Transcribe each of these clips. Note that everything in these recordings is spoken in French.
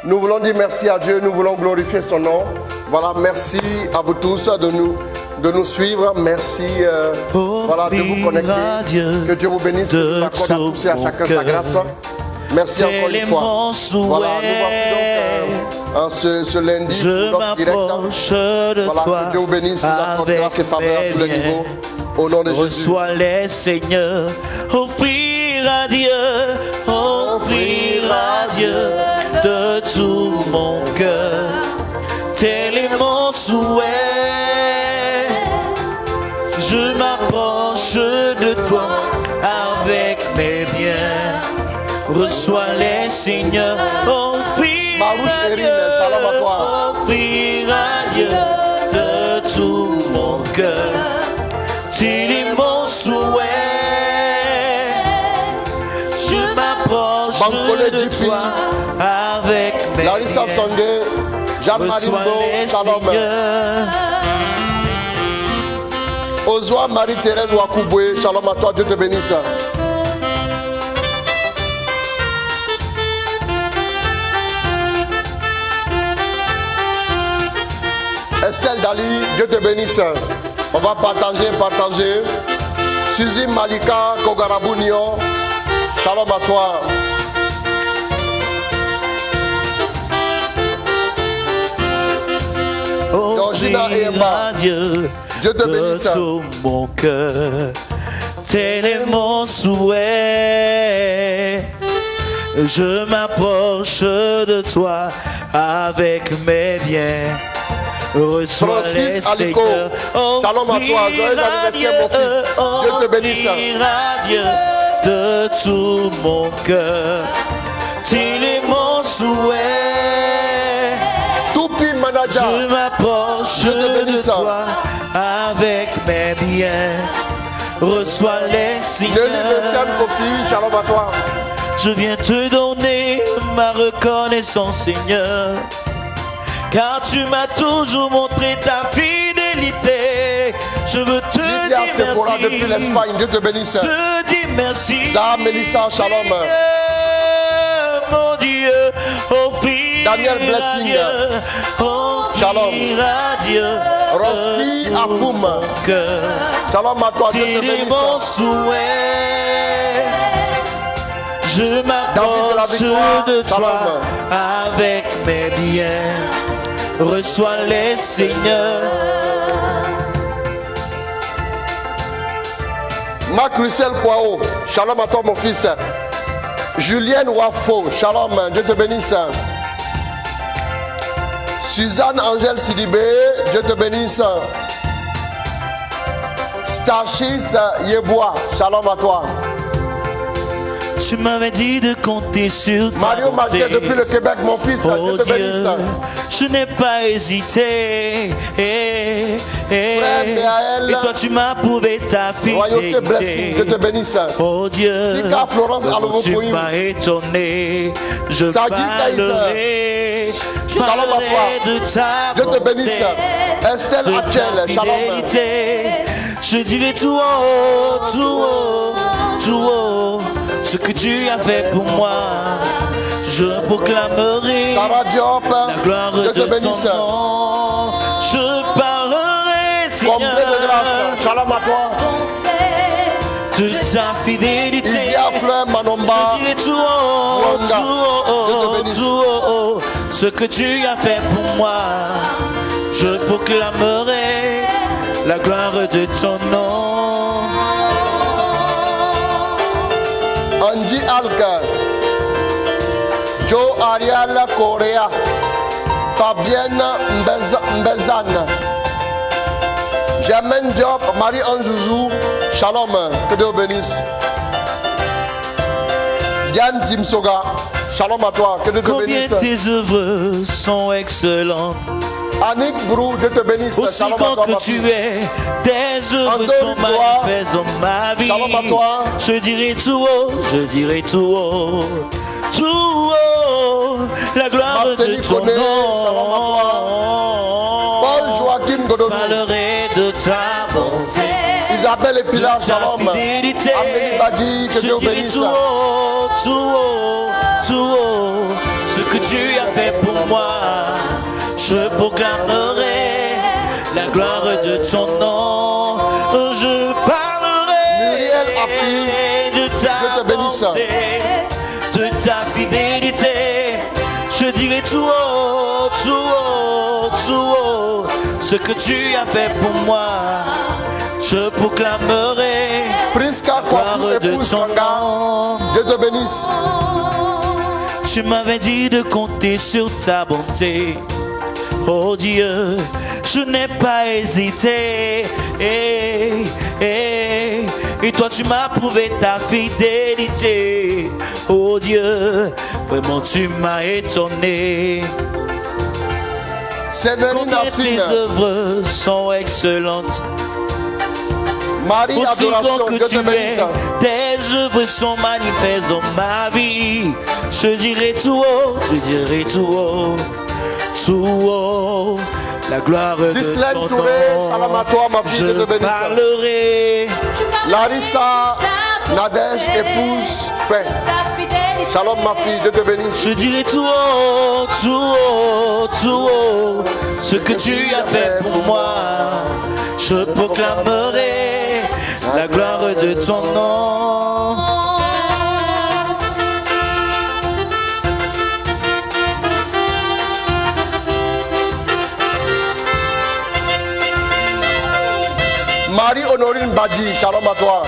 Nous voulons dire merci à Dieu, nous voulons glorifier son nom. Voilà, merci à vous tous de nous suivre. Merci voilà, de vous connecter. Que Dieu vous bénisse, que Dieu vous accorde à tous et à chacun sa grâce. Merci encore une fois. Voilà, nous voici donc ce lundi pour notre direct. Voilà, que Dieu vous bénisse, vous accorde grâce et faveur à tous les niveaux. Au nom de Jésus. Reçois les Seigneurs, offrir à Dieu de tout mon cœur. Tel est mon souhait. Je m'approche de toi avec mes biens. Reçois les Seigneurs, offrir à Dieu, offrir à Dieu de tout mon cœur. Tel est mon souhait. Je m'approche de toi avec mes Larissa Songé, Jean-Marie Ndo, Shalom. Ozwa Marie-Thérèse Wakouboué, Shalom à toi, Dieu te bénisse. Estelle Dali, Dieu te bénisse. On va partager. Suzy Malika Kogarabunio, Shalom à toi. Georgina et Emma, Dieu te bénisse. Tout mon cœur, tel est mon souhait. Je m'approche de toi avec mes biens. Reçois les Seigneurs. Shalom à toi, joyeux anniversaire mon fils. Dieu te bénisse. Dieu de tout mon cœur, tel est mon souhait. Toupi Manaja, je m'approche de toi avec mes biens. Reçois les Seigneurs. Shalom à toi. Je viens te donner ma reconnaissance, Seigneur. Car tu m'as toujours montré ta fidélité. Je veux te dire merci. Depuis l'Espagne, Dieu te bénisse. Je dis merci. Ça, Mélissa, shalom. Mon Dieu, Daniel Blessing. Shalom. Dieu, Roski Akoum. Shalom à toi, Dieu te bénisse. Mon souhait. Je m'approche de toi avec mes biens. Reçois les Seigneurs. Marc Russell Kwao, shalom à toi mon fils. Julienne Wafo, shalom, Dieu te bénisse. Suzanne Angèle Sidibé, Dieu te bénisse. Stachis Yebois, shalom à toi. Tu m'avais dit de compter sur toi. Mario Marquet depuis le Québec, mon fils, Dieu te bénisse. Je n'ai pas hésité. Et toi tu m'as prouvé ta fidélité. Royauté Blessing, Dieu te bénisse. Oh Dieu, Sika Florence tu m'as étonné. Je parlerai. Shalom à toi. Dieu te bénisse. Estelle Hachel, shalom. Je dirai tout haut, tout haut, tout haut. Ce que tu as fait pour moi, je proclamerai Sarah Diop, la gloire Dieu te de bénisse. ton nom. Je parlerai, Seigneur, comblé de grâce, shalom à toi. De ta fidélité. Isia Fleur Manomba, je dirai tout haut, tout haut, ce que tu as fait pour moi, je proclamerai la gloire de ton nom. Angie Alka, Joe Ariel Correa, Fabienne Mbezane, Germaine Diop, Marie-Anne Jouzou, shalom, que Dieu bénisse. Diane Timsoga, shalom à toi, que Dieu te bénisse. Combien tes œuvres sont excellentes. Annick Brou, Dieu te bénisse. Aussi Shalom à grand toi, que ma tu fille. es, tes œuvres sont manifestes dans ma vie. Shalom à toi. Je dirai tout haut, je dirai tout haut, tout haut, la gloire Marceli de ton Koné, nom. shalom à toi. Paul Joachim Godonou. Je parlerai de ta bonté. Isabelle et Pilar, shalom. Amélie Badi, que Dieu bénisse. Tout haut, tout haut, tout haut, ce que tu as fait pour moi. Je proclamerai la gloire de ton nom. Je parlerai de ta bonté, de ta fidélité. Je dirai tout haut, tout haut, tout haut ce que tu as fait pour moi. Je proclamerai la gloire de ton nom. Dieu te bénisse. Tu m'avais dit de compter sur ta bonté. Oh Dieu, je n'ai pas hésité. Et toi tu m'as prouvé ta fidélité. Oh Dieu, vraiment tu m'as étonné. Combien tes œuvres sont excellentes. Marie, adoration, Dieu te bénisse. Tes œuvres sont manifestes dans ma vie. Je dirai tout haut, je dirai tout haut, tout haut, la gloire de ton nom. Shalom à toi, ma fille, Dieu te bénisse. Parlerai. Larissa, Nadège, épouse, paix. Shalom, ma fille, Dieu te bénisse. Je dirai tout haut, tout haut, tout haut, ce que tu as fait pour moi. Je proclamerai la gloire de ton nom. Marie Honorine Badji, shalom à toi.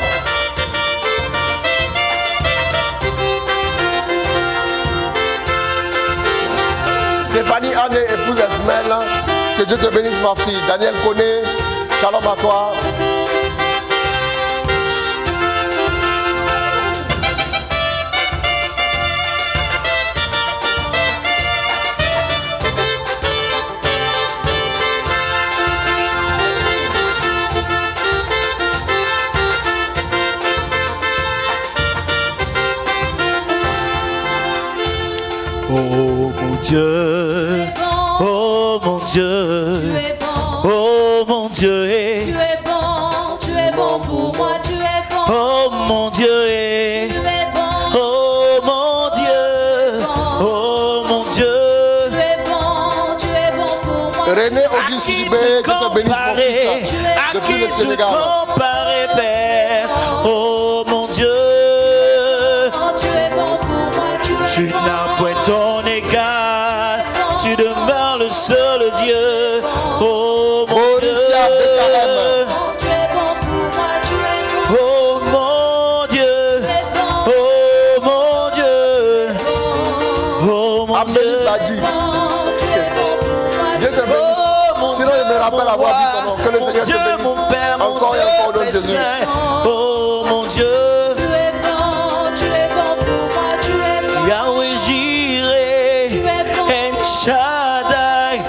Stéphanie Anne, épouse Esmel, que Dieu te bénisse ma fille. Daniel Koné, shalom à toi. Oh mon Dieu, oh mon Dieu, oh mon Dieu, tu es bon pour moi, tu es bon. Oh mon Dieu, oh mon Dieu, oh mon Dieu, tu es bon pour moi. René Auguste Libé, que te bénisse mon fils, depuis le Sénégal. Comparer, Père, oh mon Dieu, Tu es bon pour moi, tu n'as point ton égal, tu demeures le seul Dieu, oh mon Dieu. tu es bon pour moi, tu es bon. Oh mon Dieu, oh mon Dieu, oh mon Amélie Dieu, Badji, Tu es bon pour moi, Dieu te bénisse. oh mon Sinon, je me rappelle avoir dit ton nom. Que le Seigneur te Dieu, bénisse. mon Père, mon Encore et Dieu, encore au nom de Jésus. oh mon Dieu, tu es bon pour moi, tu es bon. Yahweh Jireh, El Shaddai,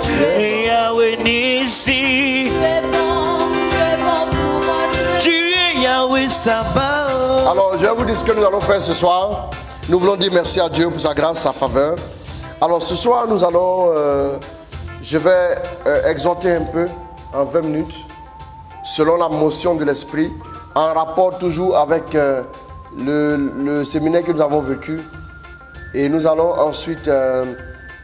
Yahweh Nissi, Tu es bon pour moi, tu es Yahweh Sabaoth. Alors, je vais vous dire ce que nous allons faire ce soir. Nous voulons dire merci à Dieu pour sa grâce, sa faveur. Alors, ce soir, nous allons, je vais exhorter un peu en 20 minutes, selon la motion de l'Esprit, en rapport toujours avec le séminaire que nous avons vécu. Et nous allons ensuite,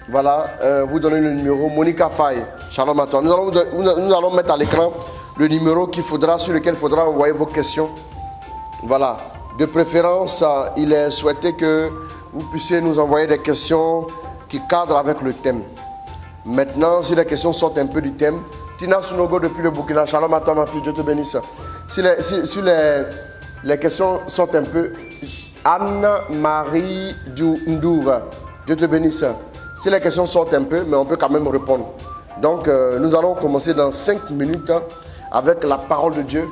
vous donner le numéro. Monica Faye, shalom à toi. Nous allons mettre à l'écran le numéro sur lequel il faudra envoyer vos questions. Voilà. De préférence, il est souhaité que vous puissiez nous envoyer des questions qui cadrent avec le thème. Maintenant, si les questions sortent un peu du thème, Tina Sunogo depuis le Burkina, shalom à toi ma fille, Dieu te bénisse. Si les questions sortent un peu, Anne-Marie Ndouva, Dieu te bénisse. Si les questions sortent un peu, mais on peut quand même répondre. Donc, nous allons commencer dans 5 minutes avec la parole de Dieu.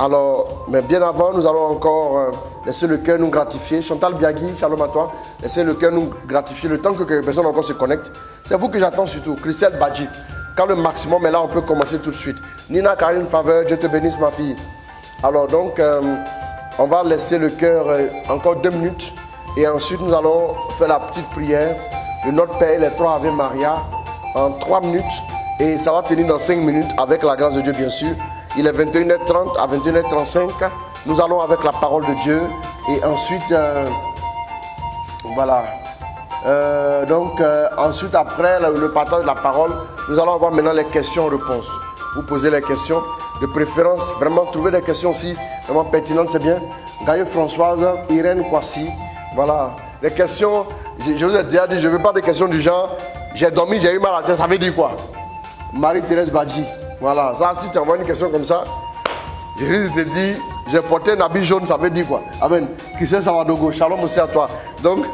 Alors, mais bien avant, nous allons encore laisser le cœur nous gratifier. Chantal Biagui, shalom à toi. Laissez le cœur nous gratifier le temps que quelques personnes encore se connectent. C'est vous que j'attends surtout. Christelle Badji. Quand le maximum est là, on peut commencer tout de suite. Nina Karine Faveur, Dieu te bénisse ma fille. Alors donc, on va laisser le cœur encore 2 minutes. Et ensuite, nous allons faire la petite prière de notre Père et les 3 Ave Maria en 3 minutes. Et ça va tenir dans 5 minutes avec la grâce de Dieu, bien sûr. Il est 21h30 à 21h35. Nous allons avec la parole de Dieu. Et ensuite, voilà. Ensuite, après le partage de la parole, nous allons avoir maintenant les questions-réponses. Vous posez les questions, de préférence, vraiment trouver des questions aussi vraiment pertinentes, c'est bien. Gaïo Françoise, Irène Kwasi, voilà. Les questions, je vous ai déjà dit, je ne veux pas des questions du genre, j'ai dormi, j'ai eu mal à la tête, ça veut dire quoi? Marie-Thérèse Badji, voilà. Ça, si tu envoies une question comme ça, je risque de te dire, j'ai porté un habit jaune, ça veut dire quoi? Amen. Qui c'est Savadogo? Shalom aussi à toi. Donc,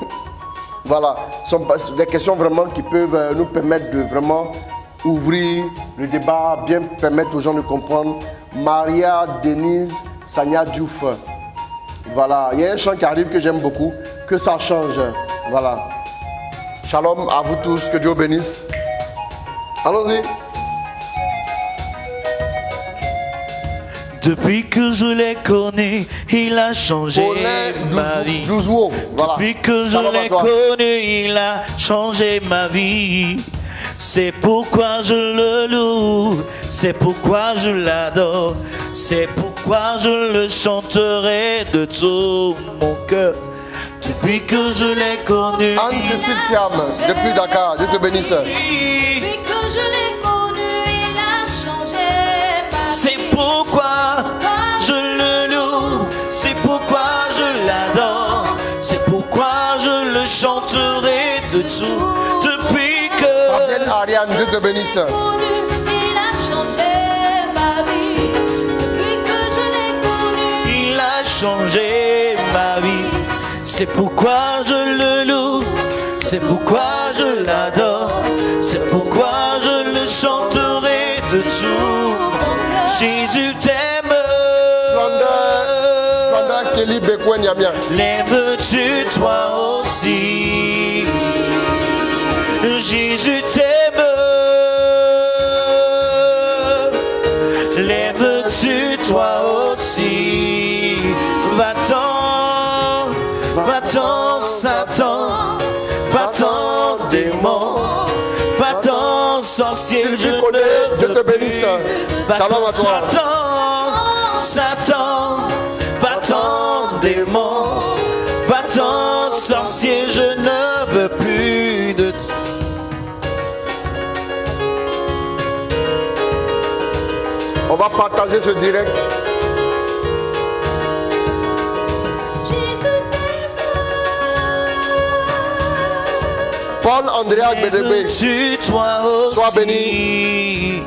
voilà, ce sont des questions vraiment qui peuvent nous permettre de vraiment ouvrir le débat, bien permettre aux gens de comprendre. Maria Denise Sanya Diouf. Voilà, il y a un chant qui arrive que j'aime beaucoup, que ça change. Voilà. Shalom à vous tous, que Dieu vous bénisse. Allons-y. Depuis que je l'ai connu, il a changé ma vie. Voilà. Depuis que je l'ai connu, il a changé ma vie. C'est pourquoi je le loue, c'est pourquoi je l'adore, c'est pourquoi je le chanterai de tout mon cœur. Depuis que je l'ai connu. Anne-Cécile Thiam, depuis Dakar, Dieu te bénisse. Depuis que je l'ai connu, il a changé ma vie. C'est pourquoi je le loue, c'est pourquoi je l'adore, c'est pourquoi je le chanterai de tout. Depuis que Fabienne Ariane, Dieu te bénisse. Il a changé ma vie. Depuis que je l'ai connu, il a changé ma vie. C'est pourquoi je le loue, c'est pourquoi je l'adore, c'est pourquoi je le chanterai de tout. Jésus t'aime. Splendeur Kelly Bekwen Yamia. L'aimes-tu toi aussi? Jésus t'aime. L'aimes-tu toi aussi? Va-t'en, va-t'en Satan, va-t'en démon, va-t'en sorcier. Sylvie Collet, Dieu te bénisse. Shalom à toi. Satan, Satan, va-t'en démon, va-t'en sorcier, je ne veux plus de toi. On va partager ce direct. Paul Andrea Bédébé, sois béni.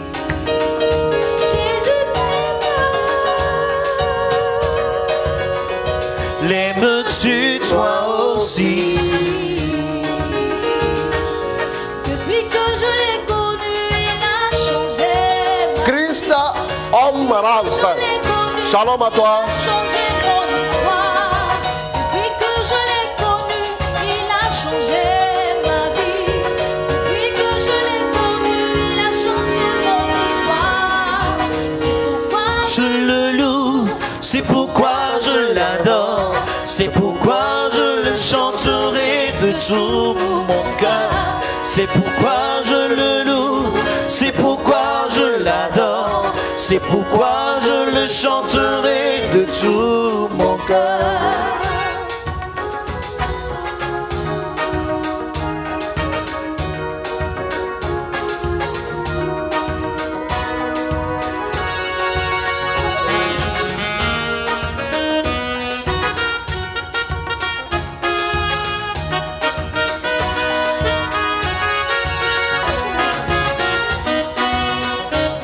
L'aimes-tu toi aussi? depuis que je l'ai connu, il a changé ma vie. Christa Omrams, shalom à toi. Changé mon histoire. Depuis que je l'ai connu, il a changé ma vie. Depuis que je l'ai connu, il a changé mon histoire. C'est pourquoi Je le loue, c'est pourquoi je l'adore, c'est pourquoi je le chanterai de tout mon cœur. C'est pourquoi je le loue, c'est pourquoi je l'adore, c'est pourquoi je le chanterai de tout mon cœur.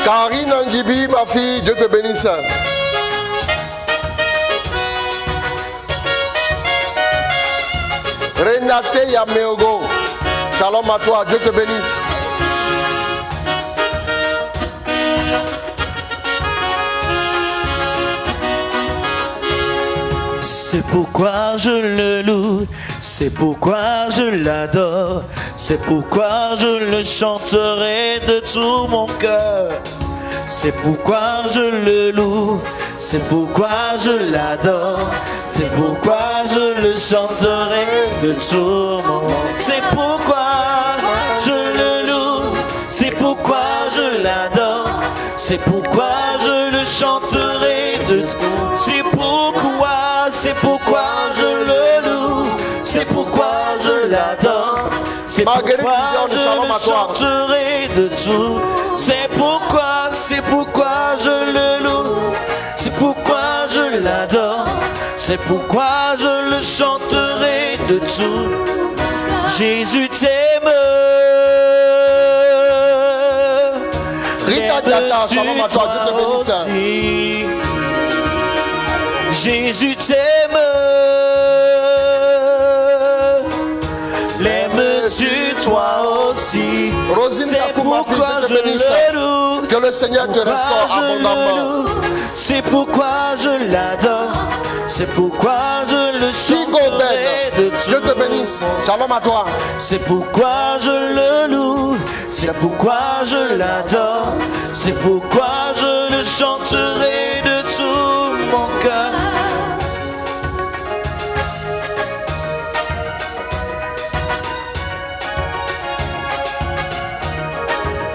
Karine Angibi, ma fille, Dieu te bénisse. Renate Yameogo, shalom à toi, Dieu te bénisse. C'est pourquoi je le loue, c'est pourquoi je l'adore, c'est pourquoi je le chanterai de tout mon cœur. C'est pourquoi je le loue, c'est pourquoi je l'adore, c'est pourquoi je le chanterai de tout mon cœur. C'est pourquoi je le loue, c'est pourquoi je l'adore, c'est pourquoi je le chanterai de tout. C'est pourquoi je le loue, c'est pourquoi je l'adore, C'est Marguerite pourquoi Vivian de je Shalom le à toi. chanterai de tout. C'est pourquoi je le loue. C'est pourquoi je l'adore. C'est pourquoi je le chanterai de tout. Jésus t'aime. Rita Diata, Shalom à toi, Dieu te bénisse. aussi. Jésus t'aime. L'aimes-tu toi aussi? Rosine C'est Kakou, ma fille, pourquoi Dieu je te bénisse. le loue. Que le Seigneur te restaure abondamment. C'est pourquoi je l'adore. C'est pourquoi je le Chico chanterai Ben, de tout. Dieu te bénisse. Shalom à toi. C'est pourquoi je le loue. C'est pourquoi je l'adore. C'est pourquoi je le chanterai de tout mon cœur.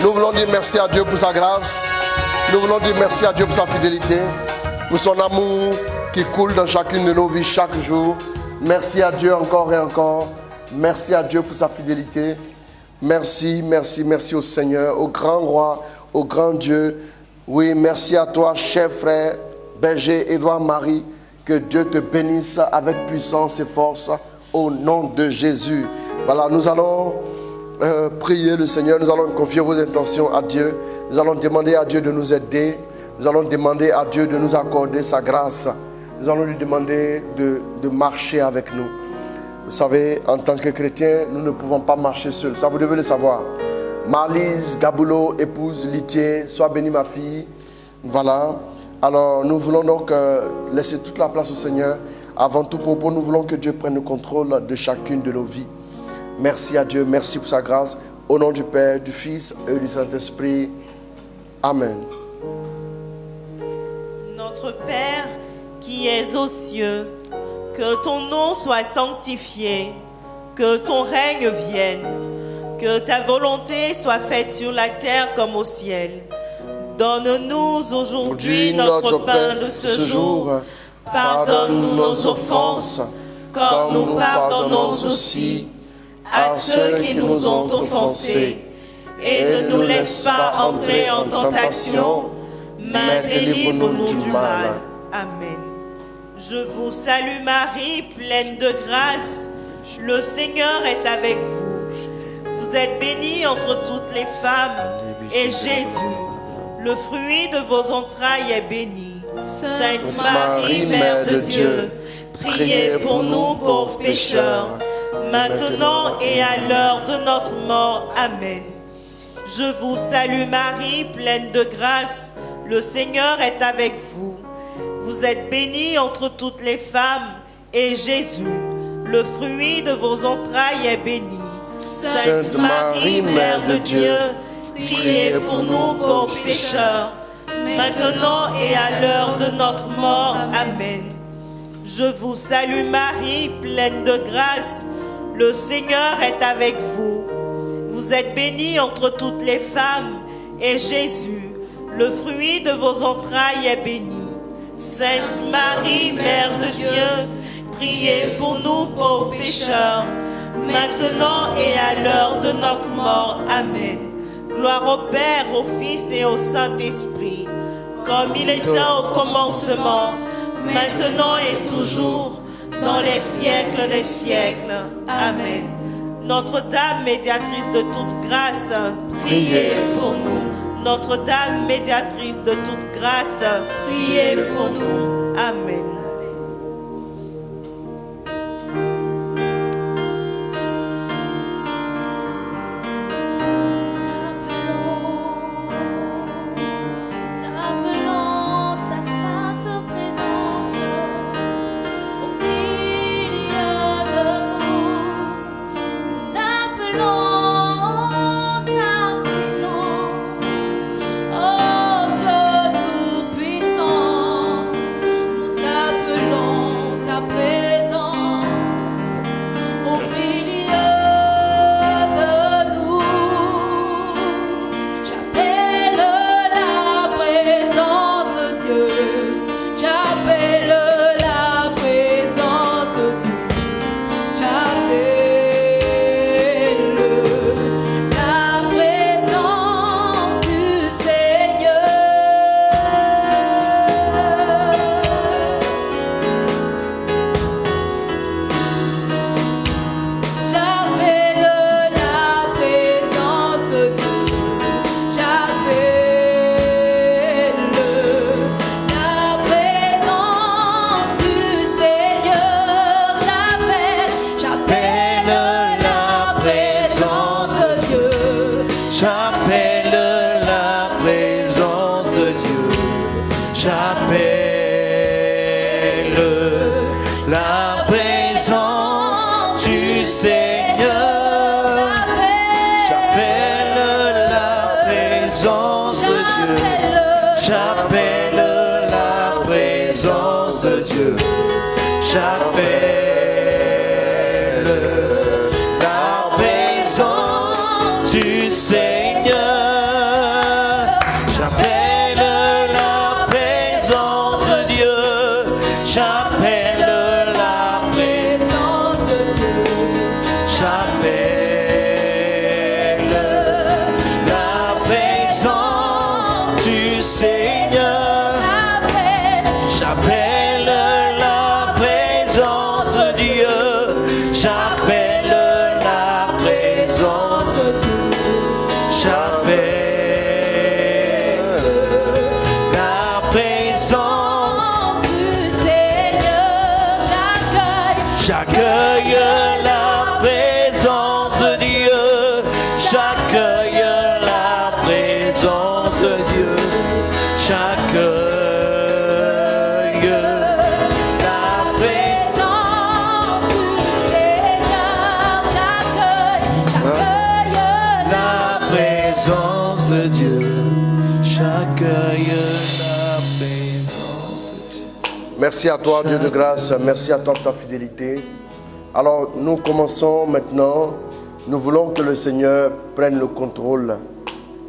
Nous voulons dire merci à Dieu pour sa grâce. Nous voulons dire merci à Dieu pour sa fidélité, pour son amour qui coule dans chacune de nos vies chaque jour. Merci à Dieu encore et encore. Merci à Dieu pour sa fidélité. Merci, merci, merci au Seigneur, au grand roi, au grand Dieu. Oui, merci à toi, cher frère, berger Édouard Marie. Que Dieu te bénisse avec puissance et force au nom de Jésus. Voilà, nous allons prier le Seigneur. Nous allons confier vos intentions à Dieu. Nous allons demander à Dieu de nous aider. Nous allons demander à Dieu de nous accorder sa grâce. Nous allons lui demander de marcher avec nous. Vous savez, en tant que chrétiens, nous ne pouvons pas marcher seuls. Ça, vous devez le savoir. Marlise Gaboulot, épouse Litier, sois bénie ma fille. Voilà. Alors, nous voulons donc laisser toute la place au Seigneur. Avant tout propos, nous voulons que Dieu prenne le contrôle de chacune de nos vies. Merci à Dieu, merci pour sa grâce. Au nom du Père, du Fils et du Saint-Esprit. Amen. Notre Père qui es aux cieux, que ton nom soit sanctifié, que ton règne vienne, que ta volonté soit faite sur la terre comme au ciel. Donne-nous aujourd'hui notre pain de ce jour. Pardonne-nous nos offenses, comme nous pardonnons aussi à ceux qui nous ont offensés. Et ne nous laisse pas entrer en tentation, mais délivre-nous du mal. Amen. Je vous salue Marie, pleine de grâce. Le Seigneur est avec vous. Vous êtes bénie entre toutes les femmes, et Jésus, le fruit de vos entrailles, est béni. Sainte Marie, Mère de Dieu, priez pour nous pauvres pécheurs, maintenant et à l'heure de notre mort. Amen. Je vous salue Marie, pleine de grâce. Le Seigneur est avec vous. Vous êtes bénie entre toutes les femmes, et Jésus, le fruit de vos entrailles, est béni. Sainte Marie, Mère de Dieu, priez pour nous pauvres pécheurs, maintenant et à l'heure de notre mort. Amen. Je vous salue Marie, pleine de grâce. Le Seigneur est avec vous. Vous êtes bénie entre toutes les femmes, et Jésus, le fruit de vos entrailles, est béni. Sainte Marie, Mère de Dieu, priez pour nous pauvres pécheurs, maintenant et à l'heure de notre mort. Amen. Gloire au Père, au Fils et au Saint-Esprit, comme il était au commencement, maintenant et toujours, dans les siècles des siècles. Amen. Notre-Dame, médiatrice de toute grâce, priez pour nous. Notre-Dame, médiatrice de toute grâce, priez pour nous. Amen. Oh Dieu Tout-Puissant, nous J'appelle la présence de Dieu. J'appelle la présence du Seigneur. J'appelle la présence de Dieu. J'appelle la présence de Dieu. J'appelle la présence du Seigneur. J'appelle la présence de Dieu. J'appelle la présence de Dieu. J'appelle la présence du Seigneur. J'appelle la présence de Dieu. J'appelle la présence de Dieu. J'appelle la présence du Seigneur. J'accueille la présence de Dieu. J'accueille la présence de Dieu. J'accueille la présence du Seigneur. J'accueille la présence de Dieu. J'accueille la présence de Dieu. Merci à toi, Dieu de grâce. Merci à toi pour ta fidélité. Alors, nous commençons maintenant. Nous voulons que le Seigneur prenne le contrôle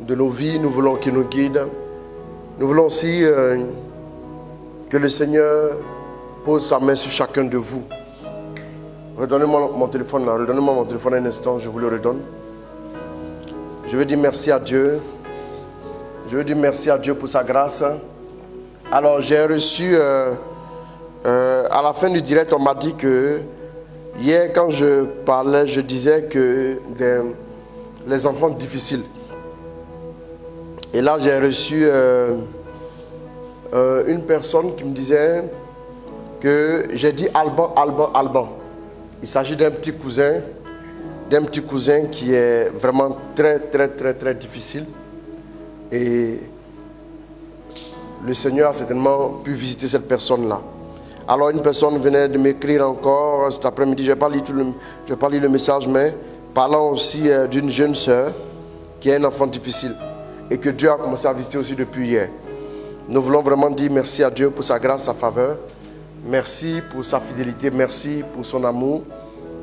de nos vies. Nous voulons qu'il nous guide. Nous voulons aussi que le Seigneur pose sa main sur chacun de vous. Redonnez-moi mon téléphone là. Redonnez-moi mon téléphone un instant. Je vous le redonne. Je veux dire merci à Dieu. Je veux dire merci à Dieu pour sa grâce. Alors, j'ai reçu... à la fin du direct, on m'a dit que hier, quand je parlais, je disais que les enfants difficiles. Et là, j'ai reçu une personne qui me disait que j'ai dit Alban. Il s'agit d'un petit cousin qui est vraiment très difficile. Et le Seigneur a certainement pu visiter cette personne-là. Alors une personne venait de m'écrire encore cet après-midi, je n'ai pas lu le message, mais parlant aussi d'une jeune sœur qui a un enfant difficile et que Dieu a commencé à visiter aussi depuis hier. Nous voulons vraiment dire merci à Dieu pour sa grâce, sa faveur. Merci pour sa fidélité, merci pour son amour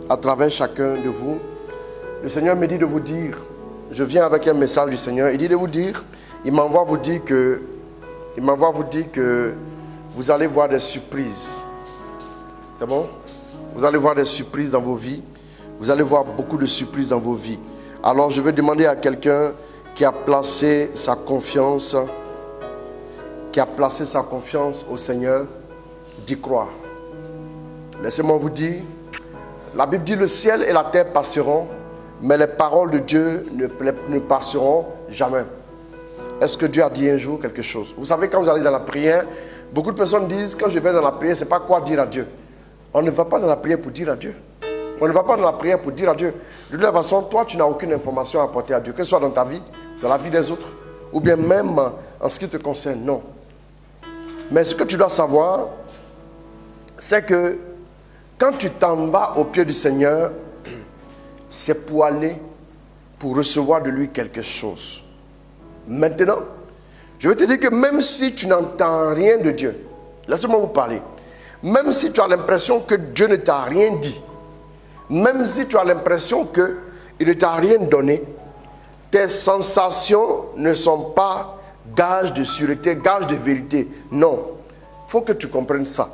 à travers chacun de vous. Le Seigneur me dit de vous dire, je viens avec un message du Seigneur, il dit de vous dire, il m'envoie vous dire que vous allez voir des surprises. C'est bon? Vous allez voir des surprises dans vos vies. Vous allez voir beaucoup de surprises dans vos vies. Alors je vais demander à quelqu'un qui a placé sa confiance au Seigneur d'y croire. Laissez-moi vous dire, la Bible dit le ciel et la terre passeront, mais les paroles de Dieu ne passeront jamais. Est-ce que Dieu a dit un jour quelque chose? Vous savez, quand vous allez dans la prière, beaucoup de personnes disent, quand je vais dans la prière, ce n'est pas quoi dire à Dieu. On ne va pas dans la prière pour dire à Dieu. On ne va pas dans la prière pour dire à Dieu. De toute façon, toi, tu n'as aucune information à apporter à Dieu, que ce soit dans ta vie, dans la vie des autres, ou bien même en ce qui te concerne, non. Mais ce que tu dois savoir, c'est que quand tu t'en vas au pied du Seigneur, c'est pour recevoir de lui quelque chose. Maintenant, je vais te dire que même si tu n'entends rien de Dieu, laissez-moi vous parler, même si tu as l'impression que Dieu ne t'a rien dit, même si tu as l'impression qu'il ne t'a rien donné, tes sensations ne sont pas gage de sûreté, gage de vérité. Non, il faut que tu comprennes ça.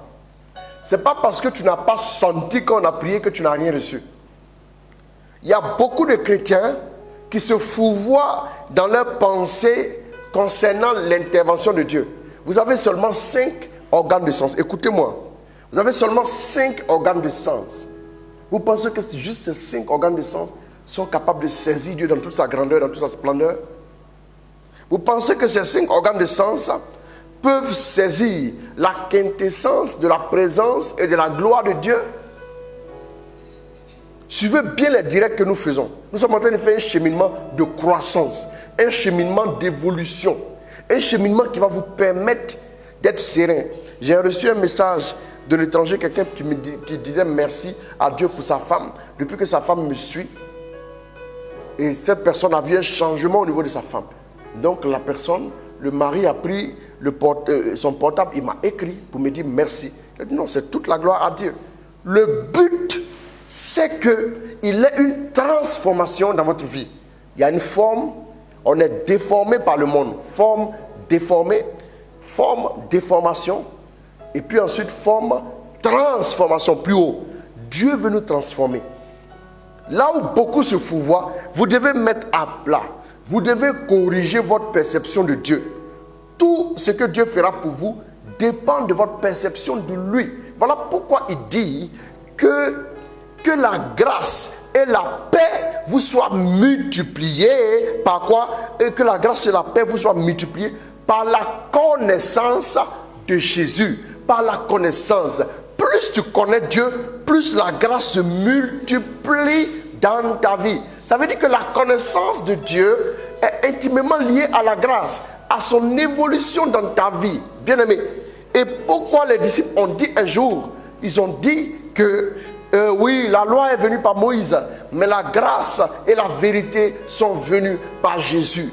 Ce n'est pas parce que tu n'as pas senti qu'on a prié que tu n'as rien reçu. Il y a beaucoup de chrétiens qui se fourvoient dans leurs pensées concernant l'intervention de Dieu. Vous avez seulement 5 organes de sens. Écoutez-moi. Vous avez seulement 5 organes de sens. Vous pensez que juste ces 5 organes de sens sont capables de saisir Dieu dans toute sa grandeur, dans toute sa splendeur? Vous pensez que ces 5 organes de sens peuvent saisir la quintessence de la présence et de la gloire de Dieu? Suivez bien les directs que nous faisons. Nous sommes en train de faire un cheminement de croissance, un cheminement d'évolution, un cheminement qui va vous permettre d'être serein. J'ai reçu un message de l'étranger, quelqu'un qui disait merci à Dieu pour sa femme, depuis que sa femme me suit. Et cette personne a vu un changement au niveau de sa femme. Donc la personne, le mari a pris son portable, il m'a écrit pour me dire merci. Il a dit non, c'est toute la gloire à Dieu. Le but, c'est qu'il y ait une transformation dans votre vie. Il y a une forme, on est déformé par le monde. Forme déformée, forme déformation, et puis ensuite forme transformation plus haut. Dieu veut nous transformer. Là où beaucoup se fourvoient, vous devez mettre à plat. Vous devez corriger votre perception de Dieu. Tout ce que Dieu fera pour vous dépend de votre perception de lui. Voilà pourquoi il dit que la grâce et la paix vous soient multipliées. Par quoi? Et que la grâce et la paix vous soient multipliées par la connaissance de Jésus. Par la connaissance. Plus tu connais Dieu, plus la grâce se multiplie dans ta vie. Ça veut dire que la connaissance de Dieu est intimement liée à la grâce, à son évolution dans ta vie. Bien-aimé. Et pourquoi les disciples ont dit un jour, ils ont dit que oui, la loi est venue par Moïse, mais la grâce et la vérité sont venues par Jésus.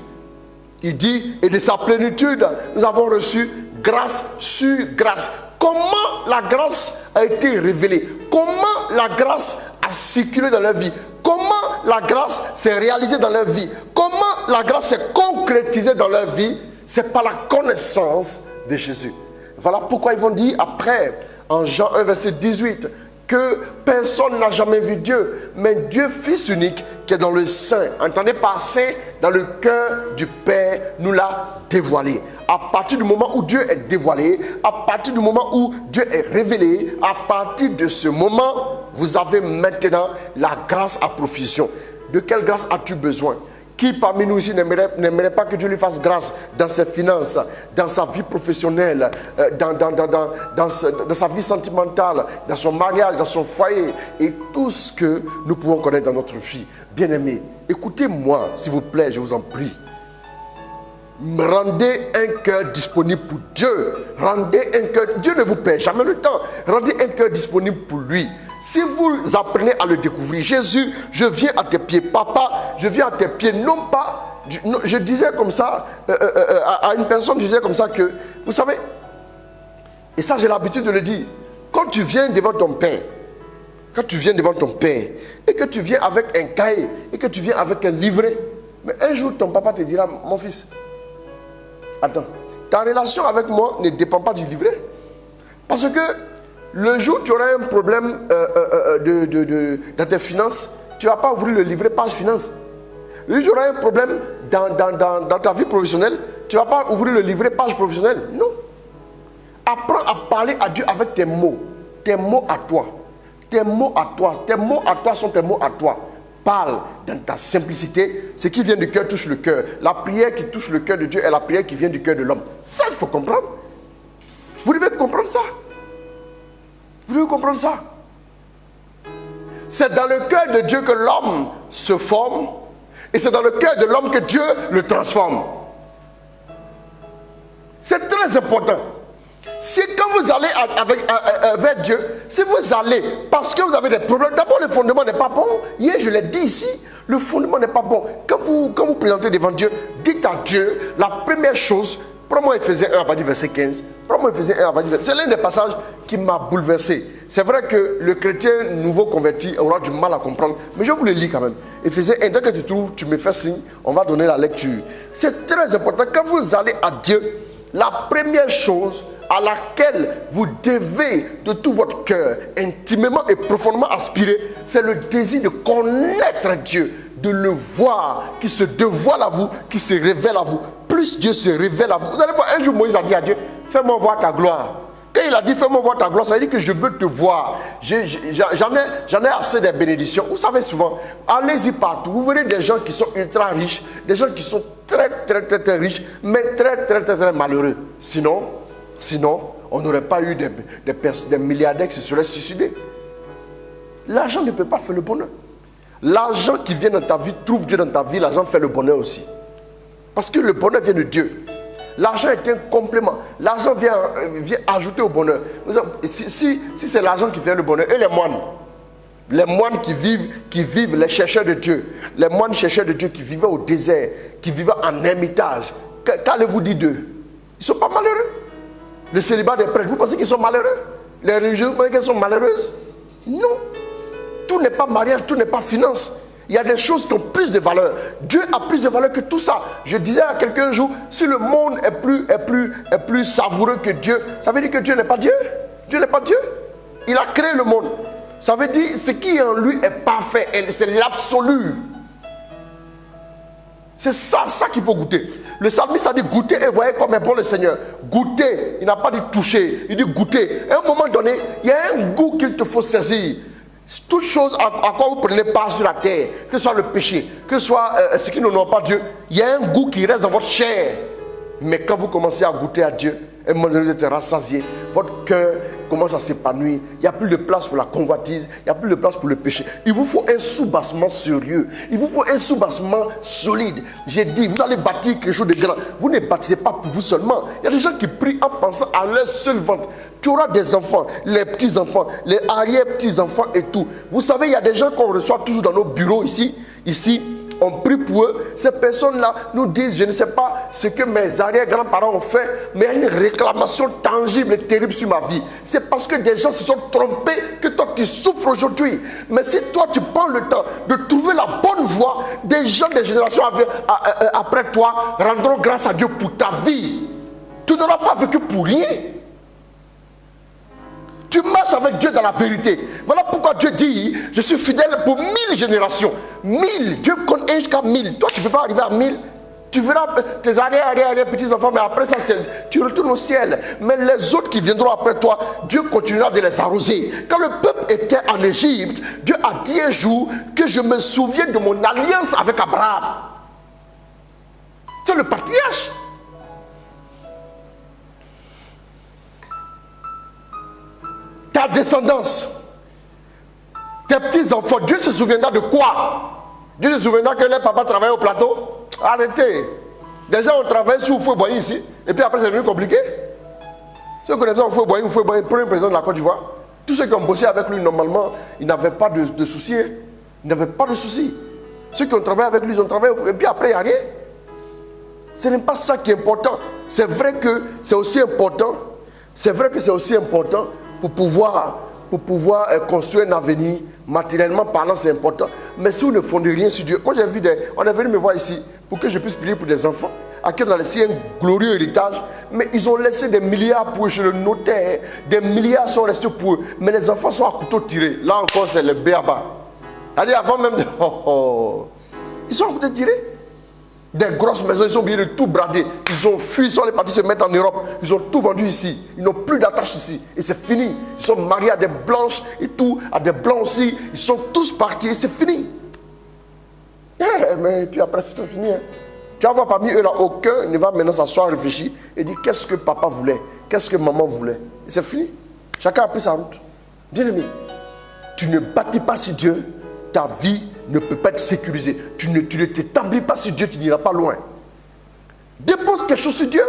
Il dit, et de sa plénitude, nous avons reçu grâce sur grâce. Comment la grâce a été révélée? Comment la grâce a circulé dans leur vie? Comment la grâce s'est réalisée dans leur vie? Comment la grâce s'est concrétisée dans leur vie? C'est par la connaissance de Jésus. Voilà pourquoi ils vont dire après, en Jean 1, verset 18, que personne n'a jamais vu Dieu, mais Dieu, Fils unique, qui est dans le sein. Entendez par sein, dans le cœur du Père, nous l'a dévoilé. À partir du moment où Dieu est dévoilé, à partir du moment où Dieu est révélé, à partir de ce moment, vous avez maintenant la grâce à profusion. De quelle grâce as-tu besoin? Qui parmi nous ici n'aimerait pas que Dieu lui fasse grâce dans ses finances, dans sa vie professionnelle, dans sa vie sentimentale, dans son mariage, dans son foyer et tout ce que nous pouvons connaître dans notre vie? Bien-aimés, écoutez-moi, s'il vous plaît, je vous en prie. Rendez un cœur disponible pour Dieu. Rendez un cœur. Dieu ne vous perd jamais le temps. Rendez un cœur disponible pour lui. Si vous apprenez à le découvrir, Jésus, je viens à tes pieds. Papa, je viens à tes pieds. Non pas, je disais comme ça à une personne, je disais comme ça que, vous savez, et ça j'ai l'habitude de le dire, quand tu viens devant ton Père, et que tu viens avec un cahier, et que tu viens avec un livret, mais un jour ton papa te dira, mon fils, attends, ta relation avec moi ne dépend pas du livret. Parce que le jour où tu auras un problème dans tes finances, tu ne vas pas ouvrir le livret page finance. Le jour où tu auras un problème dans ta vie professionnelle, tu ne vas pas ouvrir le livret page professionnelle. Non. Apprends à parler à Dieu avec tes mots à toi. Tes mots à toi sont tes mots à toi. Parle dans ta simplicité. Ce qui vient du cœur touche le cœur. La prière qui touche le cœur de Dieu est la prière qui vient du cœur de l'homme. Ça, il faut comprendre. Vous devez comprendre ça. Vous devez comprendre ça. C'est dans le cœur de Dieu que l'homme se forme. Et c'est dans le cœur de l'homme que Dieu le transforme. C'est très important. Si quand vous allez vers Dieu, si vous allez parce que vous avez des problèmes, d'abord le fondement n'est pas bon. Hier je l'ai dit ici, le fondement n'est pas bon. Quand vous présentez devant Dieu, dites à Dieu la première chose. Prends-moi Ephésiens 1 à partir du verset 15. Prends-moi Ephésiens 1 à partir du verset. C'est l'un des passages qui m'a bouleversé. C'est vrai que le chrétien nouveau converti aura du mal à comprendre, mais je vous le lis quand même. Ephésiens 1, dès que tu trouves, tu me fais signe, on va donner la lecture. C'est très important. Quand vous allez à Dieu, la première chose à laquelle vous devez de tout votre cœur intimement et profondément aspirer, c'est le désir de connaître Dieu, de le voir, qui se dévoile à vous, qui se révèle à vous. Plus Dieu se révèle à vous. Vous allez voir, un jour Moïse a dit à Dieu, fais-moi voir ta gloire. Quand il a dit fais-moi voir ta gloire, ça veut dire que je veux te voir. J'en ai assez des bénédictions. Vous savez souvent, allez-y partout. Vous verrez des gens qui sont ultra riches, des gens qui sont très riches, mais très malheureux. Sinon, on n'aurait pas eu des milliardaires qui se seraient suicidés. L'argent ne peut pas faire le bonheur. L'argent qui vient dans ta vie, trouve Dieu dans ta vie, l'argent fait le bonheur aussi. Parce que le bonheur vient de Dieu. L'argent est un complément. L'argent vient ajouter au bonheur. Si c'est l'argent qui fait le bonheur, et les moines qui vivent, les chercheurs de Dieu, les moines chercheurs de Dieu qui vivaient au désert, qui vivaient en ermitage, qu'allez-vous dire d'eux? Ils ne sont pas malheureux. Le célibat des prêtres, vous pensez qu'ils sont malheureux? Les religieux, vous pensez qu'elles sont malheureuses? Non. Tout n'est pas mariage, tout n'est pas finance. Il y a des choses qui ont plus de valeur. Dieu a plus de valeur que tout ça. Je disais à quelqu'un un jour, si le monde est plus savoureux que Dieu, ça veut dire que Dieu n'est pas Dieu. Dieu n'est pas Dieu. Il a créé le monde. Ça veut dire ce qui est en lui est parfait. C'est l'absolu. C'est ça qu'il faut goûter. Le psalmiste a dit goûter et voyez comme est bon le Seigneur. Goûter, il n'a pas dit toucher, il dit goûter. À un moment donné, il y a un goût qu'il te faut saisir. Toute chose à quoi vous prenez part sur la terre, que ce soit le péché, que ce soit ce qui n'honore pas Dieu, il y a un goût qui reste dans votre chair. Mais quand vous commencez à goûter à Dieu, et vous êtes rassasié, votre cœur commence à s'épanouir. Il n'y a plus de place pour la convoitise, il n'y a plus de place pour le péché. Il vous faut un soubassement sérieux, il vous faut un soubassement solide. J'ai dit, vous allez bâtir quelque chose de grand. Vous ne bâtissez pas pour vous seulement. Il y a des gens qui prient en pensant à leur seul ventre. Tu auras des enfants, les petits-enfants, les arrière-petits-enfants et tout. Vous savez, il y a des gens qu'on reçoit toujours dans nos bureaux ici, on prie pour eux. Ces personnes-là nous disent, je ne sais pas ce que mes arrière-grands-parents ont fait, mais il y a une réclamation tangible et terrible sur ma vie. C'est parce que des gens se sont trompés que toi tu souffres aujourd'hui. Mais si toi tu prends le temps de trouver la bonne voie, des gens des générations après toi rendront grâce à Dieu pour ta vie. Tu n'auras pas vécu pour rien. Tu marches avec Dieu dans la vérité. Voilà pourquoi Dieu dit, je suis fidèle pour 1000 générations. 1000, Dieu compte jusqu'à 1000. Toi, tu ne peux pas arriver à 1000. Tu verras tes arrière petits-enfants, mais après ça, tu retournes au ciel. Mais les autres qui viendront après toi, Dieu continuera de les arroser. Quand le peuple était en Égypte, Dieu a dit un jour que je me souviens de mon alliance avec Abraham. C'est le patriarche. Ta descendance, tes petits-enfants, Dieu se souviendra de quoi? Dieu se souviendra que les papas travaillaient au plateau? Arrêtez. Déjà, on travaille sur Fouet-Boigny ici, et puis après, c'est devenu compliqué. Ceux qui connaissent Fouet-Boigny, premier président de la Côte d'Ivoire, tous ceux qui ont bossé avec lui, normalement, ils n'avaient pas de soucis. Hein. Ils n'avaient pas de soucis. Ceux qui ont travaillé avec lui, ils ont travaillé, et puis après, il n'y a rien. Ce n'est pas ça qui est important. C'est vrai que c'est aussi important. C'est vrai que c'est aussi important. Pour pouvoir construire un avenir, matériellement parlant, c'est important. Mais si vous ne fondez rien sur Dieu, moi j'ai vu on est venu me voir ici pour que je puisse prier pour des enfants à qui on a laissé un glorieux héritage, mais ils ont laissé des milliards pour eux chez le notaire, des milliards sont restés pour eux, mais les enfants sont à couteau tiré. Là encore, c'est le béaba. C'est-à-dire avant même de... Ils sont à couteau tiré. Des grosses maisons, ils sont obligés de tout brader. Ils ont fui, ils sont allés partir se mettre en Europe. Ils ont tout vendu ici. Ils n'ont plus d'attache ici. Et c'est fini. Ils sont mariés à des blanches et tout, à des blancs aussi. Ils sont tous partis et c'est fini. Mais puis après, c'est fini. Hein. Tu vas voir parmi eux là, aucun ne va maintenant s'asseoir, réfléchir et dire qu'est-ce que papa voulait, qu'est-ce que maman voulait. Et c'est fini. Chacun a pris sa route. Bien aimé, tu ne bâtis pas sur Dieu, ta vie ne peut pas être sécurisée. Tu ne t'établis pas sur Dieu, tu n'iras pas loin. Dépose quelque chose sur Dieu.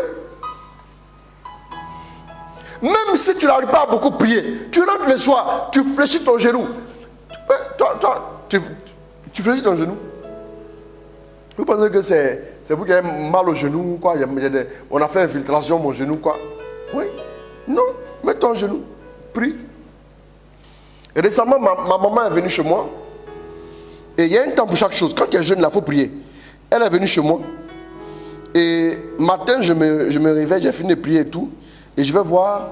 Même si tu n'arrives pas à beaucoup prier, tu rentres le soir, tu fléchis ton genou. Tu fléchis ton genou. Vous pensez que c'est vous qui avez mal au genou, quoi? On a fait infiltration, mon genou, quoi? Oui. Non. Mets ton genou. Prie. Et récemment, ma maman est venue chez moi. Et il y a un temps pour chaque chose. Quand tu es jeune, là, il faut prier. Elle est venue chez moi. Et matin, je me réveille, j'ai fini de prier et tout. Et je vais voir.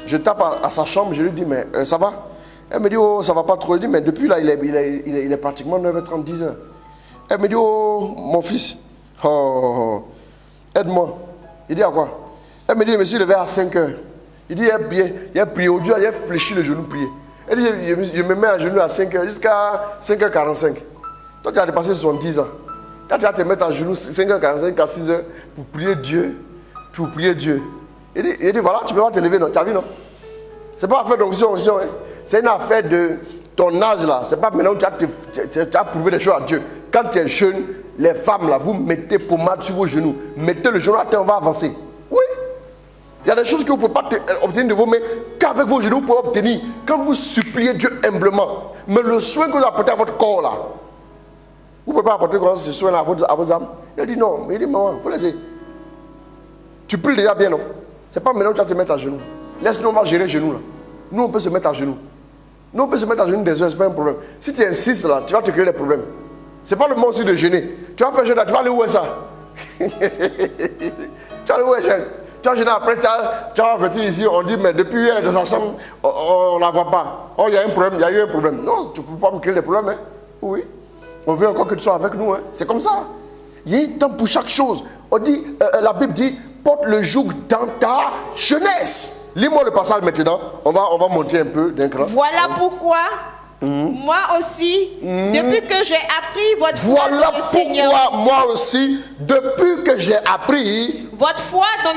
Je tape à sa chambre, je lui dis, mais ça va? Elle me dit, oh, ça va pas trop. Je dis, mais depuis là, il est pratiquement 9h30, 10h. Elle me dit, oh, mon fils, aide-moi. Il dit, à quoi? Elle me dit, je me suis levé à 5h. Il dit, il a prié au Dieu, il a fléchi le genou, prié. Elle dit, je me mets à genoux à 5h jusqu'à 5h45. Toi, tu as dépassé 70 ans. Quand tu vas te mettre à genoux 5h45 à 6h pour prier Dieu, pour prier Dieu. Il dit, voilà, tu ne peux pas te lever, non? Tu as vu, non? Ce n'est pas une affaire d'onction, hein? C'est une affaire ton âge là, c'est pas maintenant que tu as prouvé des choses à Dieu. Quand tu es jeune, les femmes là, vous mettez pommade sur vos genoux. Mettez le genou à terre, on va avancer. Oui. Il y a des choses que vous ne pouvez pas obtenir de vous, mais qu'avec vos genoux, vous pouvez obtenir. Quand vous suppliez Dieu humblement. Mais le soin que vous apportez à votre corps là, vous ne pouvez pas apporter ce soin là à vos âmes. Il a dit non, mais il dit maman, il faut laisser. Tu pries déjà bien, non? C'est pas maintenant que tu vas te mettre à genoux. Laisse-nous, on va gérer genoux là. Nous, on peut se mettre à genoux. Nous, on peut se mettre à genoux des heures, c'est pas un problème. Si tu insistes là, tu vas te créer des problèmes. C'est pas le moment aussi de jeûner. Tu vas faire jeûner, tu vas aller où est ça? Tu vas aller où est jeûne? Tu vas jeûner après, tu vas venir ici, on dit, mais depuis hier, dans sa chambre, on ne la voit pas. Oh, il y a un problème, il y a eu un problème. Non, tu ne faut pas me créer des problèmes. Hein? Oui. On veut encore que tu sois avec nous. Hein? C'est comme ça. Il y a un temps pour chaque chose. On dit, la Bible dit, porte le joug dans ta jeunesse. Lis-moi le passage maintenant. On va monter un peu d'un cran. Voilà pourquoi, moi aussi, depuis que j'ai appris votre foi dans le Seigneur. Voilà pourquoi, moi aussi, depuis que j'ai appris votre foi dans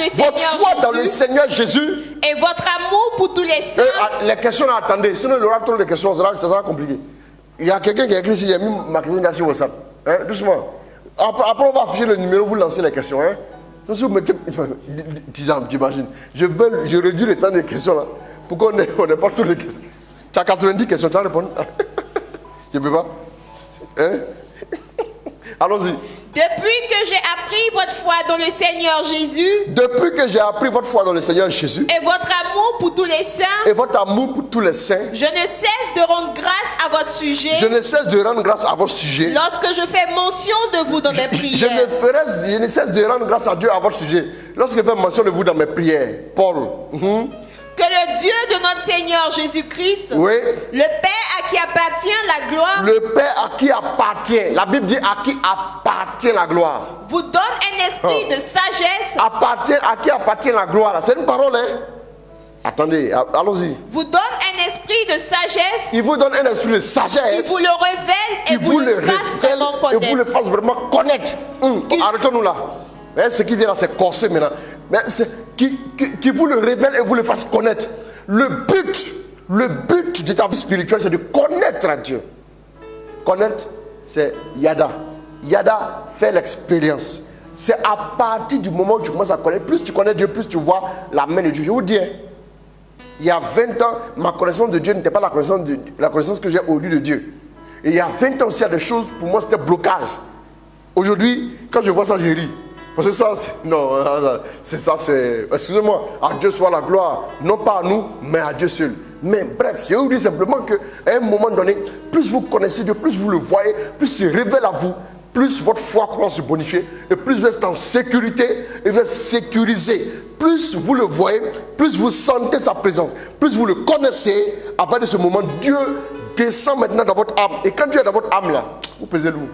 le Seigneur Jésus et votre amour pour tous les saints. Les questions, là, attendez. Sinon, il y aura trop de questions. Ça sera compliqué. Il y a quelqu'un qui a écrit ici, il a mis ma question sur WhatsApp. Hein? Doucement. Après, on va afficher le numéro, vous lancez les questions. Hein? Si vous mettez, t'imagines, je réduis le temps des questions là, pour qu'on n'ait pas toutes les questions. Tu as 90 questions, tu vas répondre. Je ne peux pas. Hein? Allons-y. Depuis que j'ai appris votre foi dans le Seigneur Jésus. Depuis que j'ai appris votre foi dans le Seigneur Jésus. Et votre amour pour tous les saints. Et votre amour pour tous les saints. Je ne cesse de rendre grâce à votre sujet. Je ne cesse de rendre grâce à votre sujet. Lorsque je fais mention de vous dans mes prières. Je ne cesse de rendre grâce à Dieu à votre sujet. Lorsque je fais mention de vous dans mes prières. Paul. Que le Dieu de notre Seigneur Jésus-Christ, oui, le Père à qui appartient la gloire, le Père à qui appartient, la Bible dit à qui appartient la gloire, vous donne un esprit de sagesse. À qui appartient la gloire, c'est une parole, hein? Attendez, allons-y. Vous donne un esprit de sagesse. Il vous donne un esprit de sagesse. Qui vous le révèle et vous le fasse vraiment connaître. Arrêtons-nous là. Ce qui vient là, c'est corsé maintenant. Mais qui vous le révèle et vous le fasse connaître. Le but de ta vie spirituelle, c'est de connaître Dieu. Connaître, c'est Yada. Yada fait l'expérience. C'est à partir du moment où tu commences à connaître, plus tu connais Dieu, plus tu vois la main de Dieu. Je vous dis, il y a 20 ans, ma connaissance de Dieu n'était pas la connaissance que j'ai au lieu de Dieu. Et il y a 20 ans aussi, il y a des choses, pour moi, c'était blocage. Aujourd'hui, quand je vois ça, je ris. Parce que ça, c'est excusez-moi, à Dieu soit la gloire, non pas à nous, mais à Dieu seul. Mais bref, je vous dis simplement qu'à un moment donné, plus vous connaissez Dieu, plus vous le voyez, plus il se révèle à vous, plus votre foi commence à se bonifier, et plus vous êtes en sécurité, et vous êtes sécurisé. Plus vous le voyez, plus vous sentez sa présence, plus vous le connaissez. À partir de ce moment, Dieu descend maintenant dans votre âme. Et quand Dieu est dans votre âme là, vous pesez lourd.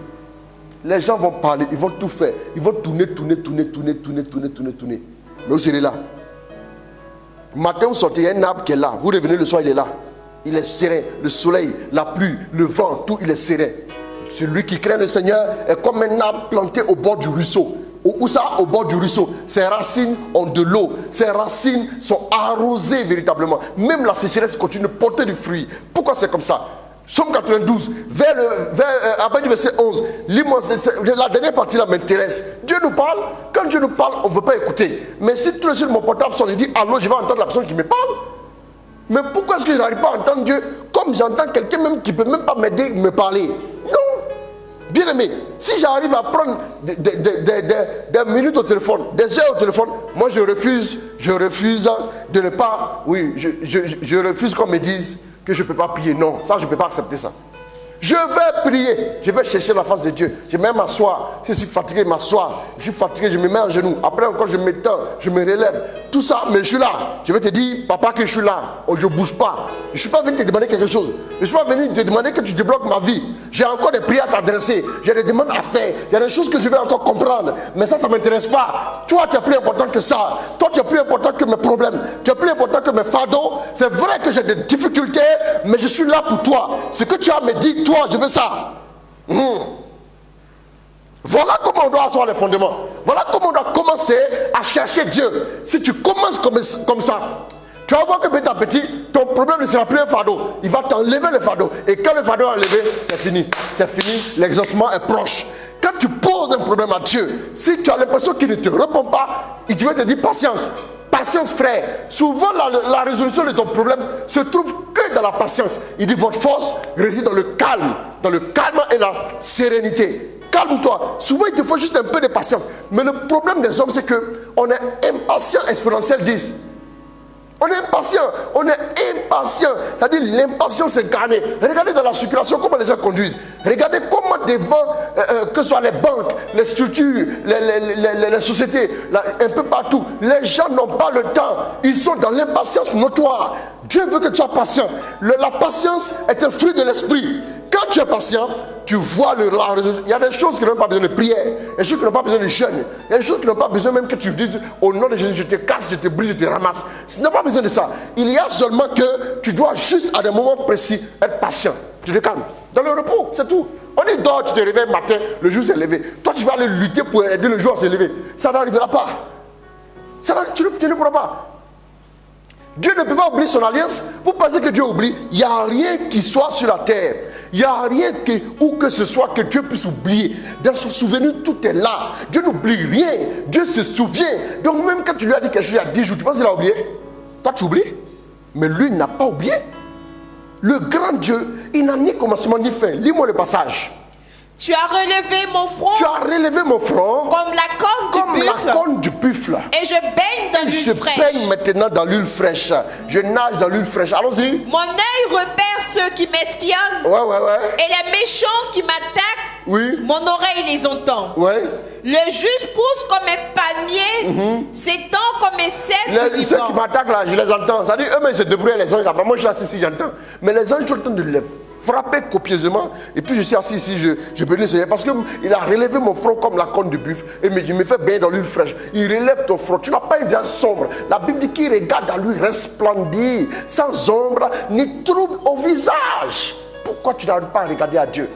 Les gens vont parler, ils vont tout faire. Ils vont tourner. Mais vous serez là. Matin, vous sortez, il y a un arbre qui est là. Vous revenez le soir, il est là. Il est serein. Le soleil, la pluie, le vent, tout, il est serein. Celui qui craint le Seigneur est comme un arbre planté au bord du ruisseau. Où ça? Au bord du ruisseau. Ses racines ont de l'eau. Ses racines sont arrosées véritablement. Même la sécheresse continue de porter du fruit. Pourquoi c'est comme ça? Somme 92, après du verset 11, lis-moi, la dernière partie là m'intéresse. Dieu nous parle, quand Dieu nous parle, on ne veut pas écouter. Mais si tout le sur mon portable sonne, je dis allô, je vais entendre la personne qui me parle. Mais pourquoi est-ce que je n'arrive pas à entendre Dieu comme j'entends quelqu'un même qui ne peut même pas m'aider, me parler? Non. Bien aimé, si j'arrive à prendre des minutes au téléphone, des heures au téléphone, moi je refuse de ne pas, oui, je refuse qu'on me dise que je ne peux pas prier. Non, ça je ne peux pas accepter ça. Je vais prier, je vais chercher la face de Dieu. Je vais m'asseoir. Si je suis fatigué, m'asseoir. Je suis fatigué, je me mets à genoux. Après encore, je m'étends, je me relève. Tout ça, mais je suis là. Je vais te dire, papa, que je suis là. Oh, je ne bouge pas. Je ne suis pas venu te demander quelque chose. Je ne suis pas venu te demander que tu débloques ma vie. J'ai encore des prières à t'adresser. J'ai des demandes à faire. Il y a des choses que je vais encore comprendre. Mais ça ne m'intéresse pas. Toi, tu es plus important que ça. Toi, tu es plus important que mes problèmes. Tu es plus important que mes fardeaux. C'est vrai que j'ai des difficultés, mais je suis là pour toi. Ce que tu as me dit, toi, je veux ça. Voilà comment on doit asseoir les fondements. Voilà comment on doit commencer à chercher Dieu. Si tu commences comme ça, tu vas voir que petit à petit, ton problème ne sera plus un fardeau. Il va t'enlever le fardeau. Et quand le fardeau est enlevé, c'est fini. C'est fini, l'exaucement est proche. Quand tu poses un problème à Dieu, si tu as l'impression qu'il ne te répond pas, il va te dire patience. Patience, frère. Souvent, la résolution de ton problème se trouve que dans la patience. Il dit votre force réside dans le calme et la sérénité. Calme-toi. Souvent, il te faut juste un peu de patience. Mais le problème des hommes, c'est qu'on est impatient, exponentiel 10. On est impatient, c'est-à-dire l'impatience incarnée. Regardez dans la circulation comment les gens conduisent. Regardez comment devant, que ce soit les banques, les structures, les sociétés, un peu partout, les gens n'ont pas le temps. Ils sont dans l'impatience notoire. Dieu veut que tu sois patient. La patience est un fruit de l'esprit. Quand tu es patient, tu vois la résolution. Il y a des choses qui n'ont pas besoin de prière. Il y a des choses qui n'ont pas besoin de jeûne. Il y a des choses qui n'ont pas besoin même que tu dises au nom de Jésus, je te casse, je te brise, je te ramasse. Tu n'as pas besoin de ça. Il y a seulement que tu dois juste à des moments précis être patient. Tu te calmes. Dans le repos, c'est tout. On est dehors, tu te réveilles le matin, le jour s'est levé. Toi, tu vas aller lutter pour aider le jour à se lever. Ça n'arrivera pas. Tu ne pourras pas. Dieu ne peut pas oublier son alliance. Vous pensez que Dieu oublie? Il n'y a rien qui soit sur la terre. Il n'y a rien où que ce soit que Dieu puisse oublier. Dans son souvenir, tout est là. Dieu n'oublie rien. Dieu se souvient. Donc même quand tu lui as dit quelque chose il y a 10 jours, tu penses qu'il a oublié? Toi, tu oublies? Mais lui n'a pas oublié. Le grand Dieu, il n'a ni commencement ni fin. Lis-moi le passage. Tu as relevé mon front. Tu as relevé mon front. Comme la corne du buffle. Et je baigne dans l'huile fraîche. Je baigne maintenant dans l'huile fraîche. Je nage dans l'huile fraîche. Allons-y. Mon œil repère ceux qui m'espionnent. Ouais. Et les méchants qui m'attaquent. Oui. Mon oreille les entend. Ouais. Le juste pousse comme un palmier. S'étend comme un cèdre. Ceux qui m'attaquent là, je les entends. Ça dit eux-mêmes ils se débrouillent les anges là-bas. Moi je suis assis ici, j'entends. Mais les anges ont le temps de les frapper copieusement. Et puis je suis assis ici, je bénis le Seigneur. Parce qu'il a relevé mon front comme la corne du buffle. Et il me fait baigner dans l'huile fraîche. Il relève ton front. Tu n'as pas un visage sombre. La Bible dit qu'il regarde à lui resplendit, sans ombre ni trouble au visage. Pourquoi tu n'arrives pas à regarder à Dieu?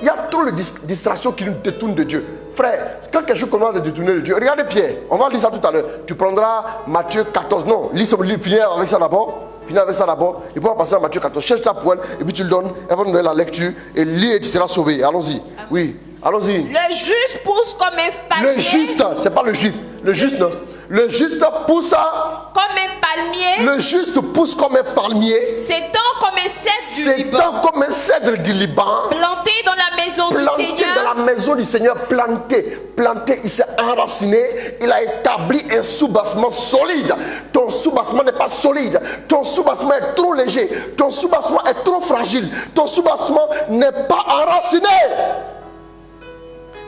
Il y a trop de distractions qui nous détournent de Dieu. Frère, quand quelque chose commence à détourner de Dieu, regardez Pierre, on va lire ça tout à l'heure. Tu prendras Matthieu 14, non, finis avec ça d'abord. Et puis on va passer à Matthieu 14. Cherche ça pour elle, et puis tu le donnes, elle va nous donner la lecture, et lis et tu seras sauvé. Allons-y. Oui, allons-y. Le juste pousse comme un palmier. Le juste, c'est pas le juif. Le juste, non. Le juste pousse comme un palmier. Le juste pousse comme un palmier. S'étend comme un cèdre du Liban. S'étend comme un cèdre du Liban. Planté dans la maison du Seigneur. Planté dans la maison du Seigneur. Planté. Il s'est enraciné. Il a établi un soubassement solide. Ton soubassement n'est pas solide. Ton soubassement est trop léger. Ton soubassement est trop fragile. Ton soubassement n'est pas enraciné.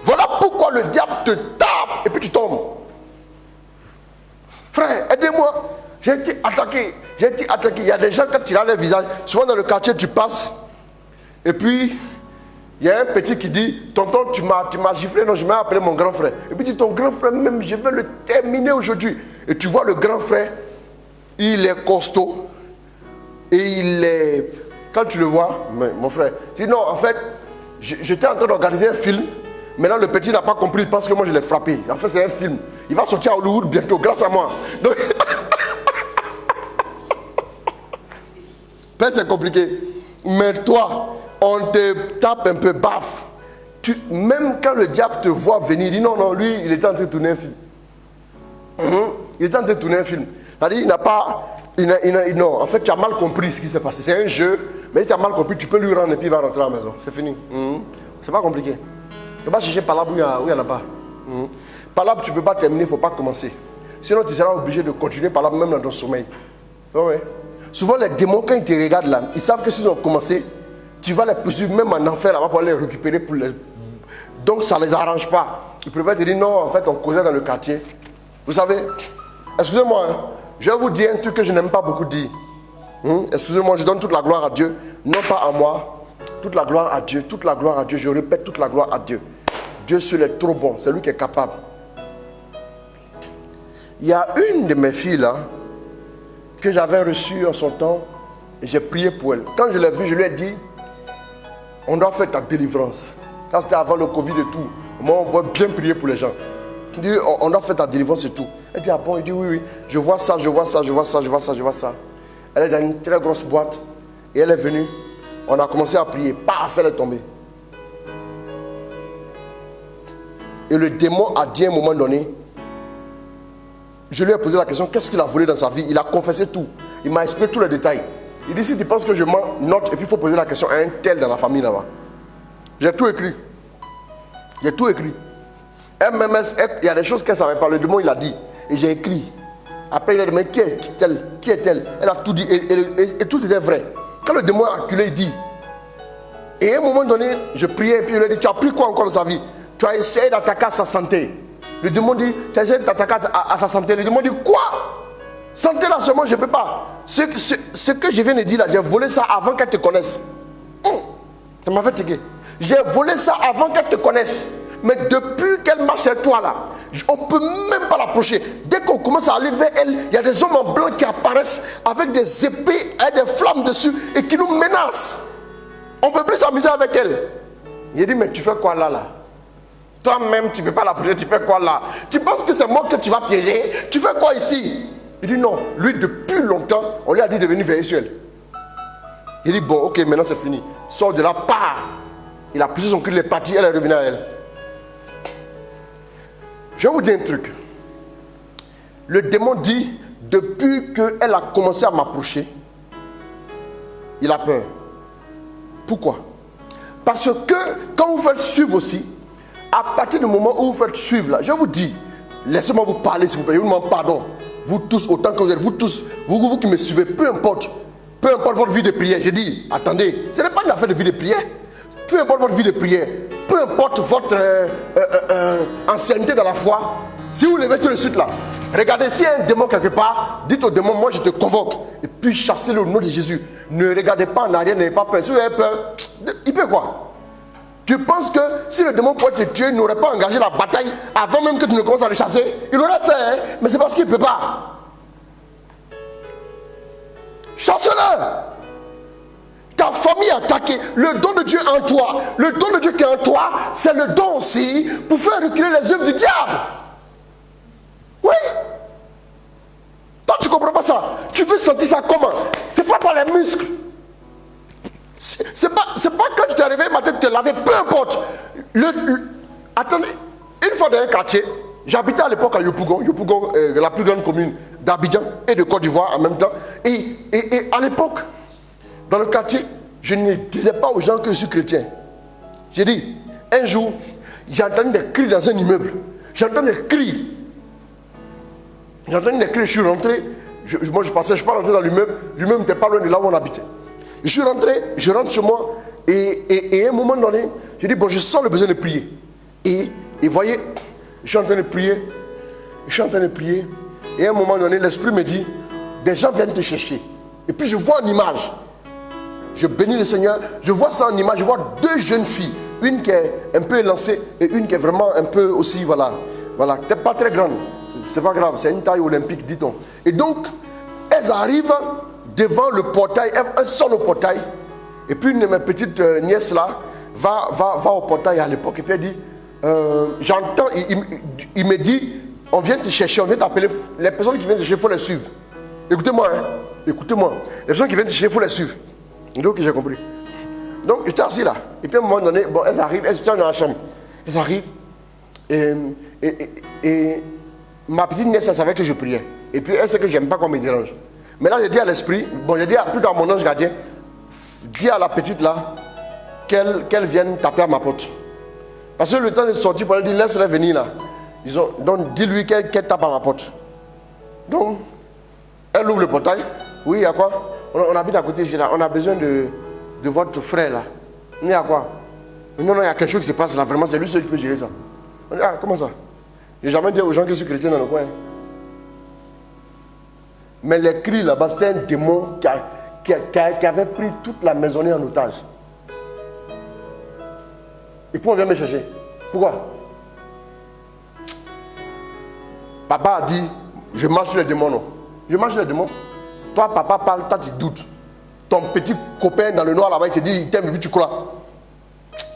Voilà pourquoi le diable te tape et puis tu tombes. Frère, aidez-moi. J'ai été attaqué. Il y a des gens, quand tu as le visage, souvent dans le quartier, tu passes. Et puis, il y a un petit qui dit, tonton, tu m'as giflé, non, je m'ai appelé mon grand frère. Et puis, tu dis, ton grand frère, même, je vais le terminer aujourd'hui. Et tu vois le grand frère, il est costaud. Et il est... Quand tu le vois, mon frère, tu dis, non, en fait, j'étais en train d'organiser un film. Maintenant, le petit n'a pas compris parce que moi, je l'ai frappé. En fait, c'est un film. Il va sortir à Hollywood bientôt, grâce à moi. Donc... c'est compliqué. Mais toi, on te tape un peu, baf. Même quand le diable te voit venir, il dit non, lui, il était en train de tourner un film. Il était en train de tourner un film. C'est-à-dire, il n'a pas... non, en fait, tu as mal compris ce qui s'est passé. C'est un jeu, mais si tu as mal compris, tu peux lui rendre et puis il va rentrer à la maison. C'est fini. C'est pas compliqué. Tu ne peux pas chercher Palab où il n'y en a pas. Palab, tu ne peux pas terminer, il ne faut pas commencer. Sinon, tu seras obligé de continuer Palab même dans ton sommeil. Ouais. Souvent, les démons, quand ils te regardent là, ils savent que s'ils ont commencé, tu vas les poursuivre même en enfer là-bas pour les récupérer. Donc, ça ne les arrange pas. Ils préfèrent te dire non, en fait, on causait dans le quartier. Vous savez, excusez-moi, je vais vous dire un truc que je n'aime pas beaucoup dire. Excusez-moi, je donne toute la gloire à Dieu, non pas à moi. Toute la gloire à Dieu, toute la gloire à Dieu. Je répète, toute la gloire à Dieu. Dieu seul est trop bon, c'est lui qui est capable. Il y a une de mes filles là, que j'avais reçue en son temps, et j'ai prié pour elle. Quand je l'ai vue, je lui ai dit, on doit faire ta délivrance. Ça c'était avant le Covid et tout. Moi, on doit bien prier pour les gens. Il dit, on doit faire ta délivrance et tout. Elle dit, ah bon? Il dit, oui, oui, je vois ça, je vois ça, je vois ça, je vois ça, je vois ça. Elle est dans une très grosse boîte et elle est venue. On a commencé à prier. Paf, elle est tombée. Et le démon a dit à un moment donné, je lui ai posé la question, qu'est-ce qu'il a volé dans sa vie? Il a confessé tout. Il m'a expliqué tous les détails. Il dit, si tu penses que je mens, note, et puis il faut poser la question à un tel dans la famille là-bas. J'ai tout écrit. J'ai tout écrit. MMS, il y a des choses qu'elle ne savait pas. Le démon, il a dit. Et j'ai écrit. Après, il a dit, mais qui est-elle? Qui est-elle? Elle a tout dit. Et tout était vrai. Quand le démon a acculé, il dit. Et à un moment donné, je priais, et puis il lui a dit, tu as pris quoi encore dans sa vie? Tu as essayé d'attaquer à sa santé. Le démon dit, tu as essayé d'attaquer à sa santé. Le démon dit, quoi? Santé là seulement, je ne peux pas. Ce que je viens de dire là, j'ai volé ça avant qu'elle te connaisse. Ça m'a fait tiquer. J'ai volé ça avant qu'elle te connaisse. Mais depuis qu'elle marche avec toi là, on ne peut même pas l'approcher. Dès qu'on commence à aller vers elle, il y a des hommes en blanc qui apparaissent avec des épées et des flammes dessus et qui nous menacent. On ne peut plus s'amuser avec elle. Il dit, mais tu fais quoi là? Toi-même, tu ne peux pas l'approcher, tu fais quoi là? Tu penses que c'est moi que tu vas piéger? Tu fais quoi ici? Il dit non. Lui, depuis longtemps, on lui a dit de venir veiller sur elle. Il dit, bon, ok, maintenant c'est fini. Sors de là, pars. Il a poussé son cul, il est parti, elle est revenue à elle. Je vais vous dire un truc. Le démon dit, depuis qu'elle a commencé à m'approcher, il a peur. Pourquoi? Parce que quand vous faites suivre aussi, à partir du moment où vous faites suivre là, je vous dis, laissez-moi vous parler s'il vous plaît, je vous demande pardon. Vous tous, autant que vous êtes, vous tous, vous qui me suivez, peu importe votre vie de prière. J'ai dit, attendez, ce n'est pas une affaire de vie de prière. Peu importe votre vie de prière, peu importe votre ancienneté dans la foi, si vous levez tout de suite là, regardez, s'il y a un démon quelque part, dites au démon, moi je te convoque, et puis chassez-le au nom de Jésus. Ne regardez pas en arrière, n'ayez pas peur. Si vous avez peur, il peut quoi? Tu penses que si le démon pouvait te tuer, il n'aurait pas engagé la bataille avant même que tu ne commences à le chasser? Il l'aurait fait, hein? Mais c'est parce qu'il ne peut pas. Chasse-le! Ta famille est attaquée. Le don de Dieu en toi, le don de Dieu qui est en toi, c'est le don aussi pour faire reculer les œuvres du diable. Oui. Toi, tu ne comprends pas ça. Tu veux sentir ça comment? C'est pas par les muscles. C'est pas quand tu t'es réveillé matin, tu te laver, peu importe. Attendez, une fois dans un quartier, j'habitais à l'époque à Yopougon, la plus grande commune d'Abidjan et de Côte d'Ivoire en même temps. Et à l'époque, dans le quartier, je ne disais pas aux gens que je suis chrétien. J'ai dit, un jour, j'ai entendu des cris dans un immeuble. J'ai entendu des cris. Je suis rentré. Moi, je suis pas rentré dans l'immeuble. L'immeuble n'était pas loin de là où on habitait. Je suis rentré, je rentre chez moi. Et à un moment donné, j'ai dit, bon, je sens le besoin de prier. Et voyez, je suis en train de prier. Et à un moment donné, l'esprit me dit, des gens viennent te chercher. Et puis je vois en image. Je bénis le Seigneur. Je vois ça en image. Je vois deux jeunes filles. Une qui est un peu élancée et une qui est vraiment un peu aussi, voilà. Peut-être pas très grande. C'est pas grave. C'est une taille olympique, dit-on. Et donc, elles arrivent devant le portail. Elles sortent au portail. Et puis une de mes petites nièces là va au portail à l'époque. Et puis elle dit, j'entends, il me dit, on vient te chercher, on vient t'appeler. Les personnes qui viennent te chercher, il faut les suivre. Écoutez-moi, hein. Écoutez-moi. Les personnes qui viennent te chercher, il faut les suivre. Donc j'ai compris. Donc j'étais assis là. Et puis à un moment donné, bon, elles arrivent, elles sont dans la chambre. Elles arrivent. Et ma petite nièce, elle savait que je priais. Et puis elle sait que je n'aime pas qu'on me dérange. Mais là, j'ai dit à l'esprit, bon, j'ai dit à plus dans mon ange gardien, dis à la petite là qu'elle vienne taper à ma porte. Parce que le temps de sortir, pour elle dire, laisse-la venir là. Donc dis-lui qu'elle tape à ma porte. Donc, elle ouvre le portail. Oui, il y a quoi? On habite à côté ici là. On a besoin de votre frère là. Il y a quoi? Non, il y a quelque chose qui se passe là. Vraiment, c'est lui seul qui peut gérer ça. On dit, ah, comment ça? J'ai jamais dit aux gens que je suis chrétien dans le coin. Mais les cris là-bas, c'était un démon qui avait pris toute la maisonnée en otage. Et puis on vient me chercher. Pourquoi? Papa a dit, je marche sur les démons, non? Je marche sur les démons. Toi, papa parle, toi tu doutes. Ton petit copain dans le noir là-bas, il te dit, il t'aime et puis tu crois.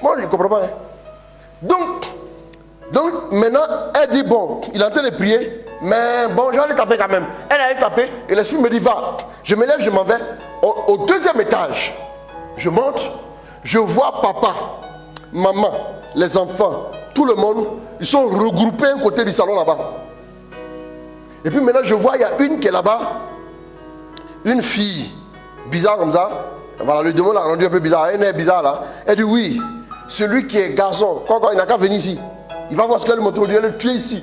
Moi, je ne comprends pas. Hein. Donc, Donc maintenant, elle dit bon, il est en train de prier, mais bon, je vais aller taper quand même. Elle allait taper et l'esprit me dit va. Je me lève, je m'en vais. Au deuxième étage, je monte, je vois papa, maman, les enfants, tout le monde, ils sont regroupés à un côté du salon là-bas. Et puis maintenant, je vois, il y a une qui est là-bas, une fille bizarre comme ça. Voilà, le démon l'a rendu un peu bizarre. Elle est bizarre là. Elle dit oui, celui qui est garçon, quoi, il n'a qu'à venir ici. Il va voir ce qu'elle montre, il va le tuer ici.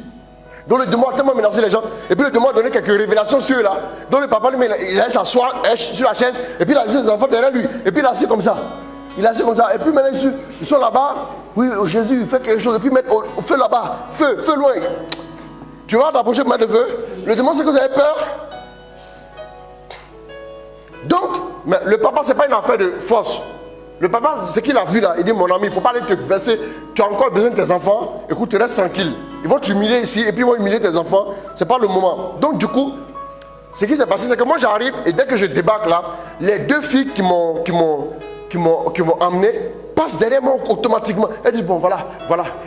Donc le démon a tellement menacé les gens. Et puis le démon a donné quelques révélations sur eux là. Donc le papa lui met, il allait s'asseoir sur la chaise. Et puis il a laissé ses enfants derrière lui. Et puis il a assis comme ça. Il a assis comme ça. Et puis maintenant ils sont là-bas. Oui, Jésus fait quelque chose. Et puis mettre au feu là-bas. Feu loin. Tu vas t'approcher de mettre le feu. Le démon sait que vous avez peur. Donc, mais le papa, ce n'est pas une affaire de force. Le papa, ce qu'il a vu là, il dit mon ami, il ne faut pas aller te verser. Tu as encore besoin de tes enfants. Écoute, reste tranquille. Ils vont t'humilier ici et puis ils vont humilier tes enfants. Ce n'est pas le moment. Donc, du coup, ce qui s'est passé, c'est que moi j'arrive et dès que je débarque là, les deux filles qui m'ont amené passent derrière moi automatiquement. Elles disent bon, voilà.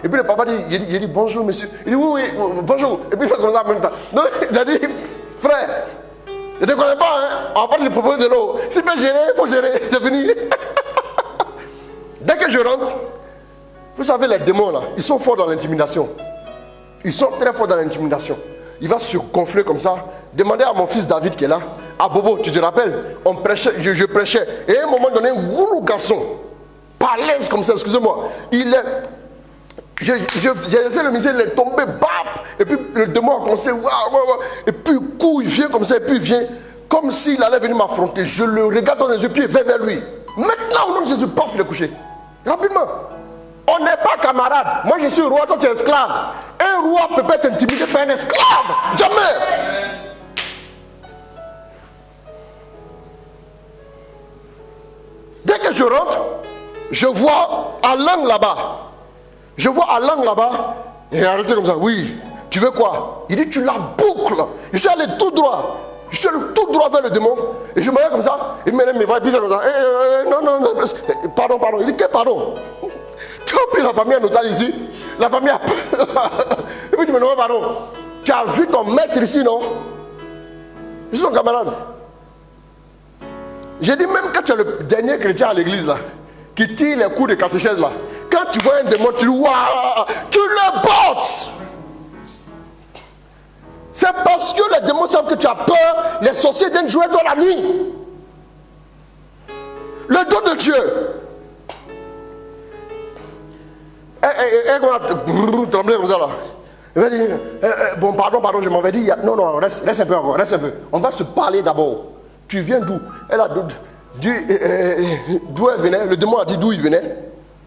Et puis le papa dit, il dit bonjour monsieur. Il dit oui, bonjour. Et puis il fait comme ça en même temps. Donc, il a dit frère. Je ne te connais pas, hein? On va pas te proposer de l'eau. Si tu peux gérer, il faut gérer. C'est fini. Dès que je rentre, vous savez, les démons là, ils sont forts dans l'intimidation. Ils sont très forts dans l'intimidation. Il va se gonfler comme ça. Demandez à mon fils David qui est là. À Bobo, tu te rappelles? On prêchait, je prêchais. Et à un moment donné, un gros garçon, balèze comme ça, excusez-moi. Il est. J'ai essayé de le miser, il est tombé, bap. Et puis le démon a commencé, et puis coup, il vient comme ça, et puis il vient, comme s'il allait venir m'affronter. Je le regarde dans les yeux, puis il va vers lui. Maintenant, au nom de Jésus, paf, il est couché. Rapidement. On n'est pas camarades. Moi, je suis roi, toi, tu es esclave. Un roi ne peut pas être intimidé par un esclave. Jamais. Dès que je rentre, je vois Alain là-bas. Et arrêtez comme ça. Oui, tu veux quoi? Il dit, tu la boucles. Je suis allé tout droit. Vers le démon. Et je me regarde comme ça. Il me lève mes bras et puis il fait comme ça. Non. Pardon. Il dit, quel pardon? Tu as pris la famille en otage ici. La famille a... Et puis il me dit, non, pardon. Tu as vu ton maître ici, non? Je suis ton camarade. J'ai dit, même quand tu es le dernier chrétien à l'église, là, qui tire les coups de catéchèse, là, quand tu vois un démon, tu dis, waouh, tu le portes. C'est parce que les démons savent que tu as peur, les sorciers viennent jouer dans la nuit. Le don de Dieu. Elle va trembler comme ça là. Elle va dire, bon, pardon, je m'avais dit, non, reste un peu encore, reste un peu. On va se parler d'abord. Tu viens d'où? Elle a d'où elle venait. Le démon a dit d'où il venait.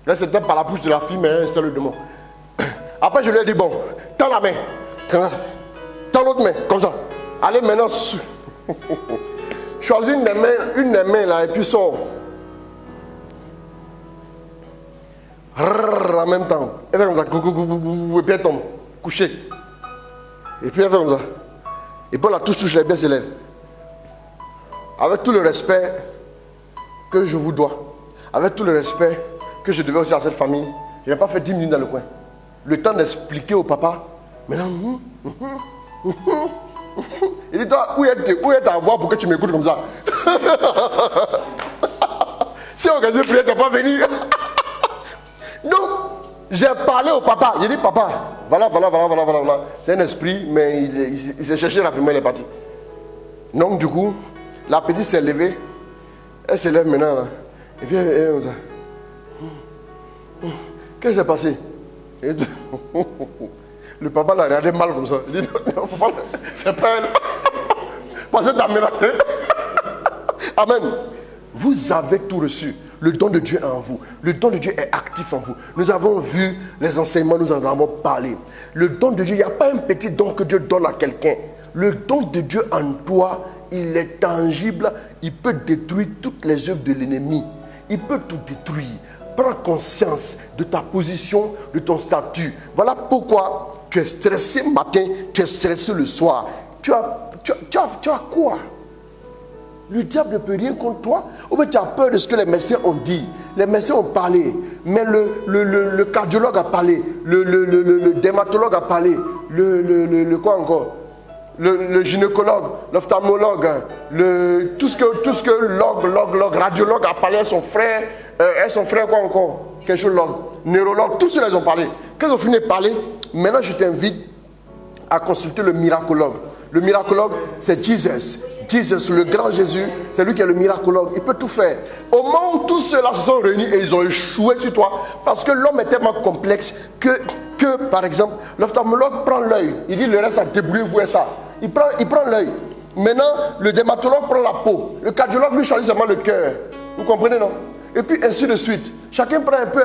Là, c'était par la bouche de la fille, mais c'est le démon. Après, je lui ai dit, bon, tends la main. Tends l'autre main, comme ça. Allez, maintenant, choisis une des mains là, et puis sors. En même temps. Elle fait comme ça. Et puis elle tombe. Couchée. Et puis elle fait comme ça. Et puis la touche, les pieds se lèvent. Avec tout le respect que je vous dois, avec tout le respect que je devais aussi à cette famille, je n'ai pas fait 10 minutes dans le coin. Le temps d'expliquer au papa. Maintenant, il dit, toi, où est ta voix pour que tu m'écoutes comme ça? Si on organise prière, tu n'es pas venu. Donc, j'ai parlé au papa. J'ai dit, papa, voilà. C'est un esprit, mais il s'est cherché rapidement, il est parti. Donc, du coup, la petite s'est levée. Elle se lève maintenant, là. Et puis, elle est comme ça. Qu'est-ce qui s'est passé? Le papa l'a regardé mal comme ça. Il dit, non, faut pas, c'est pas elle. Parce que t'as menacé. Amen. Vous avez tout reçu. Le don de Dieu est en vous. Le don de Dieu est actif en vous. Nous avons vu les enseignements, nous en avons parlé. Le don de Dieu, il n'y a pas un petit don que Dieu donne à quelqu'un. Le don de Dieu en toi, il est tangible. Il peut détruire toutes les œuvres de l'ennemi. Il peut tout détruire. Prends conscience de ta position, de ton statut. Voilà pourquoi tu es stressé le matin, tu es stressé le soir. Tu as quoi? le diable ne peut rien contre toi. Ou bien tu as peur de ce que les médecins ont dit. Les médecins ont parlé, mais le cardiologue a parlé, le dermatologue a parlé, quoi encore, le gynécologue, l'ophtalmologue, tout ce que radiologue a parlé à son frère, quoi encore, quelque chose, neurologue, tous ceux-là ils ont parlé. Quand ils ont fini de parler, maintenant je t'invite à consulter le miracologue. Le miracologue, c'est Jesus. Jesus, le grand Jésus, c'est lui qui est le miracologue. Il peut tout faire. Au moment où tous ceux-là se sont réunis et ils ont échoué sur toi, parce que l'homme est tellement complexe que par exemple, l'ophtalmologue prend l'œil. Il dit le reste, à débrouillez-vous et ça. Il prend l'œil. Maintenant, le dermatologue prend la peau. Le cardiologue lui choisit seulement le cœur. Vous comprenez, non? Et puis ainsi de suite. Chacun prend un peu.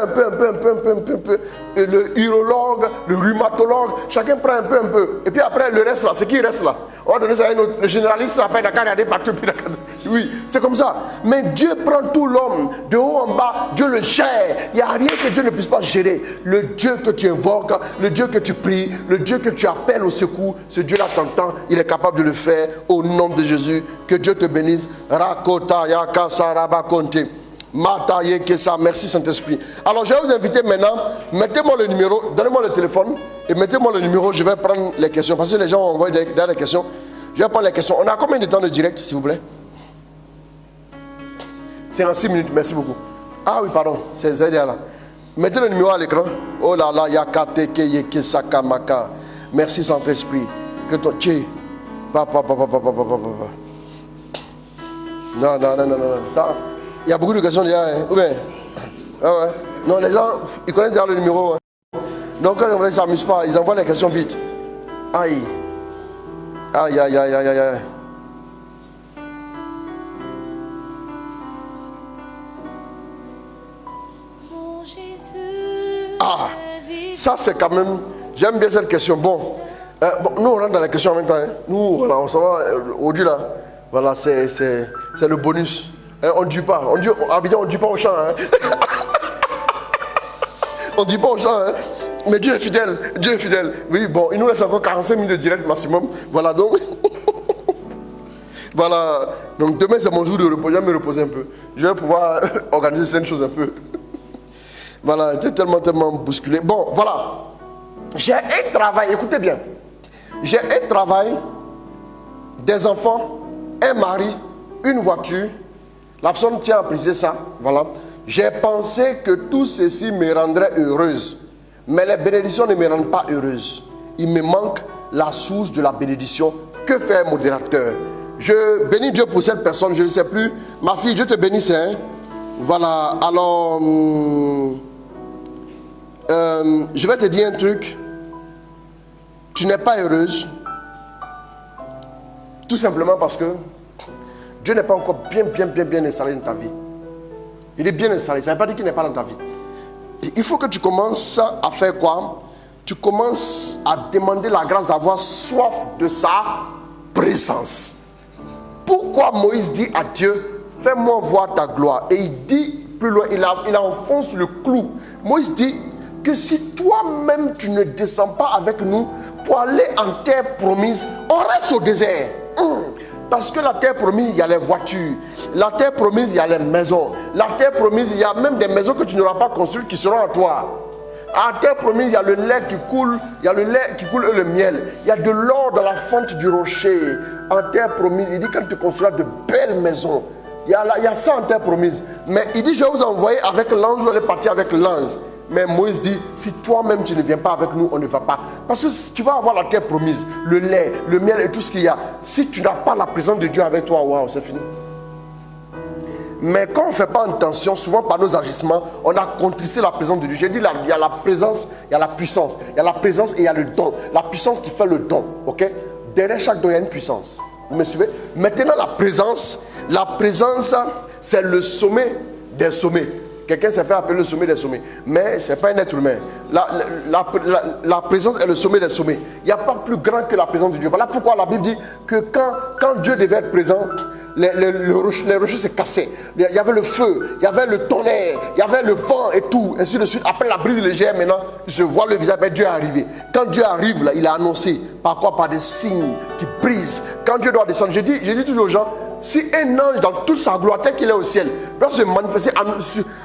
Et le urologue, le rhumatologue, chacun prend un peu. Et puis après, le reste là, c'est qui reste là? On va donner ça à un autre. Le généraliste s'appelle Dakar, il y a des partout. Oui, c'est comme ça. Mais Dieu prend tout l'homme, de haut en bas, Dieu le gère. Il n'y a rien que Dieu ne puisse pas gérer. Le Dieu que tu invoques, le Dieu que tu pries, le Dieu que tu appelles au secours, ce Dieu-là t'entend, il est capable de le faire au nom de Jésus. Que Dieu te bénisse. Rakota yaka saraba konte. Merci Saint-Esprit. Alors je vais vous inviter maintenant, mettez-moi le numéro, donnez-moi le téléphone et mettez-moi le numéro, je vais prendre les questions. Parce que les gens ont envoyé des questions. Je vais prendre les questions. On a combien de temps de direct, s'il vous plaît? C'est en 6 minutes, merci beaucoup. Ah oui, pardon, c'est Zédia là. Mettez le numéro à l'écran. Oh là là, yakateke yeke sakamaka. Merci Saint-Esprit. Que ton tché. Papa. Non. Ça. Il y a beaucoup de questions déjà, hein? Ou bien? Ah ouais. Non, les gens, ils connaissent déjà le numéro. Hein? Donc quand ils ne s'amusent pas, ils envoient les questions vite. Aïe. Ah, ça c'est quand même, j'aime bien cette question. Bon, nous on rentre dans la question en même temps. Hein? Nous, voilà, on s'en va aujourd'hui là. Voilà, c'est le bonus. On ne dit pas. On ne dit pas au champ. Hein. On ne dit pas au champ. Hein. Mais Dieu est fidèle. Oui, bon, il nous reste encore 45 minutes de direct maximum. Voilà donc. Voilà. Donc demain c'est mon jour de repos. Je vais me reposer un peu. Je vais pouvoir organiser certaines choses un peu. Voilà, j'étais tellement bousculé. Bon, voilà. J'ai un travail, écoutez bien. J'ai un travail, des enfants, un mari, une voiture. La personne tient à préciser ça. Voilà. J'ai pensé que tout ceci me rendrait heureuse. Mais les bénédictions ne me rendent pas heureuse. Il me manque la source de la bénédiction. Que fait un modérateur? Je bénis Dieu pour cette personne, je ne sais plus. Ma fille, Dieu te bénisse. Hein? Voilà. Alors, je vais te dire un truc. Tu n'es pas heureuse. Tout simplement parce que Dieu n'est pas encore bien installé dans ta vie. Il est bien installé. Ça ne veut pas dire qu'il n'est pas dans ta vie. Et il faut que tu commences à faire quoi? Tu commences à demander la grâce d'avoir soif de sa présence. Pourquoi Moïse dit à Dieu, fais-moi voir ta gloire? Et il dit plus loin, il enfonce le clou. Moïse dit que si toi-même tu ne descends pas avec nous pour aller en terre promise, on reste au désert. Parce que la terre promise, il y a les voitures. La terre promise, il y a les maisons. La terre promise, il y a même des maisons que tu n'auras pas construites qui seront à toi. En terre promise, il y a le lait qui coule. Il y a le lait qui coule et le miel. Il y a de l'or dans la fente du rocher. En terre promise, il dit quand tu construiras de belles maisons. Il y a ça en terre promise. Mais il dit, je vais vous envoyer avec l'ange, vous allez partir avec l'ange. Mais Moïse dit, si toi-même tu ne viens pas avec nous, on ne va pas. Parce que tu vas avoir la terre promise, le lait, le miel et tout ce qu'il y a. Si tu n'as pas la présence de Dieu avec toi, waouh, c'est fini. Mais quand on ne fait pas attention, souvent par nos agissements, on a contrissé la présence de Dieu. J'ai dit, il y a la présence, il y a la puissance. Il y a la présence et il y a le don. La puissance qui fait le don, ok? Derrière chaque don, il y a une puissance. Vous me suivez? Maintenant, la présence, c'est le sommet des sommets. Quelqu'un s'est fait appeler le sommet des sommets. Mais ce n'est pas un être humain. La présence est le sommet des sommets. Il n'y a pas plus grand que la présence de Dieu. Voilà pourquoi la Bible dit que quand Dieu devait être présent, les rochers se cassaient. Il y avait le feu, il y avait le tonnerre, il y avait le vent et tout. Ainsi de suite. Après la brise légère, maintenant, il se voit le visage. Dieu est arrivé. Quand Dieu arrive, là, il a annoncé. Par quoi? Par des signes qui brisent. Quand Dieu doit descendre, j'ai dit toujours aux gens, si un ange dans toute sa gloire, tel qu'il est au ciel, doit se manifester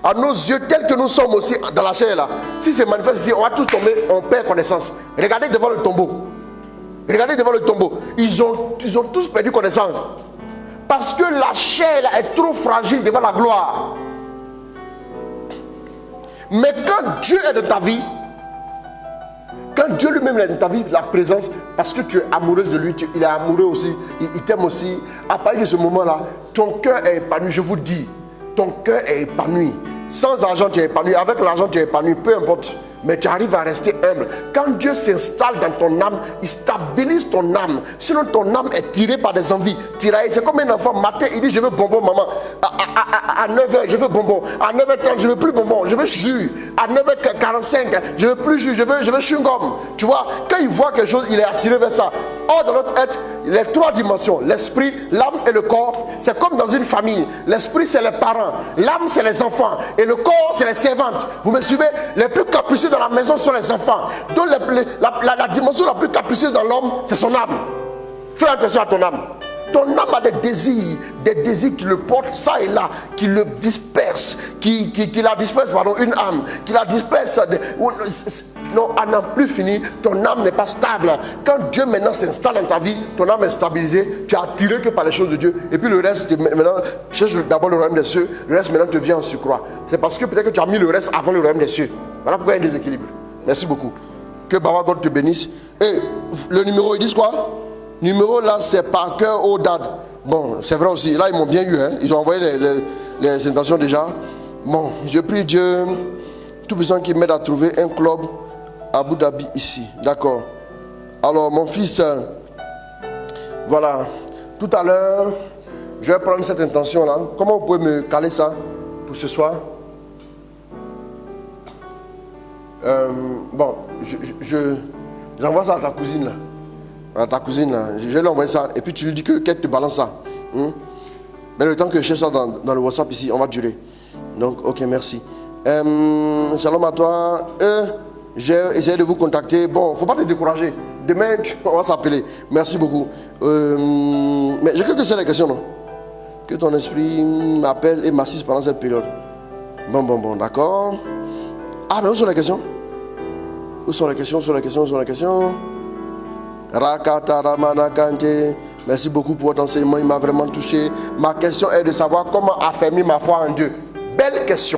à nos yeux, tel que nous sommes aussi dans la chair là, si se manifeste ici, on va tous tomber, on perd connaissance. Regardez devant le tombeau. Regardez devant le tombeau. Ils ont tous perdu connaissance. Parce que la chair là est trop fragile devant la gloire. Mais quand Dieu est dans ta vie, quand Dieu lui-même est dans ta vie, la présence, parce que tu es amoureuse de lui, il est amoureux aussi, il t'aime aussi. À partir de ce moment-là, ton cœur est épanoui, je vous dis, ton cœur est épanoui. Sans argent, tu es épanoui, avec l'argent, tu es épanoui, peu importe. Mais tu arrives à rester humble. Quand Dieu s'installe dans ton âme, il stabilise ton âme. Sinon, ton âme est tirée par des envies. Tiraillée. C'est comme un enfant matin, il dit je veux bonbon, maman. À 9h, je veux bonbon. À 9h30, je veux plus bonbon. Je veux jus. À 9h45, je veux plus jus. Je veux chewing-gum. Tu vois, quand il voit quelque chose, il est attiré vers ça. Or, dans notre être, les trois dimensions, l'esprit, l'âme et le corps, c'est comme dans une famille. L'esprit, c'est les parents. L'âme, c'est les enfants. Et le corps, c'est les servantes. Vous me suivez? Les plus capricieux dans la maison sont les enfants. Donc la dimension la plus capricieuse dans l'homme, c'est son âme. Fais attention à ton âme. Ton âme a des désirs qui le portent ça et là, qui le dispersent, qui la dispersent, pardon, une âme, qui la disperse. Non, à n'en plus fini, ton âme n'est pas stable. Quand Dieu maintenant s'installe dans ta vie, ton âme est stabilisée, tu es attiré que par les choses de Dieu. Et puis le reste, maintenant, cherche d'abord le royaume des cieux, le reste maintenant te vient en surcroît. C'est parce que peut-être que tu as mis le reste avant le royaume des cieux. Voilà pourquoi il y a un déséquilibre. Merci beaucoup. Que Baba God te bénisse. Et le numéro, ils disent quoi? Numéro là, c'est par cœur au dad. Bon, c'est vrai aussi. Là, ils m'ont bien eu. Hein? Ils ont envoyé les intentions déjà. Bon, je prie Dieu Tout-Puissant qui m'aide à trouver un club à Abu Dhabi ici. D'accord. Alors, mon fils, voilà. Tout à l'heure, je vais prendre cette intention là. Comment vous pouvez me caler ça pour ce soir? Bon, j'envoie ça à ta cousine là. À ta cousine là. Je vais lui envoyer ça. Et puis tu lui dis qu'elle te balance ça. Mais le temps que je cherche ça dans le WhatsApp ici, on va durer. Donc, ok, merci. Shalom à toi. J'ai essayé de vous contacter. Bon, faut pas te décourager. Demain, on va s'appeler. Merci beaucoup. Mais j'ai quelques seules questions, non? Que ton esprit m'apaise et m'assiste pendant cette période. Bon, d'accord. Ah, mais où sont les questions? Où sont les questions? Rakata Ramana Kante. Merci beaucoup pour votre enseignement, il m'a vraiment touché. Ma question est de savoir comment affermir ma foi en Dieu. Belle question.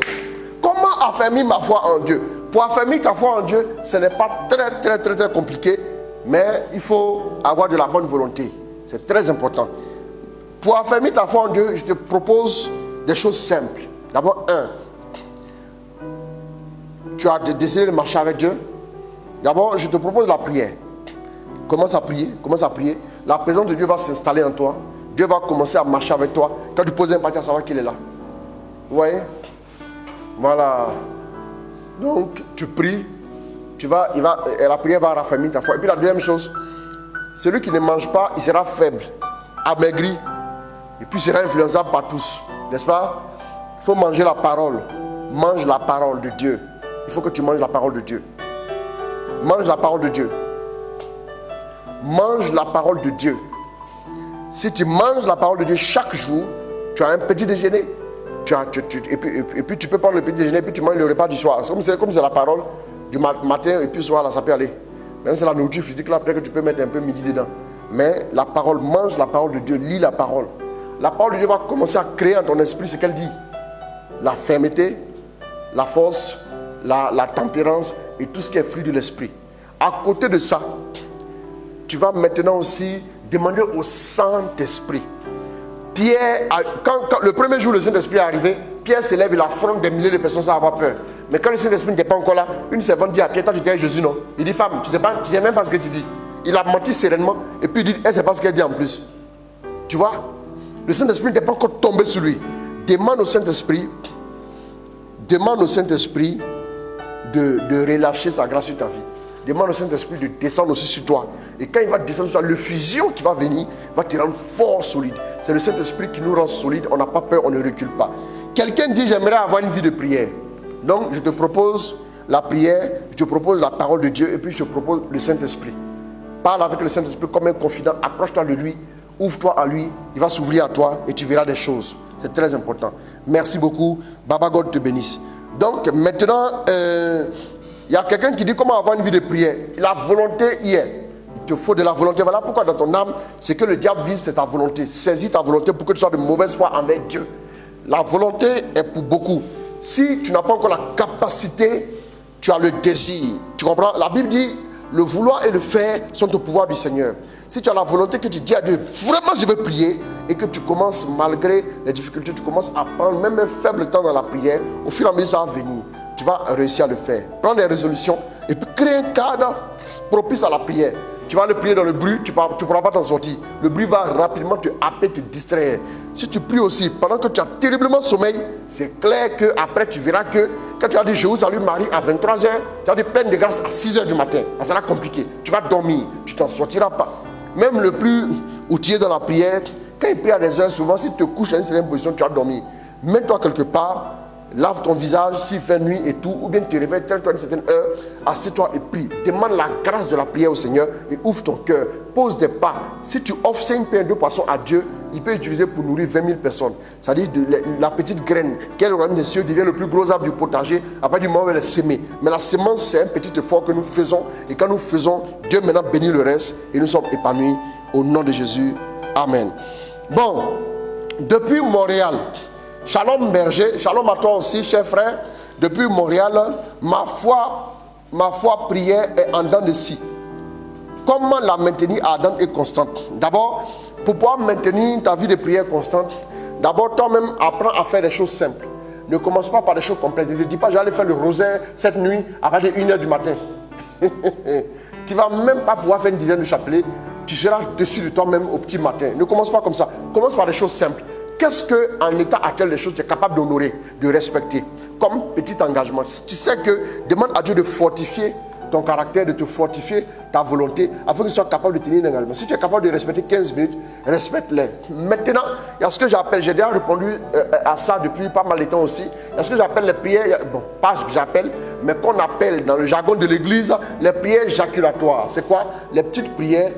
Comment affermir ma foi en Dieu? Pour affermir ta foi en Dieu, ce n'est pas très compliqué, mais il faut avoir de la bonne volonté. C'est très important. Pour affermir ta foi en Dieu, je te propose des choses simples. D'abord, tu as décidé de marcher avec Dieu. D'abord, je te propose la prière. Commence à prier. La présence de Dieu va s'installer en toi. Dieu va commencer à marcher avec toi. Quand tu poses un pas, tu vas savoir qu'il est là. Vous voyez? Voilà. Donc, tu pries. La prière va raffermir ta foi. Et puis la deuxième chose, celui qui ne mange pas, il sera faible, amaigri. Et puis il sera influençable par tous. N'est-ce pas? Il faut manger la parole. Mange la parole de Dieu. Il faut que tu manges la parole de Dieu. Mange la parole de Dieu. Mange la parole de Dieu. Si tu manges la parole de Dieu chaque jour, tu as un petit déjeuner. Et puis tu peux prendre le petit déjeuner et puis tu manges le repas du soir. C'est comme c'est la parole du matin et puis le soir, là, ça peut aller. Même c'est la nourriture physique, là, peut-être que tu peux mettre un peu midi dedans. Mais la parole, mange la parole de Dieu, lis la parole. La parole de Dieu va commencer à créer en ton esprit ce qu'elle dit. La fermeté, la force, la tempérance et tout ce qui est fruit de l'esprit. À côté de ça, tu vas maintenant aussi demander au Saint-Esprit. Pierre, quand le premier jour le Saint-Esprit est arrivé, Pierre s'élève, il affronte des milliers de personnes sans avoir peur. Mais quand le Saint-Esprit n'était pas encore là, une servante dit à Pierre, toi tu étais avec Jésus, non? Il dit, femme, tu sais même pas ce que tu dis. Il a menti sereinement et puis il dit, elle ne sait pas ce qu'elle dit en plus. Tu vois? Le Saint-Esprit n'était pas encore tombé sur lui. Demande au Saint-Esprit de relâcher sa grâce sur ta vie. Demande au Saint-Esprit de descendre aussi sur toi. Et quand il va descendre sur toi, l'effusion qui va venir va te rendre fort, solide. C'est le Saint-Esprit qui nous rend solide. On n'a pas peur, on ne recule pas. Quelqu'un dit, j'aimerais avoir une vie de prière. Donc, je te propose la prière, je te propose la parole de Dieu et puis je te propose le Saint-Esprit. Parle avec le Saint-Esprit comme un confident, approche-toi de lui, Ouvre-toi à lui, il va s'ouvrir à toi et tu verras des choses. C'est très important. Merci beaucoup. Baba God te bénisse. Donc maintenant, il y a quelqu'un qui dit comment avoir une vie de prière. La volonté y est. Il te faut de la volonté. Voilà pourquoi dans ton âme, ce que le diable vise, c'est ta volonté. Saisis ta volonté pour que tu sois de mauvaise foi envers Dieu. La volonté est pour beaucoup. Si tu n'as pas encore la capacité, tu as le désir. Tu comprends? La Bible dit, le vouloir et le faire sont au pouvoir du Seigneur. Si tu as la volonté que tu dis à Dieu, vraiment je veux prier, et que tu commences malgré les difficultés, tu commences à prendre même un faible temps dans la prière, au fur et à mesure ça va venir. Tu vas réussir à le faire. Prends des résolutions et puis crée un cadre propice à la prière. Tu vas le prier dans le bruit, tu ne pourras pas t'en sortir. Le bruit va rapidement te happer, te distraire. Si tu pries aussi, pendant que tu as terriblement sommeil, c'est clair qu'après tu verras que quand tu as dit je vous salue Marie à 23h, tu as dit pleine de grâce à 6h du matin. Ça sera compliqué. Tu vas dormir, tu ne t'en sortiras pas. Même le plus outillé dans la prière, quand il prie à des heures, souvent si tu te couches dans une certaine position, tu vas dormir. Mets-toi quelque part, lave ton visage s'il fait nuit et tout, ou bien tu te réveilles, traîne-toi à une certaine heure, assieds-toi et prie. Demande la grâce de la prière au Seigneur et ouvre ton cœur. Pose des pas. Si tu offres 5 pains et 2 poissons à Dieu, il peut utiliser pour nourrir 20 000 personnes. C'est-à-dire la petite graine, qui est le royaume des cieux, devient le plus gros arbre du potager. Après du moment où elle est semée. Mais la semence, c'est un petit effort que nous faisons. Et quand nous faisons, Dieu maintenant bénit le reste et nous sommes épanouis au nom de Jésus. Amen. Bon, depuis Montréal, Shalom Berger, shalom à toi aussi, cher frère. Depuis Montréal, ma foi prière est en dents de scie. Comment la maintenir ardente et constante? D'abord, pour pouvoir maintenir ta vie de prière constante, d'abord toi-même apprends à faire des choses simples. Ne commence pas par des choses complexes. Ne te dis pas, j'allais faire le rosaire cette nuit à partir de 1h du matin. Tu ne vas même pas pouvoir faire une dizaine de chapelets. Tu seras dessus de toi-même au petit matin. Ne commence pas comme ça. Commence par des choses simples. Qu'est-ce qu'en état actuel des choses tu es capable d'honorer, de respecter? Comme petit engagement. Tu sais que demande à Dieu de fortifier ton caractère, de te fortifier ta volonté, afin que tu sois capable de tenir un engagement. Si tu es capable de respecter 15 minutes, respecte-les. Maintenant, il y a ce que j'appelle, j'ai déjà répondu à ça depuis pas mal de temps aussi, il y a ce que j'appelle les prières, bon, pas ce que j'appelle, mais qu'on appelle dans le jargon de l'église, les prières jaculatoires. C'est quoi? Les petites prières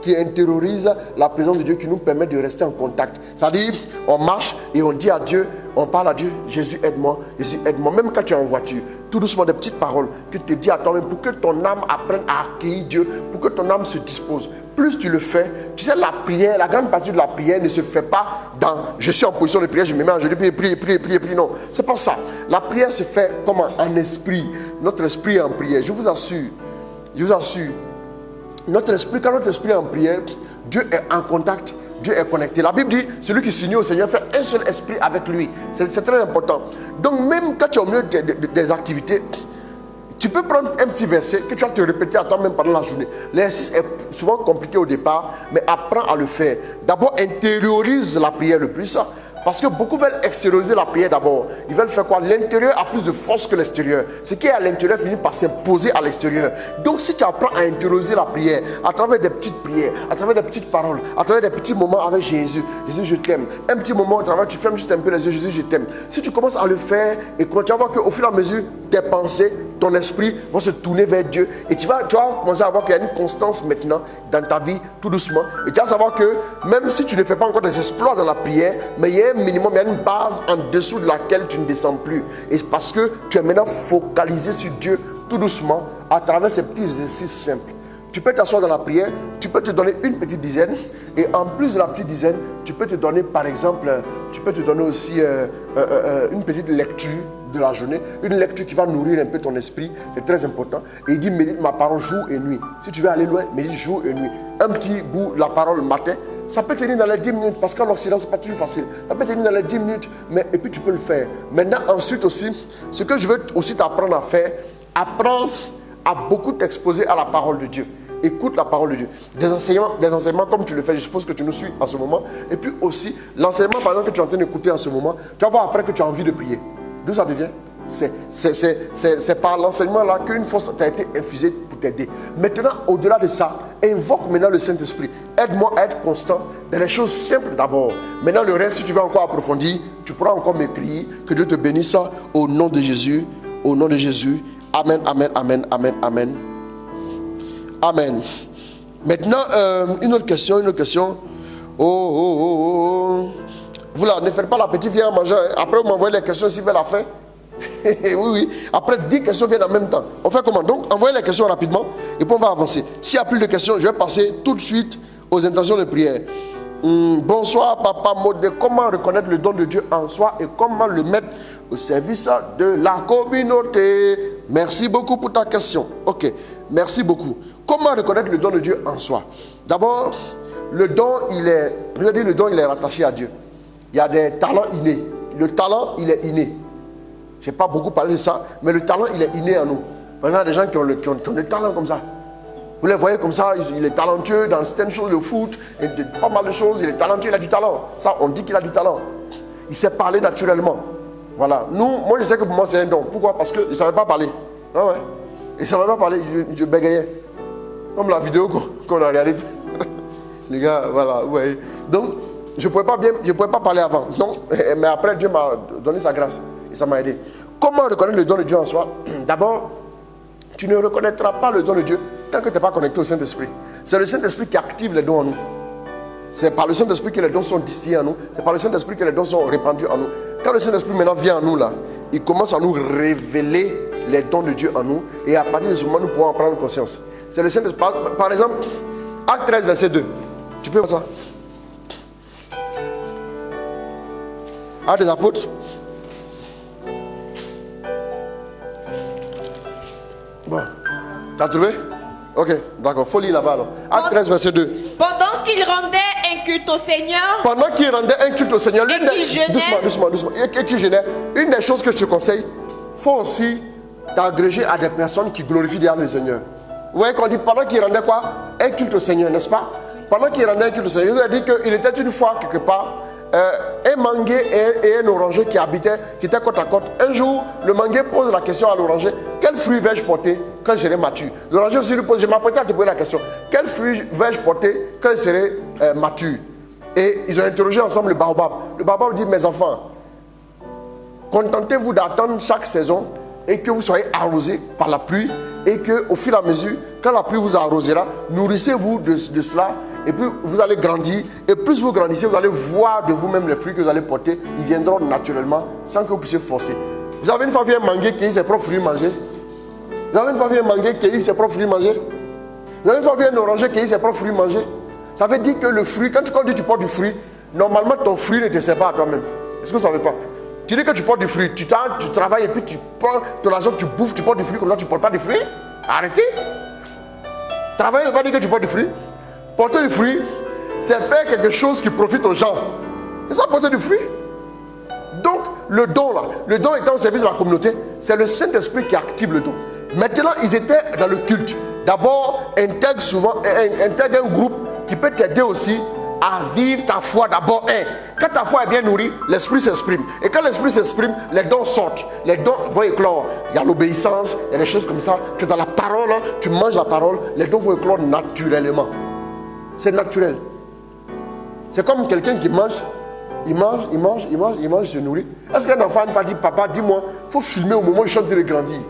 qui intériorisent la présence de Dieu, qui nous permettent de rester en contact. C'est-à-dire, on marche et on dit à Dieu, on parle à Dieu, Jésus aide-moi, Jésus aide-moi. Même quand tu es en voiture, tout doucement des petites paroles que tu te dis à toi-même pour que ton âme apprenne à accueillir Dieu, pour que ton âme se dispose. Plus tu le fais, tu sais, la prière, la grande partie de la prière ne se fait pas dans je suis en position de prière, je me mets en jeu, prie. Non, c'est pas ça. La prière se fait comment? En esprit. Notre esprit est en prière. Je vous assure. Notre esprit, quand notre esprit est en prière, Dieu est en contact, Dieu est connecté. La Bible dit, celui qui s'unit au Seigneur fait un seul esprit avec lui. C'est très important. Donc même quand tu es au milieu des activités, tu peux prendre un petit verset que tu vas te répéter à toi-même pendant la journée. L'exercice est souvent compliqué au départ, mais apprends à le faire. D'abord, intériorise la prière le plus. Parce que beaucoup veulent extérioriser la prière d'abord. Ils veulent faire quoi? L'intérieur a plus de force que l'extérieur. Ce qui est à l'intérieur finit par s'imposer à l'extérieur. Donc si tu apprends à intérioriser la prière à travers des petites prières, à travers des petites paroles, à travers des petits moments avec Jésus, Jésus je t'aime. Un petit moment au travail, tu fermes juste un peu les yeux, Jésus je t'aime. Si tu commences à le faire et tu vas voir qu'au fur et à mesure, tes pensées, ton esprit vont se tourner vers Dieu. Et tu vas commencer à voir qu'il y a une constance maintenant dans ta vie, tout doucement. Et tu vas savoir que même si tu ne fais pas encore des exploits dans la prière, mais il y a un minimum, il y a une base en dessous de laquelle tu ne descends plus. Et c'est parce que tu es maintenant focalisé sur Dieu tout doucement à travers ces petits exercices simples. Tu peux t'asseoir dans la prière, tu peux te donner une petite dizaine. Et en plus de la petite dizaine, tu peux te donner par exemple, tu peux te donner aussi une petite lecture de la journée, une lecture qui va nourrir un peu ton esprit, c'est très important. Et il dit médite ma parole jour et nuit. Si tu veux aller loin, médite jour et nuit. Un petit bout de la parole matin, ça peut tenir dans les 10 minutes, parce qu'en Occident, ce n'est pas toujours facile. Ça peut tenir dans les 10 minutes, et puis tu peux le faire. Maintenant, ensuite aussi, ce que je veux aussi t'apprendre à faire, apprends à beaucoup t'exposer à la parole de Dieu. Écoute la parole de Dieu. Des enseignements comme tu le fais, je suppose que tu nous suis en ce moment. Et puis aussi, l'enseignement par exemple que tu es en train d'écouter en ce moment, tu vas voir après que tu as envie de prier. D'où ça devient? C'est par l'enseignement là qu'une force t'a été infusée pour t'aider. Maintenant, au-delà de ça, invoque maintenant le Saint-Esprit. Aide-moi à être constant dans les choses simples d'abord. Maintenant, le reste, si tu veux encore approfondir, tu pourras encore m'écrire. Que Dieu te bénisse au nom de Jésus. Au nom de Jésus. Amen, amen, amen, amen, amen. Amen. Maintenant, une autre question. Vous là, ne faites pas l'appétit, viens manger. Après, vous m'envoyez les questions ici vers la fin. Oui. Après, 10 questions viennent en même temps. On fait comment? Donc, envoyez les questions rapidement et puis on va avancer. S'il n'y a plus de questions, je vais passer tout de suite aux intentions de prière. Bonsoir, Papa Modé. Comment reconnaître le don de Dieu en soi et comment le mettre au service de la communauté? Merci beaucoup pour ta question. Ok, merci beaucoup. Comment reconnaître le don de Dieu en soi? D'abord, le don, il est rattaché à Dieu. Il y a des talents innés. Le talent, il est inné. Je n'ai pas beaucoup parlé de ça, mais le talent, il est inné en nous. Par exemple, il y a des gens qui ont des talents comme ça. Vous les voyez comme ça, il est talentueux dans certaines choses, le foot, et pas mal de choses, il est talentueux, il a du talent. Ça, on dit qu'il a du talent. Il sait parler naturellement. Voilà. Moi, je sais que pour moi, c'est un don. Pourquoi? Parce qu'il ne savait pas parler. Ah ouais. Il ne savait pas parler, je bégayais. Comme la vidéo qu'on a regardée. Les gars, voilà, vous voyez. Donc, je ne pouvais pas parler avant. Donc, mais après, Dieu m'a donné sa grâce. Et ça m'a aidé. Comment reconnaître le don de Dieu en soi? D'abord, tu ne reconnaîtras pas le don de Dieu tant que tu n'es pas connecté au Saint-Esprit. C'est le Saint-Esprit qui active les dons en nous. C'est par le Saint-Esprit que les dons sont distillés en nous. C'est par le Saint-Esprit que les dons sont répandus en nous. Quand le Saint-Esprit maintenant vient en nous, là, il commence à nous révéler les dons de Dieu en nous. Et à partir de ce moment, nous pouvons en prendre conscience. C'est le Saint-Esprit. Par exemple, Acte 13, verset 2. Tu peux voir ça? Acte des Apôtres. Bon. T'as trouvé? Ok, d'accord. Faut lire là-bas alors. Acte 13, verset 2. Pendant qu'il rendait un culte au Seigneur. Pendant qu'il rendait un culte au Seigneur. Doucement. Et qui jeûnait. Une des choses que je te conseille, faut aussi t'agréger à des personnes qui glorifient derrière le Seigneur. Vous voyez qu'on dit pendant qu'il rendait quoi? Un culte au Seigneur, n'est-ce pas? Pendant qu'il rendait un culte au Seigneur, il a dit qu'il était une fois quelque part un manguier et un oranger qui étaient côte à côte. Un jour, le manguier pose la question à l'oranger: quel fruit vais-je porter quand je serai mature? L'oranger aussi lui pose: je m'apprête à te poser la question, quel fruit vais-je porter quand je serai mature? Et ils ont interrogé ensemble le baobab. Le baobab dit: mes enfants, contentez-vous d'attendre chaque saison et que vous soyez arrosés par la pluie, et qu'au fur et à mesure, quand la pluie vous arrosera, nourrissez-vous de cela, et puis vous allez grandir, et plus vous grandissez, vous allez voir de vous-même les fruits que vous allez porter, ils viendront naturellement sans que vous puissiez forcer. Vous avez une fois vu un manguier cueillir ses propres fruits manger? Vous avez une fois vu un manguier cueillir ses propres fruits manger? Vous avez une fois vu un oranger cueillir ses propres fruits manger? Ça veut dire que le fruit, quand tu portes du fruit, normalement ton fruit ne te sert pas à toi-même. Est-ce que vous ne savez pas? Tu dis que tu portes du fruit, tu travailles et puis tu prends ton argent, tu bouffes, tu portes du fruit comme ça, tu ne portes pas du fruit. Arrêtez. Travailler ne veut pas dire que tu portes du fruit. Porter du fruit, c'est faire quelque chose qui profite aux gens. C'est ça, porter du fruit. Donc, le don là, le don étant au service de la communauté, c'est le Saint-Esprit qui active le don. Maintenant, ils étaient dans le culte. D'abord, intègre un groupe qui peut t'aider aussi à vivre ta foi d'abord. Quand ta foi est bien nourrie, l'esprit s'exprime. Et quand l'esprit s'exprime, les dons sortent. Les dons vont éclore. Il y a l'obéissance, il y a des choses comme ça. Tu es dans la parole, tu manges la parole, les dons vont éclore naturellement. C'est naturel. C'est comme quelqu'un qui mange, il se nourrit. Est-ce qu'un enfant va dire: papa, dis-moi, il faut filmer au moment où je suis en train de grandir?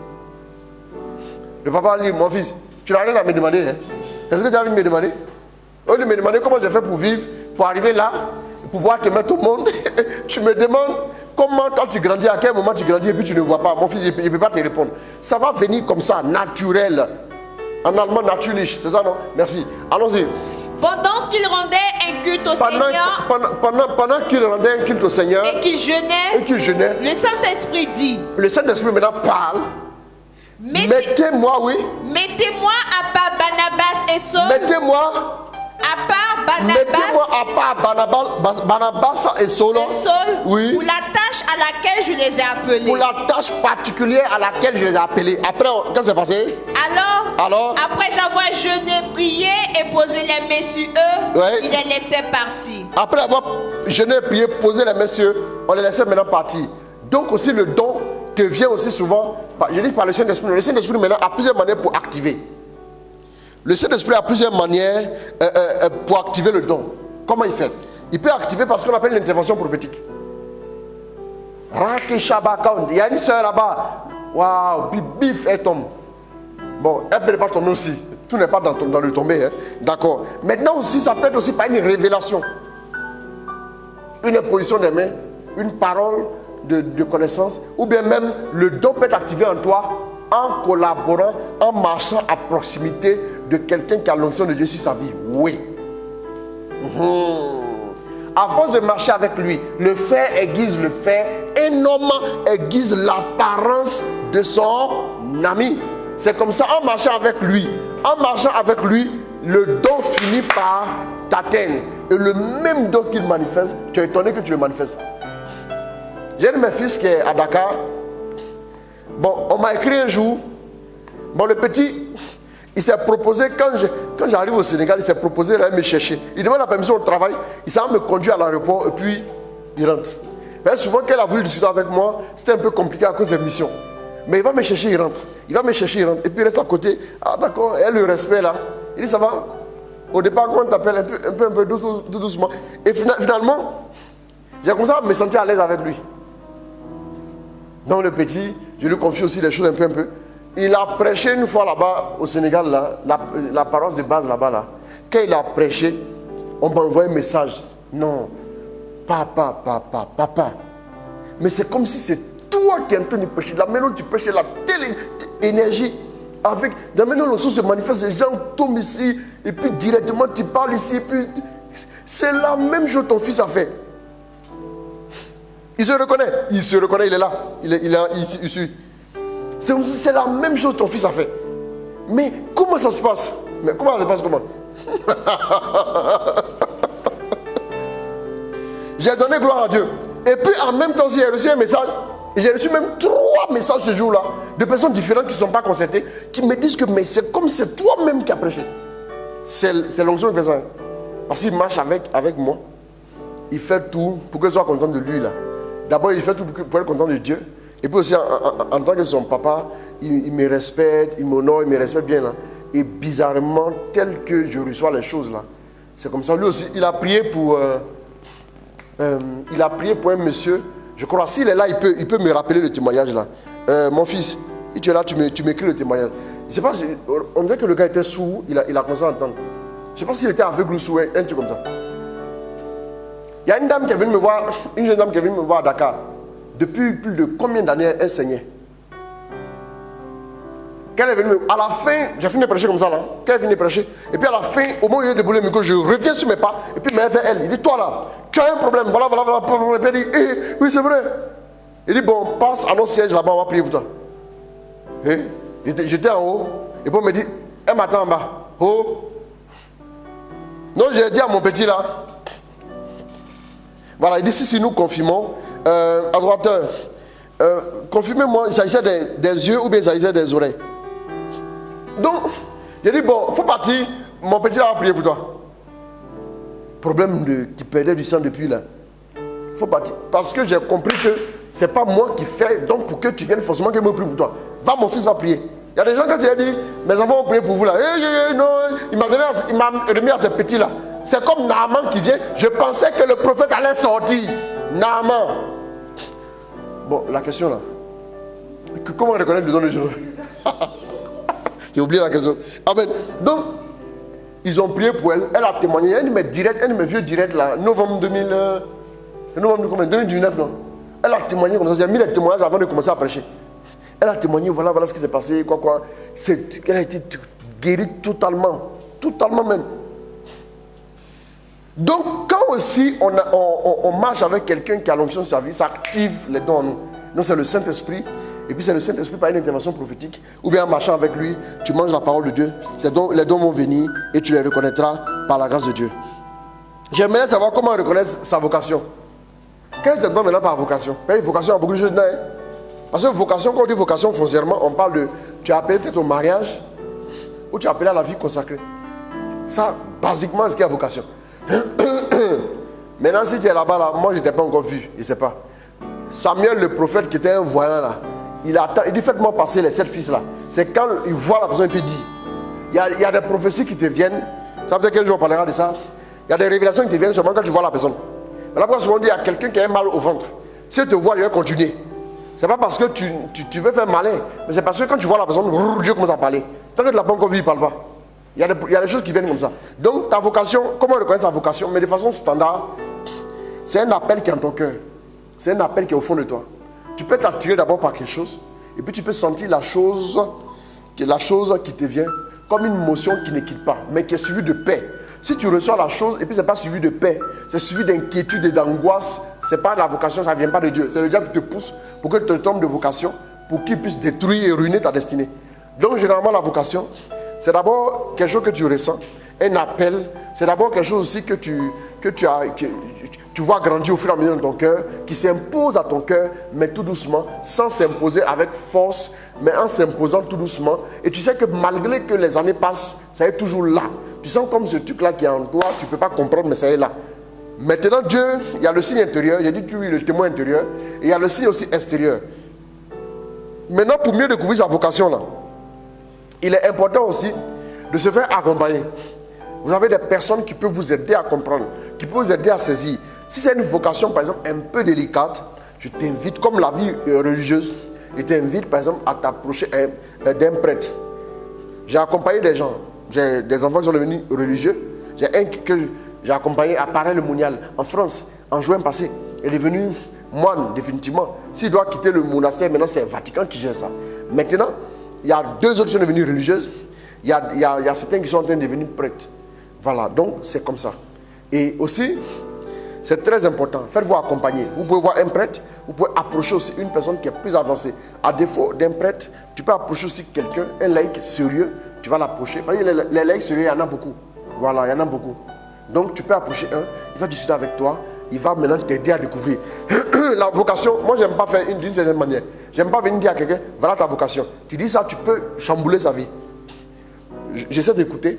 Le papa dit: mon fils, tu n'as rien à me demander. Est-ce que tu as envie de me demander? Au lieu de me demander comment j'ai fait pour vivre, pour arriver là, pour pouvoir te mettre au monde, tu me demandes comment quand tu grandis, à quel moment tu grandis et puis tu ne vois pas. Mon fils, il ne peut pas te répondre. Ça va venir comme ça, naturel. En allemand, natürlich, c'est ça, non? Merci. Allons-y. Pendant qu'il rendait un culte au Seigneur, pendant qu'il rendait un culte au Seigneur et qu'il jeûnait, le Saint-Esprit dit, le Saint-Esprit maintenant parle. Mettez-moi à part Barnabas et Saul. Mettez-moi à part Barnabas et Saul, oui, pour la tâche à laquelle je les ai appelés. Pour la tâche particulière à laquelle je les ai appelés. Après, qu'est-ce qui s'est passé? Alors, après avoir jeûné, prié et posé les mains sur eux, ouais, il les laissait partir. Après avoir jeûné, prié, posé les mains sur eux, on les laissait maintenant partir. Donc aussi le don te vient aussi souvent, je dis par le Saint-Esprit. Le Saint-Esprit maintenant a plusieurs manières pour activer. Le Saint-Esprit a plusieurs manières pour activer le don. Comment il fait? Il peut activer par ce qu'on appelle l'intervention prophétique. Il y a une soeur là-bas. Waouh, bif, elle tombe. Bon, elle ne peut pas tomber aussi. Tout n'est pas dans le tombé. Hein? D'accord. Maintenant aussi, ça peut être aussi par une révélation. Une imposition des mains, une parole de connaissance, ou bien même le don peut être activé en toi en collaborant, en marchant à proximité de quelqu'un qui a l'onction de Dieu sur sa vie. Oui. À force de marcher avec lui, le faire aiguise le faire, un homme aiguise l'apparence de son ami. C'est comme ça, en marchant avec lui, le don finit par t'atteindre. Et le même don qu'il manifeste, tu es étonné que tu le manifestes. J'ai un de mes fils qui est à Dakar. Bon, on m'a écrit un jour. Bon, le petit, il s'est proposé, quand j'arrive au Sénégal, il s'est proposé d'aller me chercher. Il demande la permission au travail, il s'en va me conduire à l'aéroport et puis il rentre. Mais souvent, quand il a voulu discuter avec moi, c'était un peu compliqué à cause des missions. Mais il va me chercher, il rentre. Il va me chercher, il rentre. Et puis il reste à côté. Ah d'accord, il y a le respect là. Il dit ça va. Au départ, quand on t'appelle un peu doucement. Et finalement, j'ai commencé à me sentir à l'aise avec lui. Donc le petit, je lui confie aussi des choses un peu. Il a prêché une fois là-bas au Sénégal, là, la paroisse de base là-bas. Là. Quand il a prêché, on m'a envoyé un message. Non, papa. Mais c'est comme si c'est toi qui es en train de prêcher. Là maintenant tu prêches la telle énergie. Avec, là maintenant le son se manifeste, les gens tombent ici, et puis directement tu parles ici, et puis c'est la même chose que ton fils a fait. Il se reconnaît, il est là, il est ici. C'est la même chose que ton fils a fait. Mais comment ça se passe? Comment J'ai donné gloire à Dieu. Et puis en même temps, j'ai reçu un message. J'ai reçu même 3 messages ce jour-là de personnes différentes qui ne sont pas concertées, qui me disent que mais c'est comme c'est toi-même qui as prêché. C'est l'onction qui fait ça. Parce qu'il marche avec moi. Il fait tout pour que je sois content de lui là. D'abord, il fait tout pour être content de Dieu. Et puis aussi, en tant que son papa, il me respecte, il m'honore, il me respecte bien là. Et bizarrement, tel que je reçois les choses là, c'est comme ça. Lui aussi, il a prié pour un monsieur. Je crois, s'il est là, il peut me rappeler le témoignage là. Mon fils, si tu es là, tu m'écris le témoignage. Je sais pas, on dirait que le gars était sourd, il a commencé à entendre. Je ne sais pas s'il était aveugle ou sourd, un truc comme ça. Il y a une dame qui est venue me voir, une jeune dame qui est venue me voir à Dakar. Depuis plus de combien d'années elle saignait. Quand elle est venue, à la fin, j'ai fini de prêcher comme ça là. Quand elle est venue de prêcher, et puis à la fin, au moment où il a déboulé le micro, je reviens sur mes pas, et puis il me fait elle. Il dit, toi là, tu as un problème, voilà. Et puis elle dit, oui c'est vrai. Il dit, bon, passe à notre siège là-bas, on va prier pour toi. J'étais en haut, et puis on me dit, elle m'attend en bas. Oh. Non, j'ai dit à mon petit là, voilà, il dit, si nous confirmons, adorateur, confirmez-moi, il s'agissait des yeux ou bien il s'agissait des oreilles. Donc, j'ai dit, bon, il faut partir, mon petit là va prier pour toi. Problème qui perdait du sang depuis là. Il faut partir. Parce que j'ai compris que ce n'est pas moi qui fais, donc pour que tu viennes forcément que je me prie pour toi. Va, mon fils va prier. Il y a des gens, quand tu as dit, mes enfants vont prier pour vous là. Non, il m'a remis à ces petits là. C'est comme Naaman qui vient. Je pensais que le prophète allait sortir. Naaman. Bon, la question là. Comment reconnaître le don de Dieu? J'ai oublié la question. Amen. Donc, ils ont prié pour elle. Elle a témoigné. Un de mes vieux directs là, novembre 2019, non. Elle a témoigné comme ça. J'ai mis les témoignages avant de commencer à prêcher. Elle a témoigné, voilà ce qui s'est passé, quoi. Elle a été guérie totalement. Totalement même. Donc, quand aussi on marche avec quelqu'un qui a l'onction de sa vie, ça active les dons en nous. Donc, c'est le Saint-Esprit. Et puis, c'est le Saint-Esprit par une intervention prophétique. Ou bien en marchant avec lui, tu manges la parole de Dieu. Les dons vont venir et tu les reconnaîtras par la grâce de Dieu. J'aimerais savoir comment on reconnaît sa vocation. Quelle est ta maintenant par vocation? Vocation a beaucoup de choses dedans. Parce que vocation, quand on dit vocation foncièrement, on parle de. Tu as appelé peut-être au mariage ou tu as appelé à la vie consacrée. Ça, basiquement, c'est ce qu'il y a vocation. Maintenant, si tu es là-bas, là, moi je ne t'ai pas encore vu, je ne sais pas. Samuel, le prophète qui était un voyant là, il dit faites-moi passer les 7 fils là. C'est quand il voit la personne, il peut dire. Il y a des prophéties qui te viennent. Ça veut dire quel jour on parlera de ça. Il y a des révélations qui te viennent seulement quand tu vois la personne. Mais là, pourquoi souvent on dit il y a quelqu'un qui a un mal au ventre. Si tu te vois, il va continuer. Ce n'est pas parce que tu veux faire malin, mais c'est parce que quand tu vois la personne, Dieu commence à parler. Tant que tu ne l'as pas encore vu, il ne parle pas. Il y a des choses qui viennent comme ça. Donc ta vocation, comment on reconnaît sa vocation? Mais de façon standard, c'est un appel qui est en ton cœur. C'est un appel qui est au fond de toi. Tu peux t'attirer d'abord par quelque chose. Et puis tu peux sentir la chose qui te vient comme une motion qui ne quitte pas, mais qui est suivie de paix. Si tu reçois la chose et puis ce n'est pas suivi de paix, c'est suivi d'inquiétude et d'angoisse, ce n'est pas la vocation, ça ne vient pas de Dieu. C'est le diable qui te pousse pour que tu te trompes de vocation, pour qu'il puisse détruire et ruiner ta destinée. Donc généralement la vocation, c'est d'abord quelque chose que tu ressens, un appel, c'est d'abord quelque chose aussi que tu vois grandir au fur et à mesure dans ton cœur, qui s'impose à ton cœur, mais tout doucement, sans s'imposer avec force, mais en s'imposant tout doucement. Et tu sais que malgré que les années passent, ça est toujours là. Tu sens comme ce truc-là qui est en toi, tu ne peux pas comprendre, mais ça est là. Maintenant, Dieu, il y a le signe intérieur, j'ai dit tu es le témoin intérieur, et il y a le signe aussi extérieur. Maintenant, pour mieux découvrir sa vocation, là, il est important aussi de se faire accompagner. Vous avez des personnes qui peuvent vous aider à comprendre, qui peuvent vous aider à saisir. Si c'est une vocation, par exemple, un peu délicate, je t'invite, comme la vie religieuse, je t'invite, par exemple, à t'approcher d'un prêtre. J'ai accompagné des gens, j'ai des enfants qui sont devenus religieux. J'ai un que j'ai accompagné à Paray-le-Monial, en France, en juin passé. Il est devenu moine, définitivement. S'il doit quitter le monastère, maintenant, c'est le Vatican qui gère ça. Maintenant, il y a 2 autres qui sont devenus religieuses. Il y a certains qui sont en train de devenir prêtres. Voilà, donc c'est comme ça. Et aussi, c'est très important, faites-vous accompagner. Vous pouvez voir un prêtre, vous pouvez approcher aussi une personne qui est plus avancée. À défaut d'un prêtre, tu peux approcher aussi quelqu'un, un laïc sérieux, tu vas l'approcher. Parce que les laïcs sérieux, il y en a beaucoup. Voilà, il y en a beaucoup. Donc tu peux approcher un, il va discuter avec toi, il va maintenant t'aider à découvrir. La vocation, moi j'aime pas faire d'une certaine manière. J'aime pas venir dire à quelqu'un, voilà ta vocation. Tu dis ça, tu peux chambouler sa vie. J'essaie d'écouter,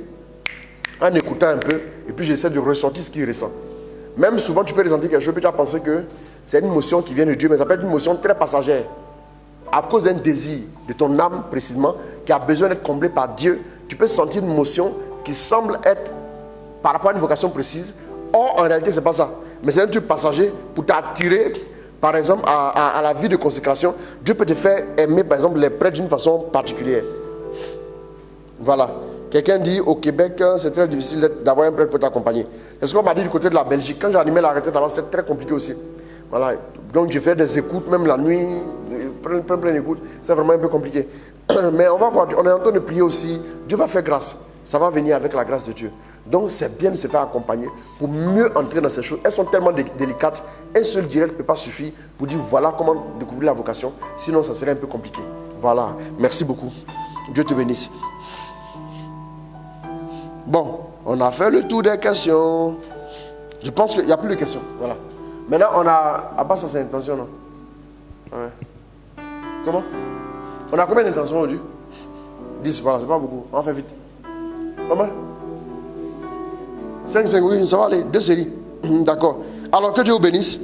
en écoutant un peu, et puis j'essaie de ressentir ce qu'il ressent. Même souvent, tu peux ressentir quelque chose, puis tu vas penser que c'est une émotion qui vient de Dieu, mais ça peut être une émotion très passagère. À cause d'un désir de ton âme, précisément, qui a besoin d'être comblé par Dieu, tu peux sentir une émotion qui semble être par rapport à une vocation précise. Or, en réalité, ce n'est pas ça. Mais c'est un truc passager pour t'attirer, par exemple, à la vie de consécration. Dieu peut te faire aimer, par exemple, les prêtres d'une façon particulière. Voilà. Quelqu'un dit au Québec, c'est très difficile d'avoir un prêtre pour t'accompagner. C'est ce qu'on m'a dit du côté de la Belgique. Quand j'ai animé la retraite avant, c'était très compliqué aussi. Voilà. Donc j'ai fait des écoutes, même la nuit, plein d'écoutes. C'est vraiment un peu compliqué. Mais on va voir, on est en train de prier aussi. Dieu va faire grâce. Ça va venir avec la grâce de Dieu. Donc c'est bien de se faire accompagner pour mieux entrer dans ces choses. Elles sont tellement délicates. Un seul direct ne peut pas suffire pour dire voilà comment découvrir la vocation. Sinon ça serait un peu compliqué. Voilà. Merci beaucoup. Dieu te bénisse. Bon, on a fait le tour des questions. Je pense qu'il n'y a plus de questions. Voilà. Maintenant, on a... À part ça, c'est intention, non? Ouais. Comment? On a combien d'intentions aujourd'hui? 10, voilà, c'est pas beaucoup. On fait vite. Comment? 5, oui, ça va aller. 2 séries. D'accord. Alors, que Dieu vous bénisse.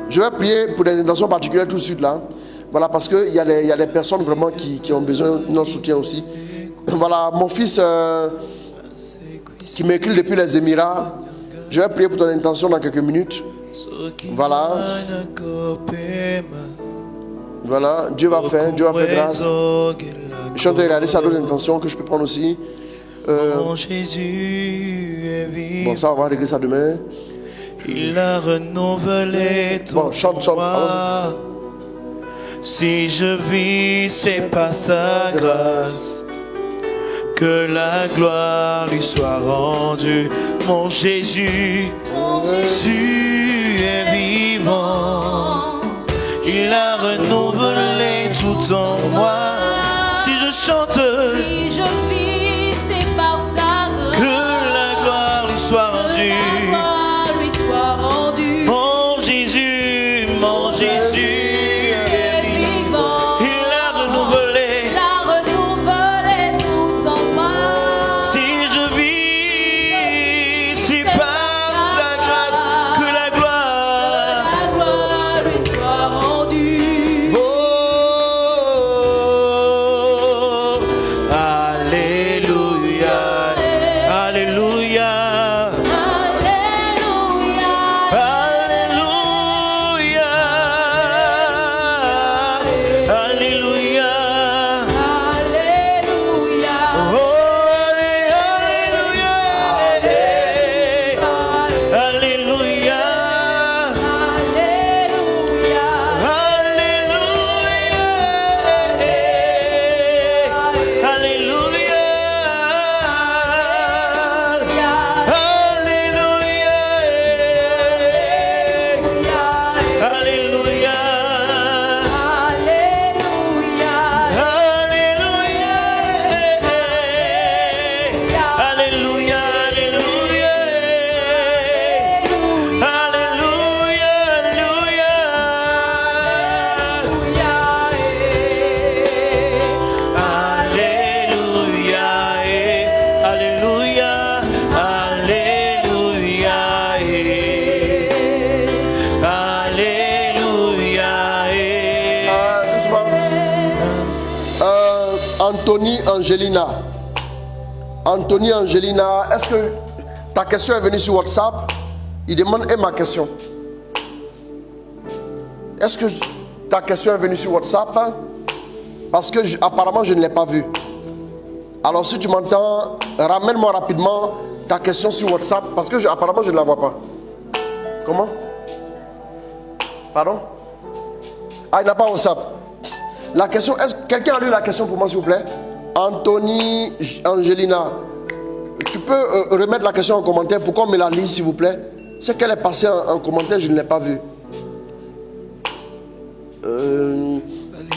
Je vais prier pour des intentions particulières tout de suite, là. Voilà, parce qu'il y a des personnes vraiment qui ont besoin de notre soutien aussi. Voilà, mon fils... qui m'écrit depuis les Émirats. Je vais prier pour ton intention dans quelques minutes. Voilà. Voilà. Dieu va faire grâce. Je suis en train de regarder ça d'autres intentions que je peux prendre aussi. Bon, ça, on va régler ça demain. Il a renouvelé tout. Bon, chante. Si je vis, c'est par sa grâce. Que la gloire lui soit rendue. Mon Jésus, tu es vivant. Il a renouvelé tout en moi. Si je chante, Si je vis, c'est par sa grâce. que la gloire lui soit rendue. Que la gloire lui soit rendue. Mon Jésus, Tu es vivant. il a renouvelé. Il a renouvelé tout en moi. Si je vis, c'est par sa grâce que la gloire lui soit rendue. Oh, Alléluia. Alléluia, Alléluia, Alléluia. Anthony Angelina. Anthony Angelina, est-ce que ta question est venue sur WhatsApp? Il demande ma question. Est-ce que ta question est venue sur WhatsApp? Parce que apparemment je ne l'ai pas vue. Alors si tu m'entends, ramène-moi rapidement ta question sur WhatsApp parce que apparemment je ne la vois pas. Comment? Pardon? Ah, il n'a pas WhatsApp. La question, est-ce que quelqu'un a lu la question pour moi s'il vous plaît? Anthony Angelina, tu peux remettre la question en commentaire pour qu'on me la lise s'il vous plaît? C'est qu'elle est passée en commentaire, je ne l'ai pas vue.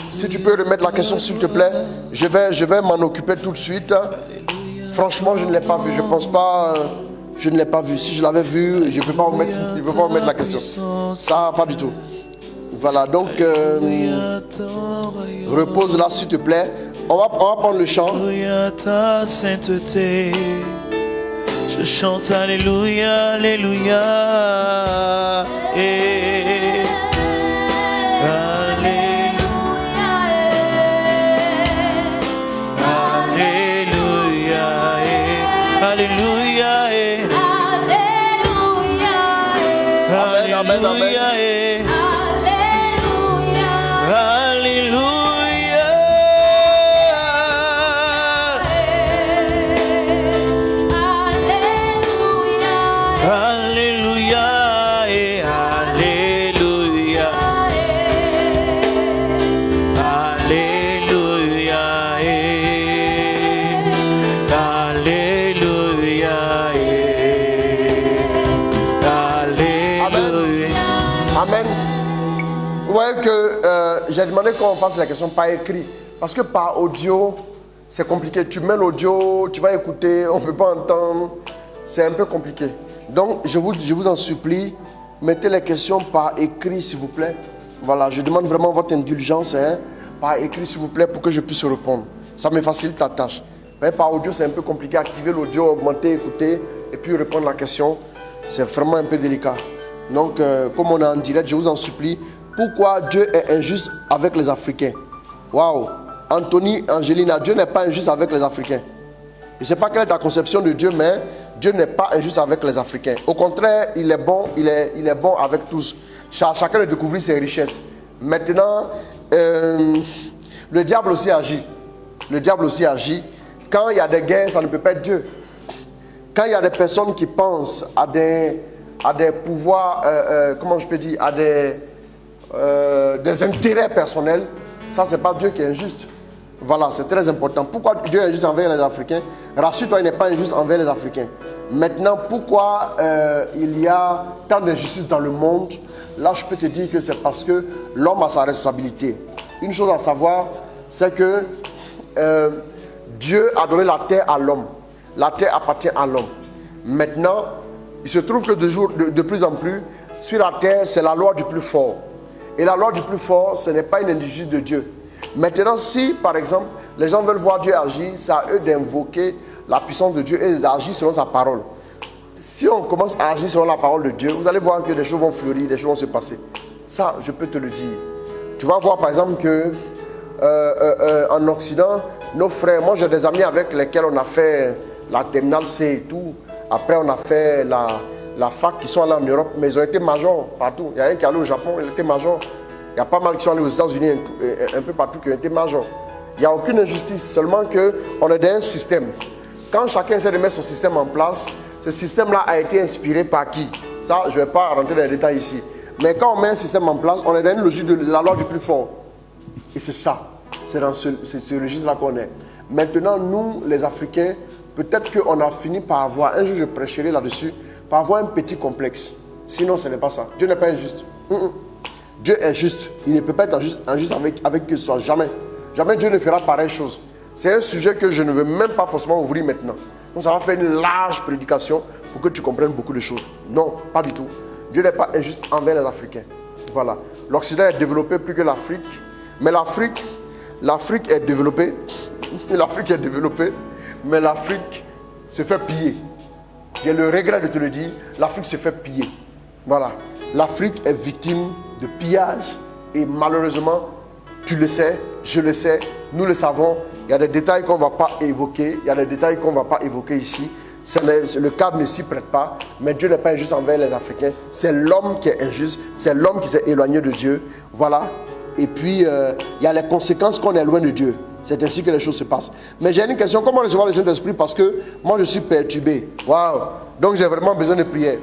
Si tu peux remettre la question s'il te plaît, je vais m'en occuper tout de suite. Franchement, je ne l'ai pas vu. Je pense pas. Je ne l'ai pas vu. Si je l'avais vu, je ne peux pas remettre la question. Ça, pas du tout. Voilà, donc repose là s'il te plaît. On va prendre le chant. Alléluia ta sainteté. Je chante Alléluia, Alléluia. Alléluia, Amen, amen, amen. J'ai demandé qu'on fasse la question par écrit. Parce que par audio, c'est compliqué. Tu mets l'audio, tu vas écouter, on ne peut pas entendre. C'est un peu compliqué. Donc, je vous en supplie, mettez les questions par écrit, s'il vous plaît. Voilà, je demande vraiment votre indulgence, par écrit, s'il vous plaît, pour que je puisse répondre. Ça me facilite la tâche. Mais par audio, c'est un peu compliqué. Activer l'audio, augmenter, écouter, et puis répondre à la question. C'est vraiment un peu délicat. Donc, comme on est en direct, je vous en supplie, pourquoi Dieu est injuste avec les Africains? Waouh! Anthony Angelina, Dieu n'est pas injuste avec les Africains. Je ne sais pas quelle est ta conception de Dieu, mais Dieu n'est pas injuste avec les Africains. Au contraire, il est bon, il est bon avec tous. Chacun a découvert ses richesses. Maintenant, le diable aussi agit. Le diable aussi agit. Quand il y a des guerres, ça ne peut pas être Dieu. Quand il y a des personnes qui pensent à des pouvoirs, comment je peux dire, à des intérêts personnels, ça c'est pas Dieu qui est injuste. Voilà, c'est très important. Pourquoi Dieu est injuste envers les Africains? Rassure-toi, il n'est pas injuste envers les Africains. Maintenant, pourquoi il y a tant d'injustice dans le monde? Là, je peux te dire que c'est parce que l'homme a sa responsabilité. Une chose à savoir, c'est que Dieu a donné la terre à l'homme. La terre appartient à l'homme. Maintenant, il se trouve que de plus en plus, sur la terre, c'est la loi du plus fort. Et la loi du plus fort, ce n'est pas une injustice de Dieu. Maintenant, si, par exemple, les gens veulent voir Dieu agir, c'est à eux d'invoquer la puissance de Dieu et d'agir selon sa parole. Si on commence à agir selon la parole de Dieu, vous allez voir que des choses vont fleurir, des choses vont se passer. Ça, je peux te le dire. Tu vas voir, par exemple, que en Occident, nos frères, moi j'ai des amis avec lesquels on a fait la terminale C et tout. Après, on a fait la fac qui sont allés en Europe, mais ils ont été majors partout. Il y a un qui est allé au Japon, il était major. Il y a pas mal qui sont allés aux États-Unis, un peu partout, qui ont été majors. Il n'y a aucune injustice, seulement qu'on est dans un système. Quand chacun essaie de mettre son système en place, ce système-là a été inspiré par qui? Ça, je ne vais pas rentrer dans les détails ici. Mais quand on met un système en place, on est dans une logique de la loi du plus fort. Et c'est ça. C'est dans ce registre-là qu'on est. Maintenant, nous, les Africains, peut-être qu'on a fini par avoir, un jour je prêcherai là-dessus, par avoir un petit complexe. Sinon, ce n'est pas ça. Dieu n'est pas injuste. Dieu est juste. Il ne peut pas être injuste avec que ce soit. Jamais. Jamais Dieu ne fera pareille chose. C'est un sujet que je ne veux même pas forcément ouvrir maintenant. Donc ça va faire une large prédication pour que tu comprennes beaucoup de choses. Non, pas du tout. Dieu n'est pas injuste envers les Africains. Voilà. L'Occident est développé plus que l'Afrique. Mais l'Afrique est développée. L'Afrique est développée. Mais l'Afrique se fait piller. J'ai le regret de te le dire, l'Afrique se fait piller. Voilà. L'Afrique est victime de pillage et malheureusement, tu le sais, je le sais, nous le savons. Il y a des détails qu'on ne va pas évoquer, il y a des détails qu'on ne va pas évoquer ici. Le cadre ne s'y prête pas, mais Dieu n'est pas injuste envers les Africains. C'est l'homme qui est injuste, c'est l'homme qui s'est éloigné de Dieu. Voilà. Et puis, il y a les conséquences qu'on est loin de Dieu. C'est ainsi que les choses se passent. Mais j'ai une question, comment recevoir le Saint-Esprit? Parce que moi, je suis perturbé. Waouh! Donc, j'ai vraiment besoin de prière.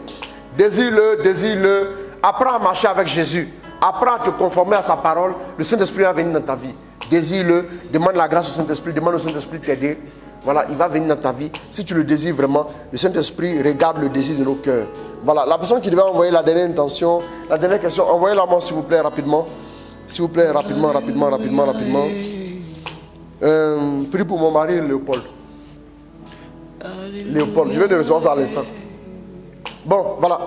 Désire-le, désire-le. Apprends à marcher avec Jésus. Apprends à te conformer à sa parole. Le Saint-Esprit va venir dans ta vie. Désire-le, demande la grâce au Saint-Esprit, demande au Saint-Esprit de t'aider. Voilà, il va venir dans ta vie. Si tu le désires vraiment, le Saint-Esprit regarde le désir de nos cœurs. Voilà, la personne qui devait envoyer la dernière intention, la dernière question, envoyez-la moi s'il vous plaît, rapidement. S'il vous plaît, rapidement. Prie pour mon mari Léopold. Léopold, je viens de recevoir ça à l'instant. Bon, voilà.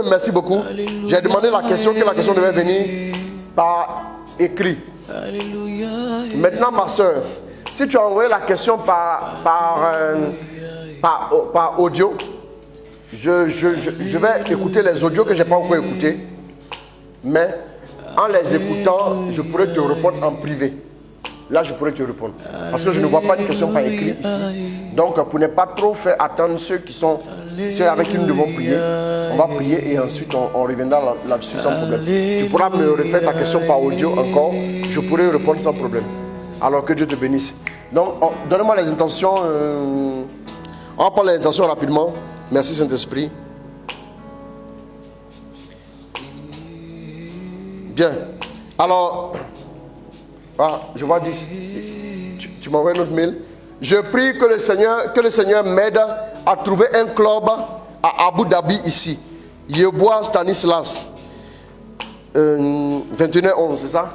Merci beaucoup. J'ai demandé la question, que la question devait venir par écrit. Maintenant, ma soeur, si tu as envoyé la question par audio, je vais écouter les audios que je n'ai pas encore écoutés. Mais en les écoutant, je pourrais te répondre en privé. Là, je pourrais te répondre. Parce que je ne vois pas de question par écrit ici. Donc, pour ne pas trop faire attendre ceux avec qui nous devons prier, on va prier et ensuite on reviendra là-dessus sans problème. Tu pourras me refaire ta question par audio encore. Je pourrai répondre sans problème. Alors que Dieu te bénisse. Donc, donne-moi les intentions. On va prendre les intentions rapidement. Merci Saint-Esprit. Bien. Alors, je vois 10. Tu m'envoies un autre mail. Je prie que le Seigneur m'aide à trouver un club à Abu Dhabi ici. Yeboah Stanislas. 21h11, c'est ça?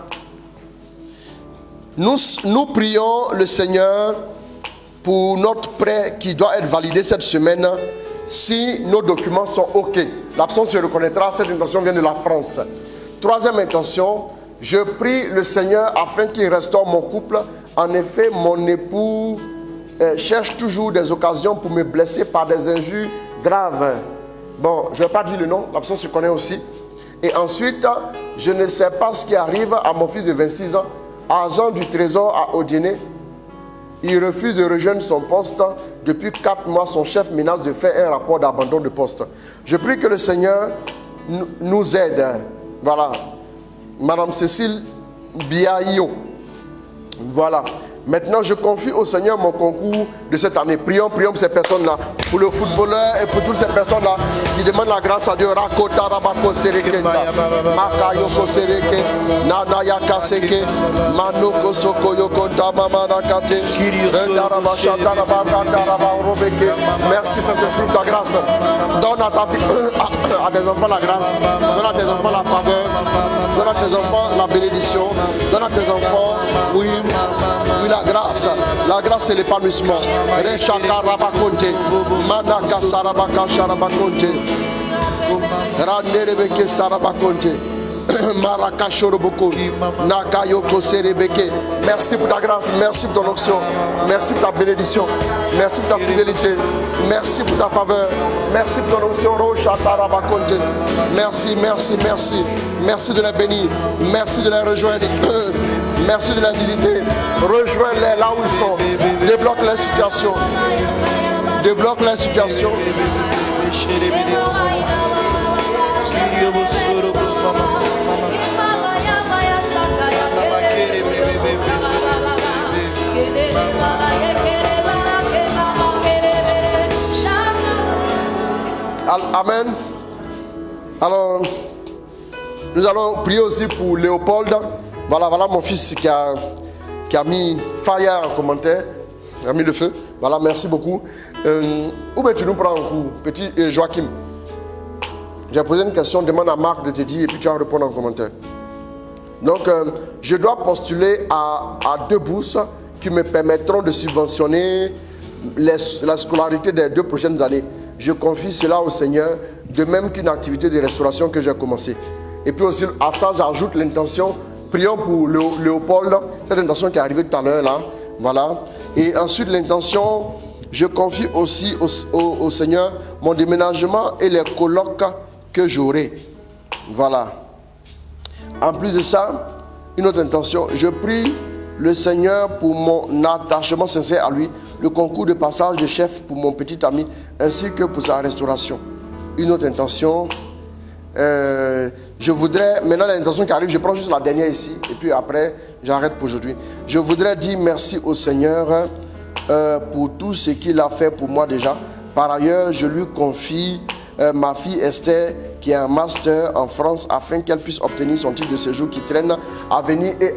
Nous prions le Seigneur pour notre prêt qui doit être validé cette semaine si nos documents sont OK. L'absence se reconnaîtra. Cette intention vient de la France. Troisième intention, je prie le Seigneur afin qu'il restaure mon couple. En effet, mon époux cherche toujours des occasions pour me blesser par des injures graves. Bon, je ne vais pas dire le nom, l'absence se connaît aussi. Et ensuite, je ne sais pas ce qui arrive à mon fils de 26 ans, agent du trésor à Odiéné. Il refuse de rejoindre son poste. Depuis 4 mois, son chef menace de faire un rapport d'abandon de poste. Je prie que le Seigneur nous aide. Voilà. Madame Cécile Biaillon. Voilà. Maintenant, je confie au Seigneur mon concours de cette année. Prions pour ces personnes-là. Pour le footballeur et pour toutes ces personnes-là qui demandent la grâce à Dieu. Rakota Rabako Sereke, Makayoko Sereke, Nanayaka Seke, Manoko Sokoyo Konta Mamarakate, Rendarabashata Rabakata Rabarobeke. Merci Saint-Esprit pour ta grâce. Donne à ta vie, à des enfants la grâce. Donne à tes enfants la faveur. Donne à tes enfants la bénédiction. Donne à tes enfants, oui, la grâce et l'épanouissement. Rechaka Rabakonte, Manaka Sarabaka Sharabakonte, Randerebeke Sarabakonte, Maraka Shoroboko, Nakayoko Serebeke. Merci pour ta grâce, merci pour ton onction, merci pour ta bénédiction, merci pour ta fidélité, merci pour ta faveur, merci pour ton onction. Rochata Rabakonte. Merci, merci, merci. Merci de les bénir, merci de les rejoindre. Merci de la visiter. Rejoins-les là où ils sont. Débloque la situation. Débloque la situation. Amen. Alors, nous allons prier aussi pour Léopold. Voilà mon fils qui a mis fire en commentaire, a mis le feu. Voilà, merci beaucoup. Où ben tu nous prends en cours, petit Joachim? J'ai posé une question, demande à Marc de te dire et puis tu vas répondre en commentaire. Donc, je dois postuler à 2 bourses qui me permettront de subventionner la scolarité des 2 prochaines années. Je confie cela au Seigneur, de même qu'une activité de restauration que j'ai commencé. Et puis aussi, à ça, j'ajoute l'intention. Prions pour Léopold, cette intention qui est arrivée tout à l'heure là. Voilà. Et ensuite, l'intention, Je confie aussi au Seigneur mon déménagement et les colloques que j'aurai. Voilà. En plus de ça, une autre intention, je prie le Seigneur pour mon attachement sincère à lui, le concours de passage de chef pour mon petit ami, ainsi que pour sa restauration. Une autre intention, je voudrais, maintenant l'intention qui arrive, je prends juste la dernière ici, et puis après, j'arrête pour aujourd'hui. Je voudrais dire merci au Seigneur pour tout ce qu'il a fait pour moi déjà. Par ailleurs, je lui confie ma fille Esther, qui a un master en France, afin qu'elle puisse obtenir son titre de séjour qui traîne à venir et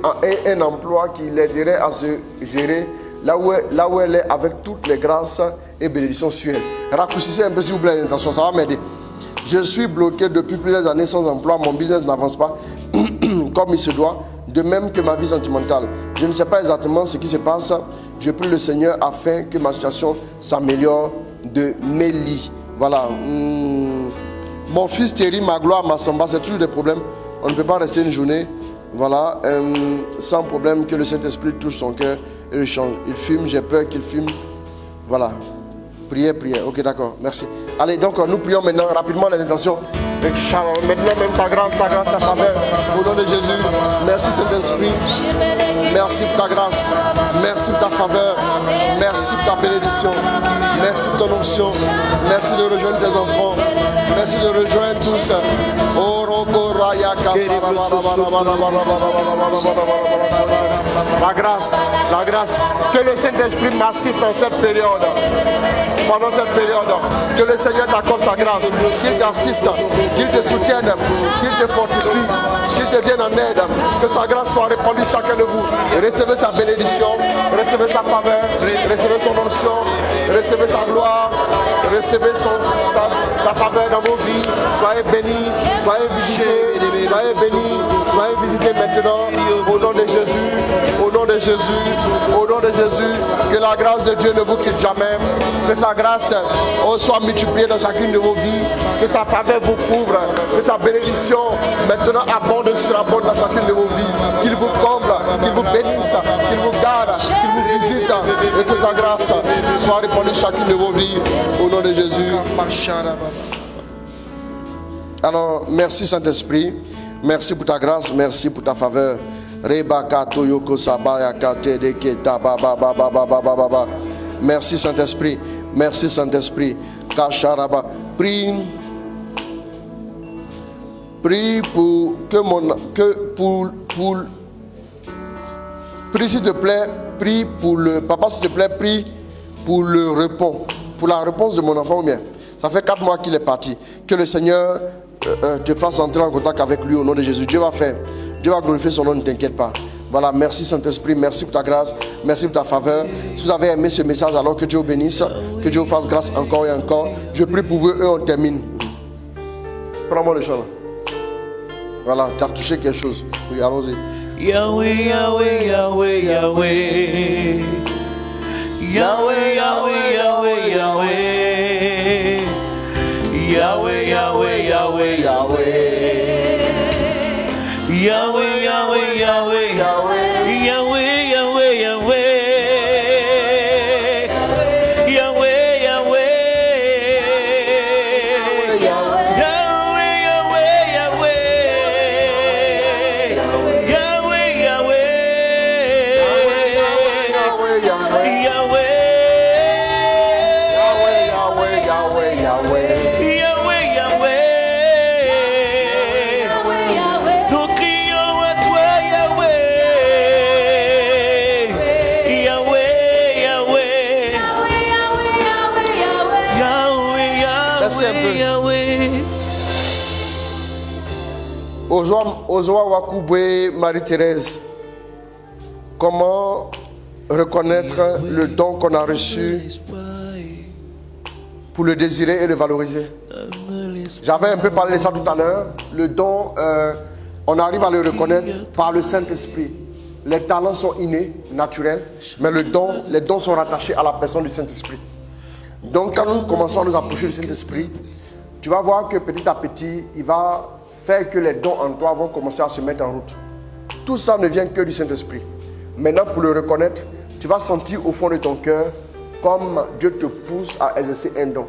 un emploi qui l'aiderait à se gérer là où elle est, avec toutes les grâces et bénédictions sur elle. Raccourcissez un peu s'il vous plaît l'intention, ça va m'aider. Je suis bloqué depuis plusieurs années sans emploi, mon business n'avance pas comme il se doit, de même que ma vie sentimentale. Je ne sais pas exactement ce qui se passe. Je prie le Seigneur afin que ma situation s'améliore de Mélie. Voilà. Mon fils Thierry, ma gloire, ma samba, c'est toujours des problèmes. On ne peut pas rester une journée, voilà, sans problème que le Saint-Esprit touche son cœur et le change. Il fume, j'ai peur qu'il fume. Voilà. Prière. Ok, d'accord, merci. Allez, donc nous prions maintenant rapidement les intentions. Maintenant même ta grâce, ta faveur. Au nom de Jésus, merci Saint-Esprit. Merci pour ta grâce. Merci pour ta faveur. Merci pour ta bénédiction. Merci pour ton onction. Merci de rejoindre tes enfants. Merci de rejoindre tous. La grâce. Que le Saint-Esprit m'assiste en cette période. Pendant cette période, que le Seigneur t'accorde sa grâce, qu'il t'assiste, qu'il te soutienne, qu'il te fortifie, qu'il te vienne en aide, que sa grâce soit répandue chacun de vous. Recevez sa bénédiction, recevez sa faveur, recevez son onction, recevez sa gloire, recevez sa faveur dans vos vies. Soyez bénis, soyez visités, soyez bénis, soyez visités maintenant au nom de Jésus, au nom de Jésus, au nom de Jésus. Que la grâce de Dieu ne vous quitte jamais, que sa grâce soit multipliée dans chacune de vos vies, que sa faveur vous couvre, que sa bénédiction maintenant abonde sur abonde dans chacune de vos vies, qu'il vous comble, qu'il vous bénisse, qu'il vous garde, qu'il vous visite, et que sa grâce soit répandue chacune de vos vies au nom de Jésus. Alors merci Saint-Esprit, merci pour ta grâce, merci pour ta faveur. Merci Saint-Esprit. Merci Saint-Esprit. Kacharaba. Prie pour prie s'il te plaît, prie pour le papa s'il te plaît, prie pour le repos, pour la réponse de mon enfant ou bien. Ça fait 4 mois qu'il est parti. Que le Seigneur te fasse entrer en contact avec lui au nom de Jésus. Dieu va faire. Dieu va glorifier son nom, ne t'inquiète pas. Voilà, merci Saint-Esprit, merci pour ta grâce, merci pour ta faveur. Si vous avez aimé ce message, alors que Dieu vous bénisse, que Dieu vous fasse grâce encore et encore. Je prie pour vous et on termine. Prends-moi le chant là. Voilà, tu as touché quelque chose. Oui, allons-y. Yahweh, Yahweh, Yahweh, Yahweh. Yahweh, Yahweh, Yahweh, Yahweh. Yahweh, Yahweh, Yahweh, Yahweh. Yahweh, Yahweh, Yahweh, Yahweh, Yahweh, Yahweh, Yahweh, Yahweh, Yahweh, Ozoa Wakoubwe, Marie-Thérèse, comment reconnaître le don qu'on a reçu pour le désirer et le valoriser? J'avais un peu parlé de ça tout à l'heure. Le don, on arrive à le reconnaître par le Saint-Esprit. Les talents sont innés, naturels, mais les dons sont rattachés à la personne du Saint-Esprit. Donc quand nous commençons à nous approcher du Saint-Esprit, tu vas voir que petit à petit, il va faire que les dons en toi vont commencer à se mettre en route. Tout ça ne vient que du Saint-Esprit. Maintenant, pour le reconnaître, tu vas sentir au fond de ton cœur comme Dieu te pousse à exercer un don.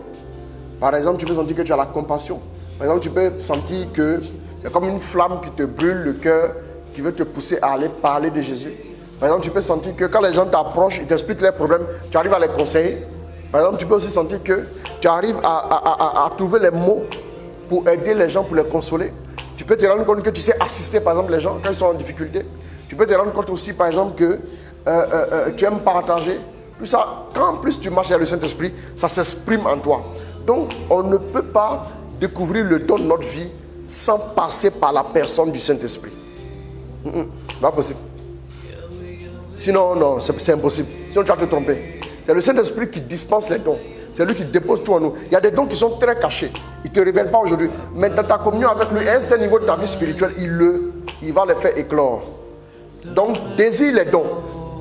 Par exemple, tu peux sentir que tu as la compassion. Par exemple, tu peux sentir que c'est comme une flamme qui te brûle le cœur, qui veut te pousser à aller parler de Jésus. Par exemple, tu peux sentir que quand les gens t'approchent, ils t'expliquent leurs problèmes, tu arrives à les conseiller. Par exemple, tu peux aussi sentir que tu arrives à trouver les mots pour aider les gens, pour les consoler. Tu peux te rendre compte que tu sais assister, par exemple, les gens quand ils sont en difficulté. Tu peux te rendre compte aussi, par exemple, que tu aimes partager. Tout ça, quand en plus tu marches avec le Saint-Esprit, ça s'exprime en toi. Donc, on ne peut pas découvrir le don de notre vie sans passer par la personne du Saint-Esprit. Pas possible. Sinon, non, c'est impossible. Sinon, tu vas te tromper. C'est le Saint-Esprit qui dispense les dons. C'est lui qui dépose tout en nous. Il y a des dons qui sont très cachés. Il ne te révèle pas aujourd'hui. Mais dans ta communion avec lui, à un certain niveau de ta vie spirituelle, il va les faire éclore. Donc, désire les dons.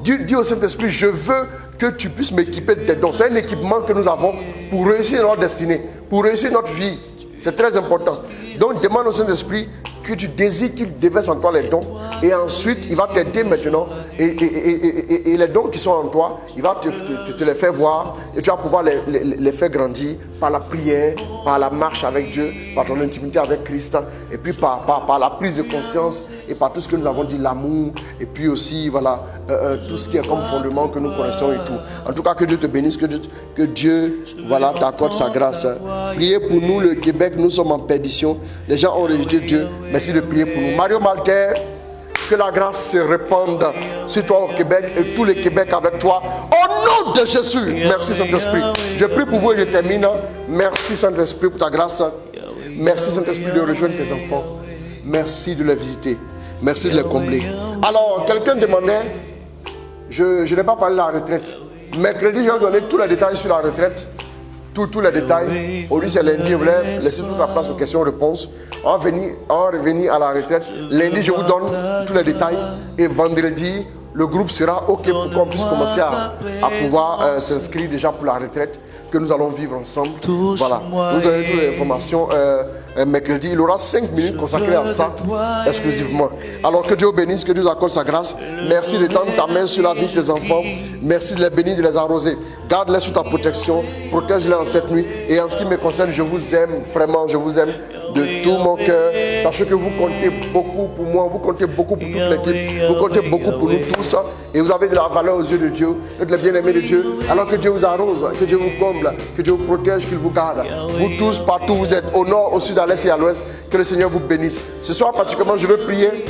Dis au Saint-Esprit, je veux que tu puisses m'équiper de tes dons. C'est un équipement que nous avons pour réussir notre destinée, pour réussir notre vie. C'est très important. Donc, demande au Saint-Esprit que tu désires qu'il déverse en toi les dons. Et ensuite, il va t'aider maintenant. Et les dons qui sont en toi, il va te les faire voir. Et tu vas pouvoir les faire grandir par la prière, par la marche avec Dieu, par ton intimité avec Christ. Et puis par la prise de conscience et par tout ce que nous avons dit, l'amour. Et puis aussi, voilà, tout ce qui est comme fondement que nous connaissons et tout. En tout cas, que Dieu te bénisse, que Dieu voilà, t'accorde sa grâce. Priez pour nous, le Québec, nous sommes en perdition. Les gens ont rejeté Dieu. Merci de prier pour nous. Mario Malter, que la grâce se répande sur toi au Québec et tout le Québec avec toi. Au nom de Jésus. Merci Saint-Esprit. Je prie pour vous et je termine. Merci Saint-Esprit pour ta grâce. Merci Saint-Esprit de rejoindre tes enfants. Merci de les visiter. Merci de les combler. Alors, quelqu'un demandait, je n'ai pas parlé de la retraite. Mercredi, je vais donner tous les détails sur la retraite. Tous les détails. Aujourd'hui, c'est lundi. Je voulais laisser toute la place aux questions-réponses. On va revenir à la retraite. Lundi, je vous donne tous les détails. Et vendredi, le groupe sera OK pour qu'on puisse commencer à pouvoir s'inscrire déjà pour la retraite que nous allons vivre ensemble. Voilà. Vous donnez toutes les informations mercredi. Il aura 5 minutes consacrées à ça exclusivement. Alors que Dieu vous bénisse, que Dieu vous accorde sa grâce. Merci de tendre ta main sur la vie de tes enfants. Merci de les bénir, de les arroser. Garde-les sous ta protection. Protège-les en cette nuit. Et en ce qui me concerne, je vous aime vraiment. Je vous aime de tout mon cœur. Sachez que vous comptez beaucoup pour moi. Vous comptez beaucoup pour toute l'équipe. Vous comptez beaucoup pour nous tous. Et vous avez de la valeur aux yeux de Dieu. Et de la bien-aimée de Dieu. Alors que Dieu vous arrose. Que Dieu vous comble. Que Dieu vous protège. Qu'il vous garde. Vous tous, partout où vous êtes. Au nord, au sud, à l'est et à l'ouest. Que le Seigneur vous bénisse. Ce soir, particulièrement, je vais prier.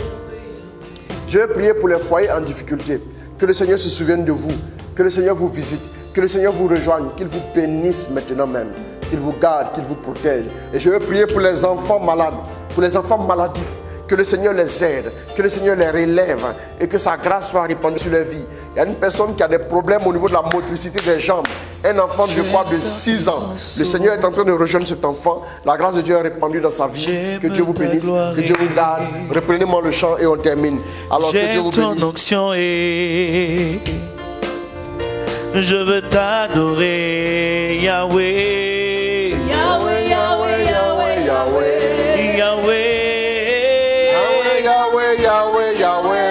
Je vais prier pour les foyers en difficulté. Que le Seigneur se souvienne de vous. Que le Seigneur vous visite. Que le Seigneur vous rejoigne. Qu'il vous bénisse maintenant même. Qu'il vous garde, qu'il vous protège. Et je vais prier pour les enfants malades, pour les enfants maladifs. Que le Seigneur les aide, que le Seigneur les relève et que sa grâce soit répandue sur leur vie. Il y a une personne qui a des problèmes au niveau de la motricité des jambes. Un enfant de 6 ans. Le Seigneur est en train de rejoindre cet enfant. La grâce de Dieu est répandue dans sa vie. Que Dieu vous bénisse, que Dieu vous garde. Reprenez-moi le chant et on termine. Alors que Dieu vous bénisse. Ton onction est... Je veux t'adorer, Yahweh. Yahweh, Yahweh, Yahweh, Yahweh. Yahweh. Yahweh, Yahweh, Yahweh.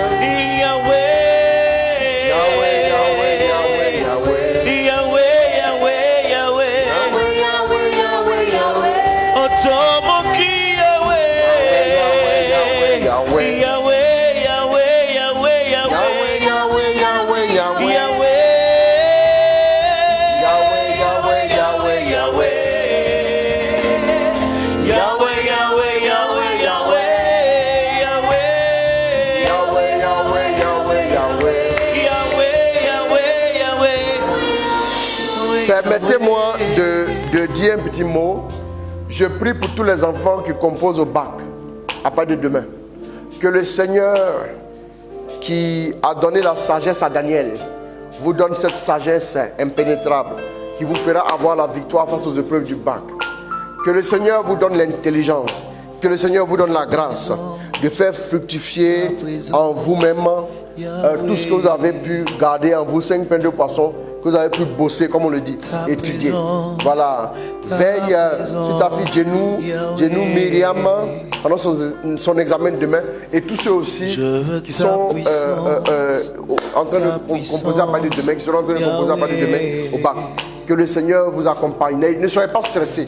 Permettez-moi de dire un petit mot. Je prie pour tous les enfants qui composent au bac à partir de demain. Que le Seigneur qui a donné la sagesse à Daniel vous donne cette sagesse impénétrable qui vous fera avoir la victoire face aux épreuves du bac. Que le Seigneur vous donne l'intelligence. Que le Seigneur vous donne la grâce de faire fructifier en vous-même tout ce que vous avez pu garder en vous, 5 pains de poisson, que vous avez pu bosser, comme on le dit, étudier. Voilà. Veille sur ta fille Jenou Myriam, pendant son examen demain. Et tous ceux aussi qui sont en train de composer à partir de demain, qui seront en train de composer à partir de demain au bac. Que le Seigneur vous accompagne. Ne soyez pas stressés.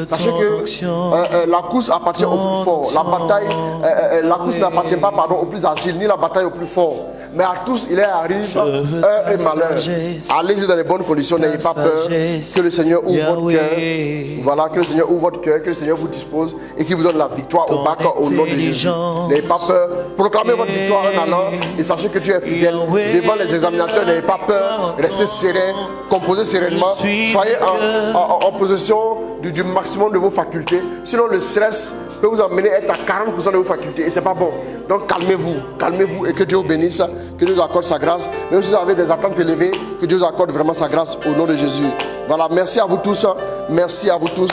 Sachez que la course appartient au plus fort. La course n'appartient pas au plus agile, ni la bataille au plus fort. Mais à tous, il arrive un malheur. Allez-y dans les bonnes conditions, n'ayez pas peur. Que le Seigneur ouvre votre cœur. Voilà, que le Seigneur ouvre votre cœur, que le Seigneur vous dispose et qu'il vous donne la victoire au bac au nom de Jésus. N'ayez pas peur. Proclamez votre victoire en allant et sachez que Dieu est fidèle. Devant les examinateurs, n'ayez pas peur. Restez serein, composez sereinement. Soyez en possession du maximum de vos facultés. Sinon, le stress peut vous amener à être à 40% de vos facultés et c'est pas bon. Donc calmez-vous et que Dieu vous bénisse, que Dieu vous accorde sa grâce. Même si vous avez des attentes élevées, que Dieu vous accorde vraiment sa grâce au nom de Jésus. Voilà, merci à vous tous,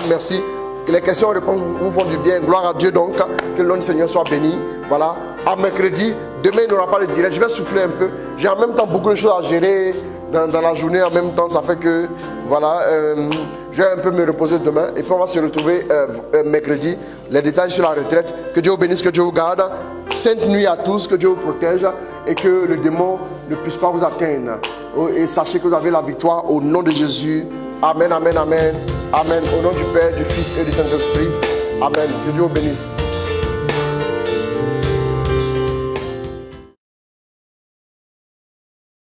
merci. Que les questions et réponses vous font du bien. Gloire à Dieu donc, que le nom du Seigneur soit béni. Voilà, à mercredi, demain il n'y aura pas de direct, je vais souffler un peu. J'ai en même temps beaucoup de choses à gérer dans la journée, en même temps ça fait que, voilà, je vais un peu me reposer demain. Et puis on va se retrouver mercredi, les détails sur la retraite. Que Dieu vous bénisse, que Dieu vous garde. Sainte nuit à tous, que Dieu vous protège et que le démon ne puisse pas vous atteindre. Et sachez que vous avez la victoire au nom de Jésus. Amen, amen, amen. Amen. Au nom du Père, du Fils et du Saint-Esprit. Amen. Que Dieu vous bénisse.